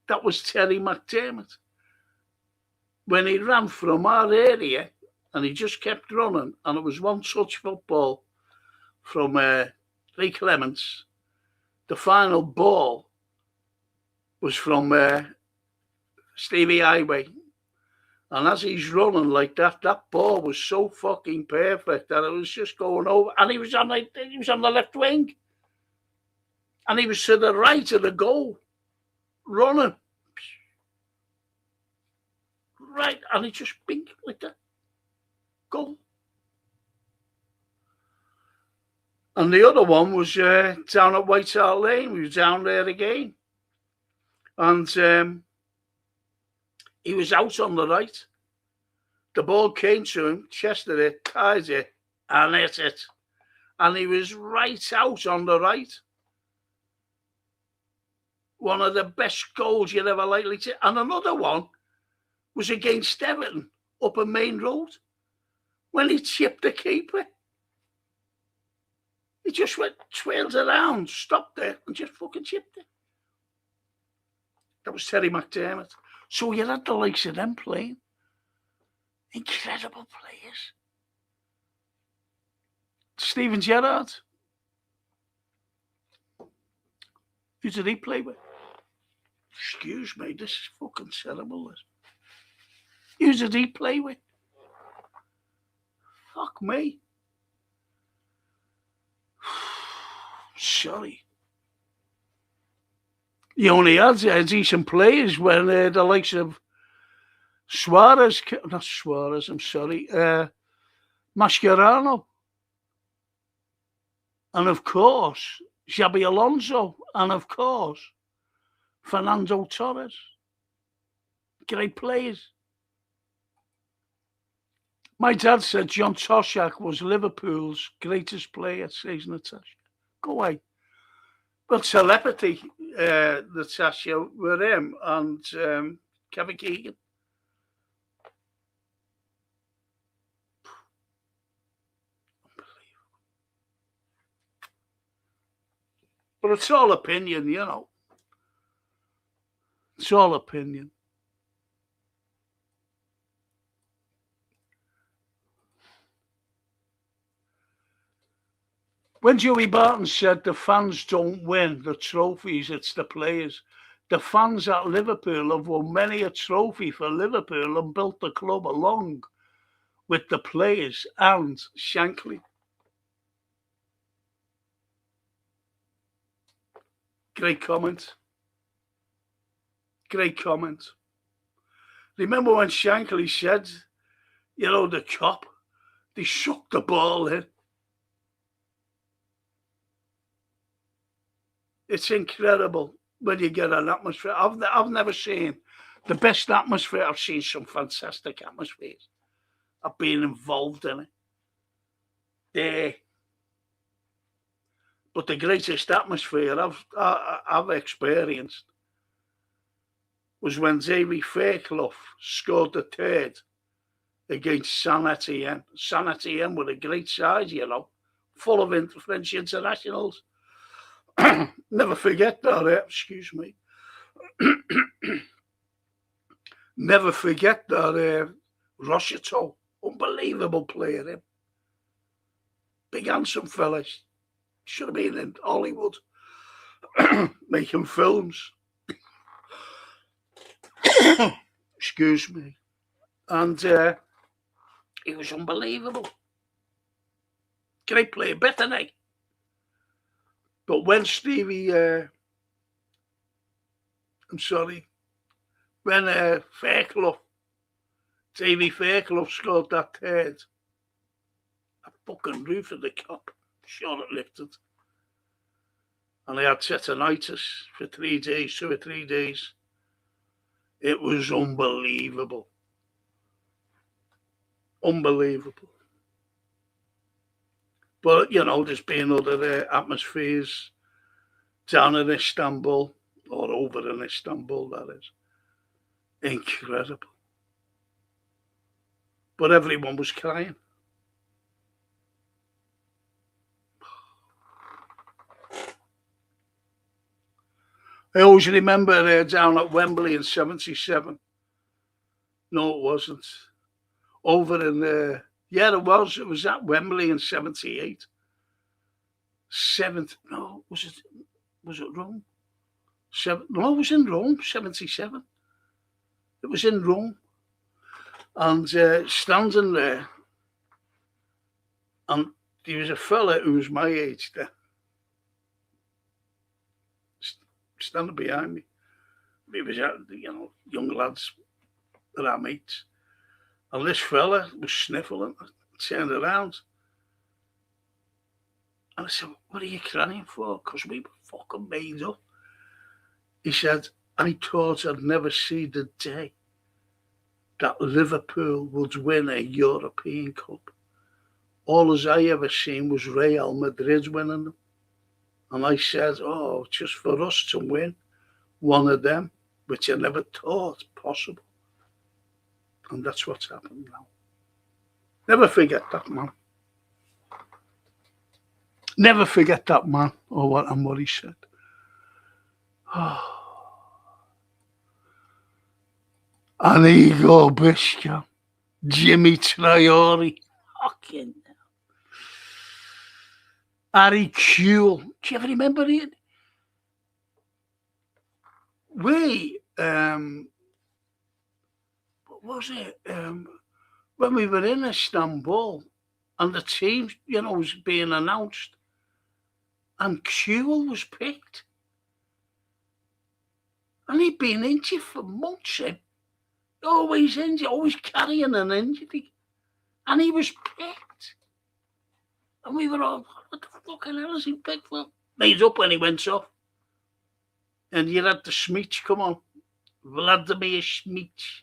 That was Terry McDermott. When he ran from our area, and he just kept running, and it was one-touch football from Lee Clements. The final ball was from Stevie Highway. And as he's running like that, that ball was so fucking perfect that it was just going over. And he was on the left wing. And he was to the right of the goal, running. Right, and he just binked like that. Goal. And the other one was down at White Hart Lane. We were down there again. And he was out on the right. The ball came to him, chested it, tied it, and hit it. And he was right out on the right. One of the best goals you'd ever likely to. And another one was against Everton up a Main Road when he chipped the keeper. He just went, twirled around, stopped there, and just fucking chipped it. That was Terry McDermott. So you had the likes of them playing. Incredible players. Steven Gerrard. Who did he play with? Excuse me, this is fucking terrible. Who did he play with? Fuck me. Sorry. You only had decent players when the likes of Mascherano. And of course, Xabi Alonso. And of course, Fernando Torres. Great players. My dad said John Toshak was Liverpool's greatest player, says Natasha. Go away. Well, telepathy, Natasha, with him and Kevin Keegan. Unbelievable. But it's all opinion, you know. It's all opinion. When Joey Barton said the fans don't win the trophies, it's the players. The fans at Liverpool have won many a trophy for Liverpool and built the club along with the players and Shankly. Great comment. Great comment. Remember when Shankly said, you know, the chop, they sucked the ball in. It's incredible when you get an atmosphere. I've never seen the best atmosphere. I've seen some fantastic atmospheres. I've been involved in it. There. But the greatest atmosphere I've experienced was when Davy Fairclough scored the third against Saint Etienne. Saint Etienne were a great side, you know, full of French internationals. Never forget that, excuse me. Never forget that Rocheteau, unbelievable player, him. Big handsome fella. Should have been in Hollywood making films. Excuse me. And he was unbelievable. Great player, better than he. But when when Davy Fairclough scored that third, I fucking roof of the cop. Sure it lifted. And I had tetanitis for 3 days, 2 or 3 days. It was unbelievable. Unbelievable. But, you know, there's been other atmospheres down in Istanbul, or over in Istanbul, that is. Incredible. But everyone was crying. I always remember down at Wembley in 77. No, it wasn't. Over in the... Yeah, it was. It was at Wembley in 78. No, was it Rome? No, it was in Rome, 77. It was in Rome. And standing there, and there was a fella who was my age there, standing behind me. He was, you know, young lads that I mates. And this fella was sniffling. I turned around. And I said, what are you crying for? Because we were fucking made up. He said, I thought I'd never see the day that Liverpool would win a European Cup. All as I ever seen was Real Madrid winning them. And I said, oh, just for us to win one of them, which I never thought possible. And that's what's happened now. Never forget that man. Never forget that man or what he said. Oh. And Igor Biscan, Jimmy Traore, fucking hell. Harry Kewell. Do you ever remember it? We, what was it? When we were in Istanbul and the team, you know, was being announced, and Kewell was picked. And he'd been injured for months. Always injured, always carrying an injury. And he was picked. And we were all, what the fucking hell is he picked for? Made up when he went off. And you had the Schmich, come on. Vladimir Schmich.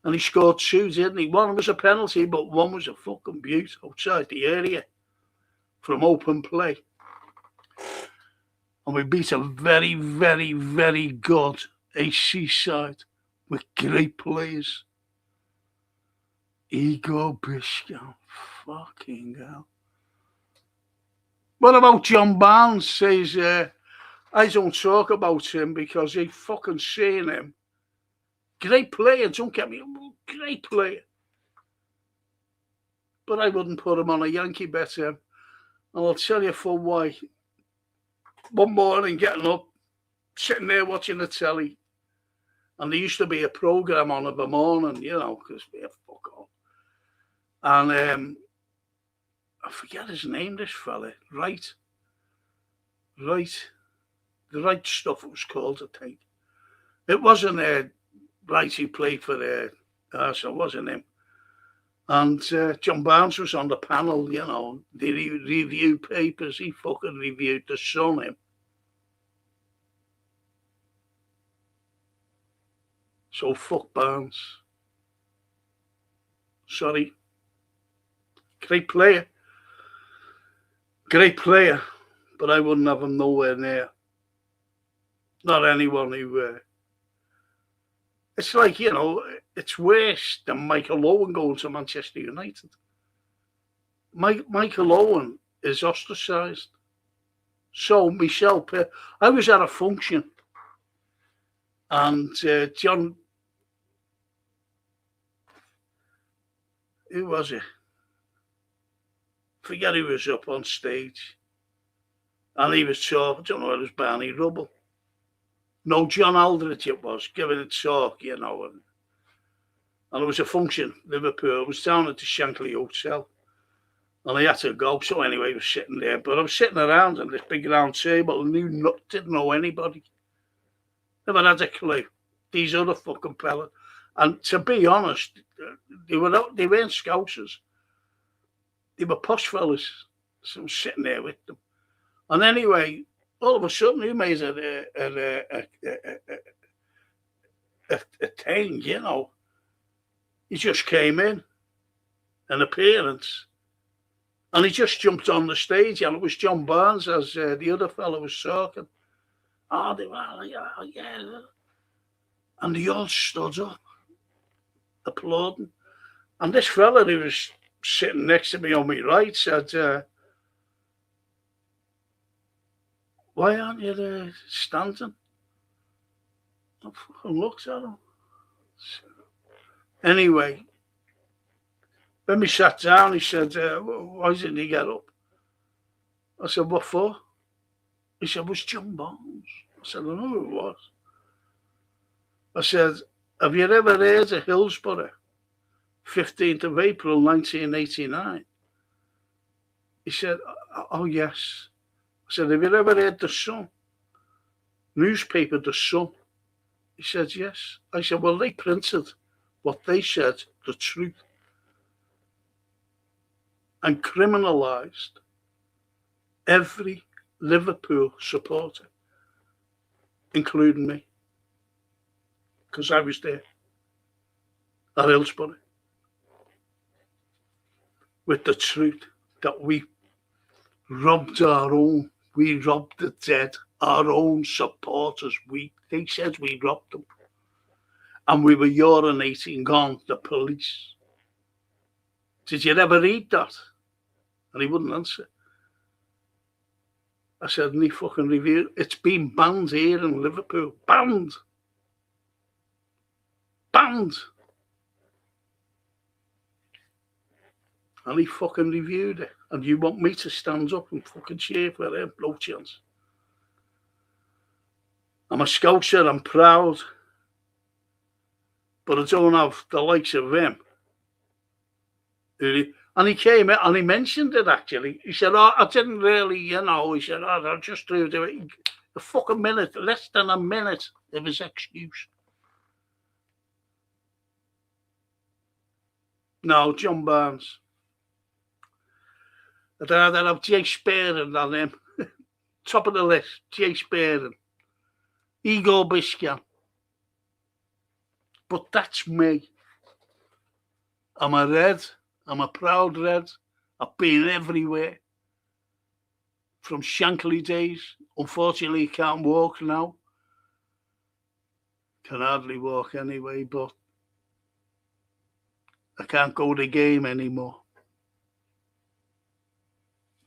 And he scored 2, didn't he? One was a penalty, but one was a fucking beaut outside the area from open play. And we beat a very, very, very good AC side with great players. Igor Biscan, fucking hell. What about John Barnes? Says, I don't talk about him because I fucking seen him. Great player, don't get me wrong, great player. But I wouldn't put him on a Yankee bet him. And I'll tell you for why. One morning, getting up, sitting there watching the telly, and there used to be a programme on of the morning, you know, because we have fuck all. And I forget his name, this fella. Right. The Right Stuff it was called, I think. It wasn't Right, he played for Arsenal, wasn't him? And John Barnes was on the panel, you know. They reviewed papers. He fucking reviewed the Sun, him. So fuck Barnes. Sorry. Great player. But I wouldn't have him nowhere near. Not anyone who... It's like, you know, it's worse than Michael Owen going to Manchester United. Michael Owen is ostracised. So Michel Pitt, I was at a function, and John, who was it? Forget who was up on stage, and he was talking. I don't know, it was Barney Rubble. No, John Aldridge it was, giving a talk, you know. And it was a function, Liverpool. It was down at the Shankly Hotel. And I had to go. So anyway, I was sitting there. But I was sitting around on this big round table and didn't know anybody. Never had a clue. These other fucking fellas. And to be honest, they weren't Scousers. They were posh fellas. So I'm sitting there with them. And anyway, all of a sudden, he made a thing, you know. He just came in, an appearance, and he just jumped on the stage, and it was John Barnes, as the other fellow was talking. Oh, they were like, oh, yeah. And they all stood up, applauding. And this fella who was sitting next to me on my right said, why aren't you there standing? I fucking looked at him. Anyway, when we sat down, he said, why didn't he get up? I said, what for? He said, it was John Barnes. I said, I know who it was. I said, have you ever heard of Hillsborough, 15th of April, 1989? He said, oh, yes. I said, have you ever heard the Sun? Newspaper, the Sun? He said, yes. I said, well, they printed what they said, the truth, and criminalised every Liverpool supporter, including me, because I was there at Hillsborough, with the truth that we robbed the dead, our own supporters. They said we robbed them. And we were urinating on the police. Did you ever read that? And he wouldn't answer. I said, and he fucking reviewed. It's been banned here in Liverpool. Banned. Banned. And he fucking reviewed it. And you want me to stand up and fucking cheer for him? No chance. I'm a Scouser, I'm proud. But I don't have the likes of him. And he came in and he mentioned it actually. He said, oh, I didn't really, he said, oh, I just do it. A fucking minute, less than a minute of his excuse. No, John Barnes. I'd rather have Jay Spearing than him. Top of the list, Jay Spearing. Igor Biscan. But that's me. I'm a Red. I'm a proud Red. I've been everywhere. From Shankly days. Unfortunately, can't walk now. Can hardly walk anyway, but I can't go to the game anymore.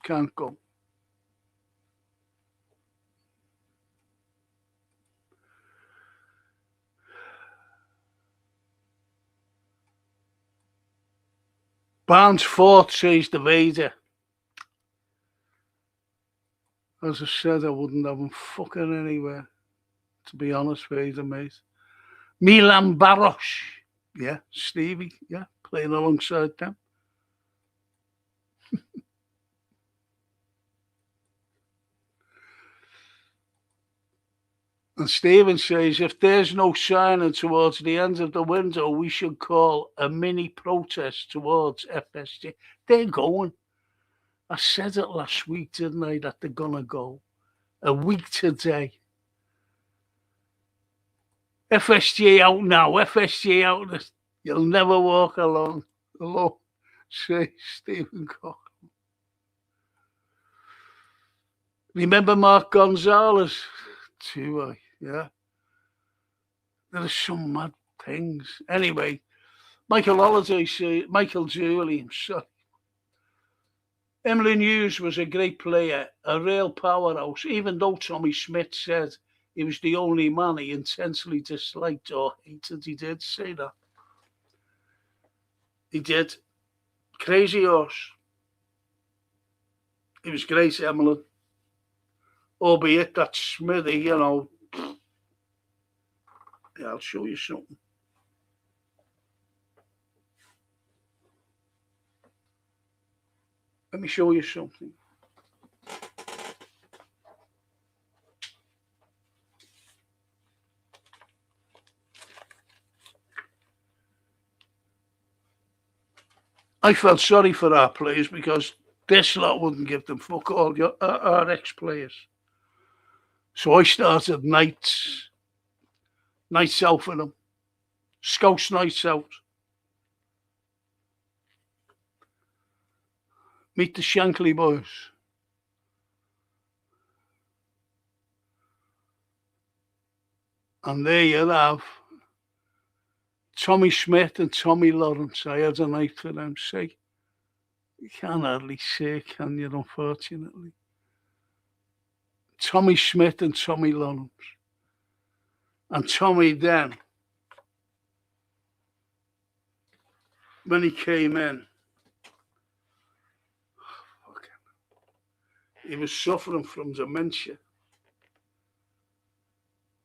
Can't go. Barnes fought, says the Vader. As I said, I wouldn't have him fucking anywhere. To be honest, Vader, mate. Milan Baros. Yeah, Stevie. Yeah, playing alongside them. And Stephen says, if there's no signing towards the end of the window, we should call a mini protest towards FSG. They're going. I said it last week, didn't I, that they're going to go. A week today. FSG out now. FSG out. You'll never walk alone. Say Stephen Cook. Remember Mark Gonzalez? Too, yeah. There are some mad things. Anyway, Michael Julie, sorry. Emily Hughes was a great player, a real powerhouse, even though Tommy Smith said he was the only man he intensely disliked or hated. He did say that. He did. Crazy horse. He was great, Emily. Albeit that Smithy, yeah, I'll show you something. Let me show you something. I felt sorry for our players because this lot wouldn't give them fuck all, our ex-players. So I started nights out for them. Scouts nights out. Meet the Shankly boys. And there you have Tommy Smith and Tommy Lawrence. I had a night for them. Say, you can't hardly say, can you, unfortunately? Tommy Smith and Tommy Lawrence. And Tommy then, when he came in, he was suffering from dementia.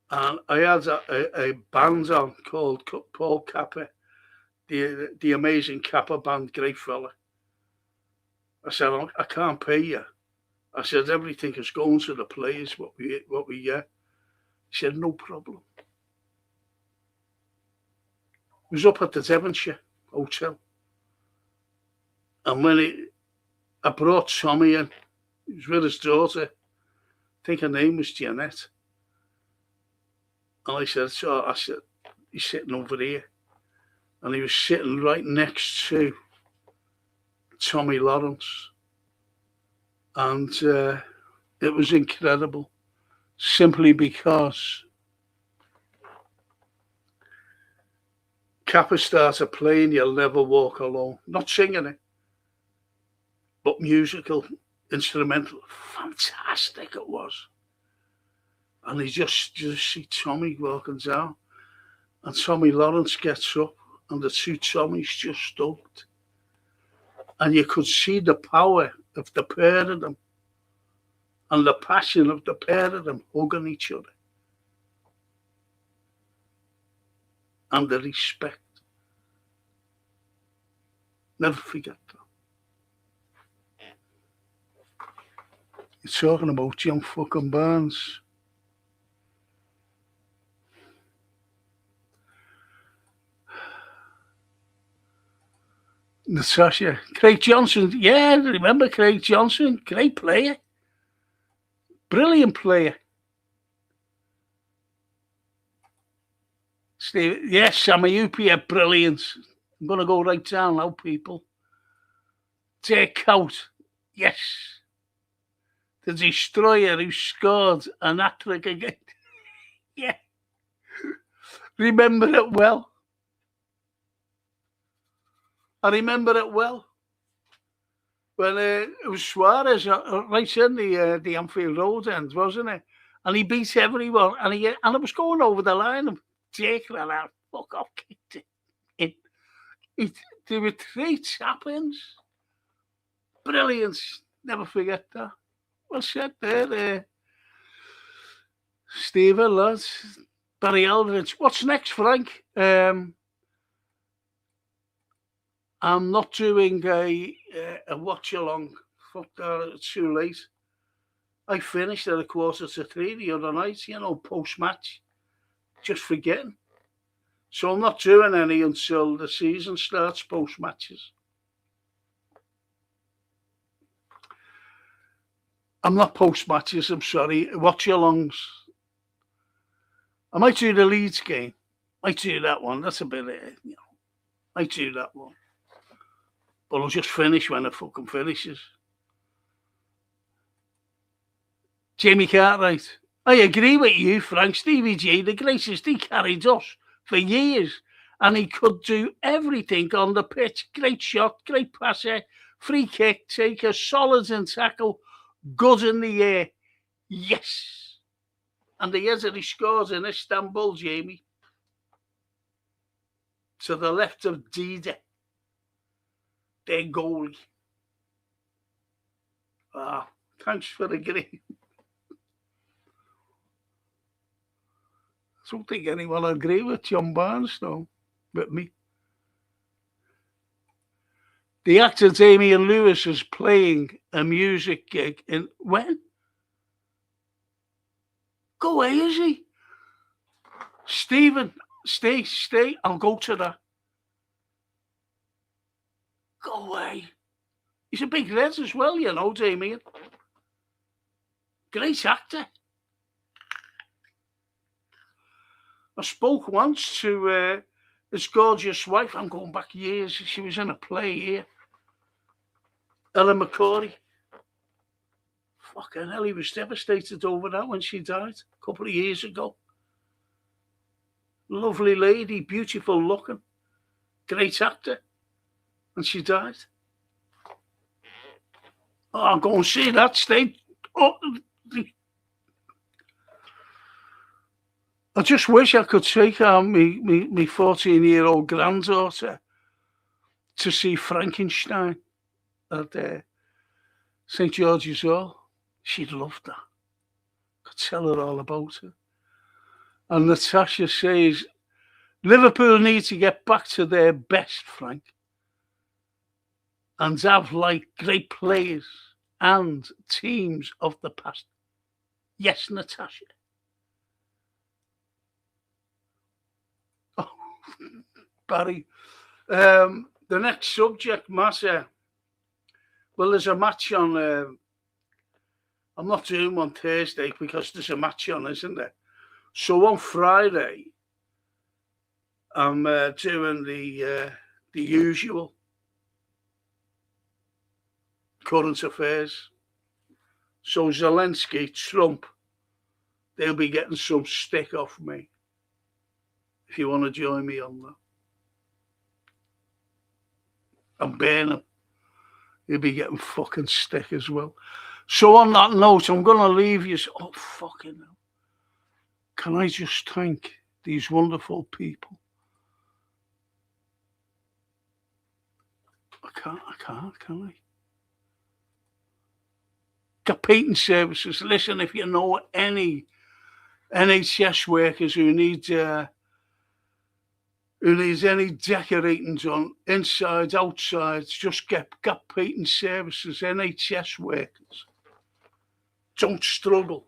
And I had a band on called Paul Kappa, the amazing Kappa band, great fella. I said, I can't pay you. I said, everything is going to the players, what we get. He said, no problem. He was up at the Devonshire Hotel. And when I brought Tommy in, he was with his daughter. I think her name was Jeanette. And I said, he's sitting over here. And he was sitting right next to Tommy Lawrence. And it was incredible, simply because Kappa started playing You'll Never Walk Alone. Not singing it, but musical, instrumental. Fantastic it was. And he just see Tommy walking down. And Tommy Lawrence gets up, and the two Tommies just stood. And you could see the power of the pair of them and the passion of the pair of them hugging each other. And the respect. Never forget that. You're talking about John fucking Barnes. Natasha, Craig Johnson, yeah, remember Craig Johnson? Great player. Brilliant player. Steve, yes, Samayupia, brilliant. I'm going to go right down now, people. Take out, yes. The destroyer who scored an hat-trick again. Yeah. Remember it well. I remember it well. When it was Suarez right in the Anfield Road end, wasn't it? And he beat everyone, and it was going over the line. And Jake ran out, fuck off, kicked it. There were 3 tap-ins. Brilliant. Never forget that. Well said there, Stephen, lads. Barry Aldridge. What's next, Frank? I'm not doing a watch-along. Fuck that, it's too late. I finished at 2:45 the other night, post-match. Just forgetting. So I'm not doing any until the season starts, post-matches. I'm not post-matches, I'm sorry. Watch-alongs. I might do the Leeds game. I might do that one. That's a bit, I might do that one. But I'll just finish when it fucking finishes. Jamie Cartwright. I agree with you, Frank. Stevie G, the greatest, he carried us for years. And he could do everything on the pitch. Great shot, great passer, free kick, taker, solid in tackle, good in the air. Yes. And the header he scores in Istanbul, Jamie. To the left of Dida. Their goalie. Thanks for agreeing. I don't think anyone will agree with John Barnes, though, with me. The actor Damian Lewis is playing a music gig in when? Go away, is he? Stephen, stay. I'll go to that. Go away. He's a big red as well, you know, Damien. Great actor. I spoke once to his gorgeous wife. I'm going back years. She was in a play here. Ellen McCory. Fucking hell, he was devastated over that when she died a couple of years ago. Lovely lady, beautiful looking, great actor. And she died. Oh, I'll go and see that state. Oh, I just wish I could take me 14-year-old granddaughter to see Frankenstein at St. George's Hall. She'd love that. Could tell her all about it. And Natasha says, Liverpool need to get back to their best, Frank, and have like great players and teams of the past. Yes, Natasha. Oh, Barry. The next subject matter. Well, there's a match on. I'm not doing one Thursday because there's a match on, isn't there? So on Friday, I'm doing the usual current affairs. So Zelensky, Trump, they'll be getting some stick off me. If you want to join me on that. And Burnham, he'll be getting fucking stick as well. So on that note, I'm going to leave you. Oh, fucking hell. Can I just thank these wonderful people? I can't, can I? Competing services. Listen, if you know any NHS workers who need any decorating done, inside, outside, just get competing services, NHS workers. Don't struggle.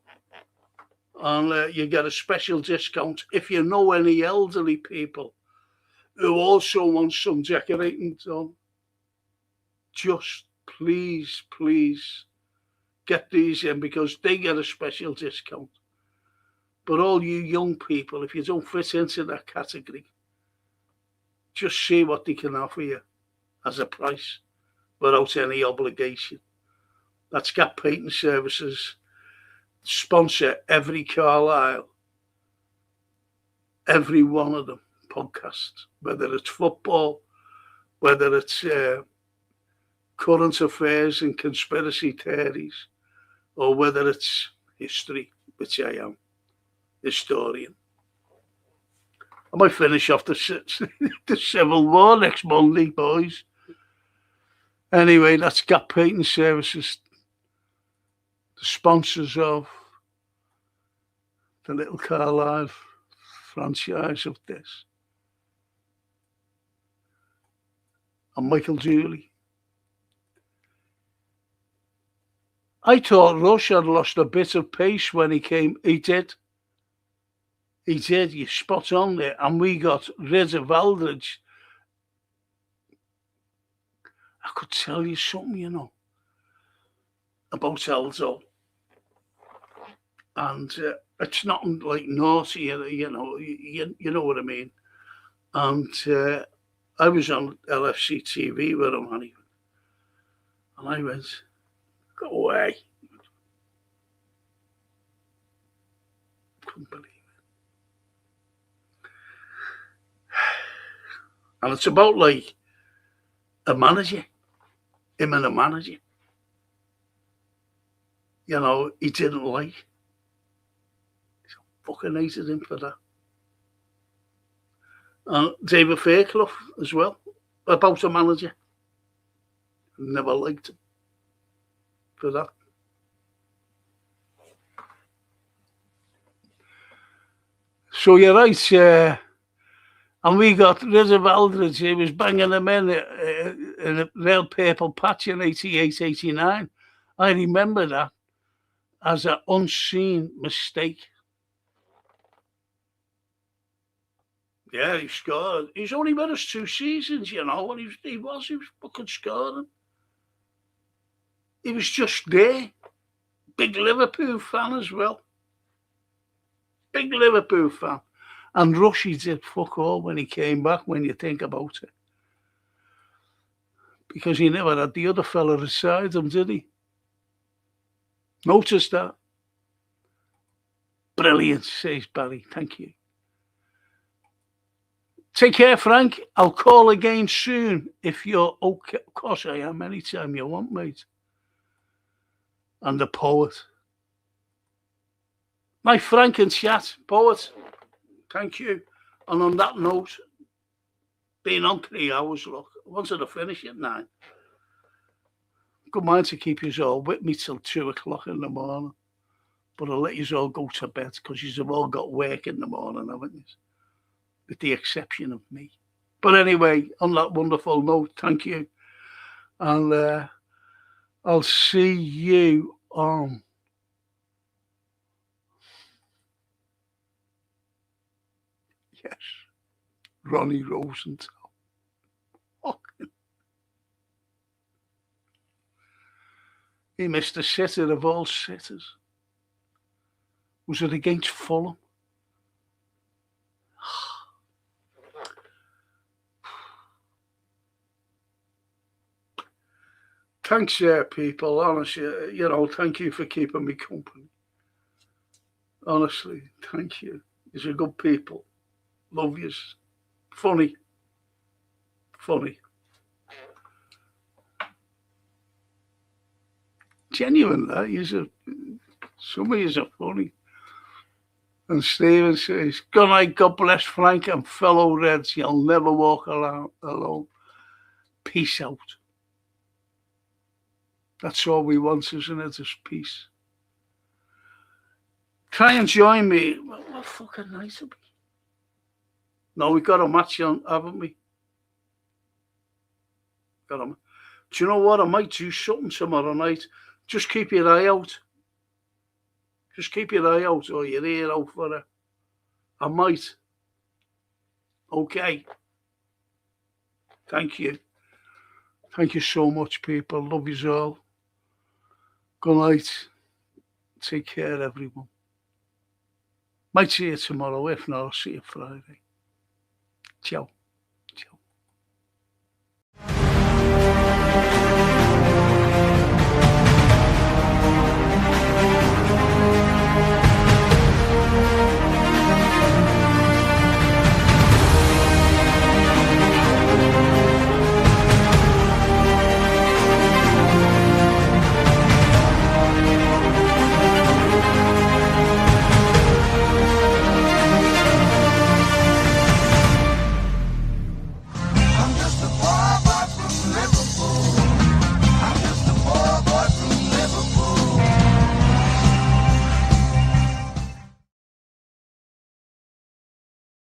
And you get a special discount. If you know any elderly people who also want some decorating done, just please get these in because they get a special discount. But all you young people, if you don't fit into that category, just see what they can offer you as a price without any obligation. That's Gap Painting Services. Sponsor every Carlisle, every one of them podcasts, whether it's football, whether it's current affairs and conspiracy theories, or whether it's history, which I am, historian. I might finish off the Civil War next Monday, boys. Anyway, that's Gap Painting Services, the sponsors of the Little Carlisle franchise of this. And Michael Dooley. I thought Rush had lost a bit of pace when he came. He did. You're spot on there. And we got rid of Aldridge. I could tell you something, you know, about Aldo. And it's not like naughty, you know, you know what I mean. And I was on LFC TV with him, and I went, go away. Couldn't believe it. And it's about like a manager, him and a manager. You know, he didn't like. He fucking hated him for that. And David Fairclough as well, about a manager. Never liked him for that. So you're right, and we got rid of Aldridge. He was banging them in a real purple patch in 88, 89. I remember that as an unseen mistake. Yeah, he scored. He's only with us 2 seasons, you know, and he was fucking scoring. He was just there. Big Liverpool fan as well. Big Liverpool fan. And Rushy did fuck all when he came back, when you think about it. Because he never had the other fella beside him, did he? Notice that. Brilliant, says Barry. Thank you. Take care, Frank. I'll call again soon if you're okay. Of course I am, anytime you want, mate. And the poet. My Frank in chat, poet. Thank you. And on that note, being on 3 hours, look, I wanted to finish at 9. Good mind to keep you all with me till 2 o'clock in the morning. But I'll let you all go to bed because you've all got work in the morning, haven't you? With the exception of me. But anyway, on that wonderful note, thank you. And I'll see you on yes, Ronnie Rosenthal. He missed a sitter of all sitters. Was it against Fulham? Thanks, people. Honestly, thank you for keeping me company. Honestly, thank you. You're good people. Love yous. Funny. Genuine, that. Some of yous are funny. And Stephen says, good night, God bless Frank and fellow Reds. You'll never walk alone. Peace out. That's all we want, isn't it? Is peace. Try and join me. What fucking night it'll be? No, we've got a match on, haven't we? Do you know what? I might do something tomorrow night. Just keep your eye out. Just keep your eye out or your ear out for it. I might. Okay. Thank you. Thank you so much, people. Love you all. Good night. Take care, everyone. Might see you tomorrow. If not, I'll see you Friday. Ciao.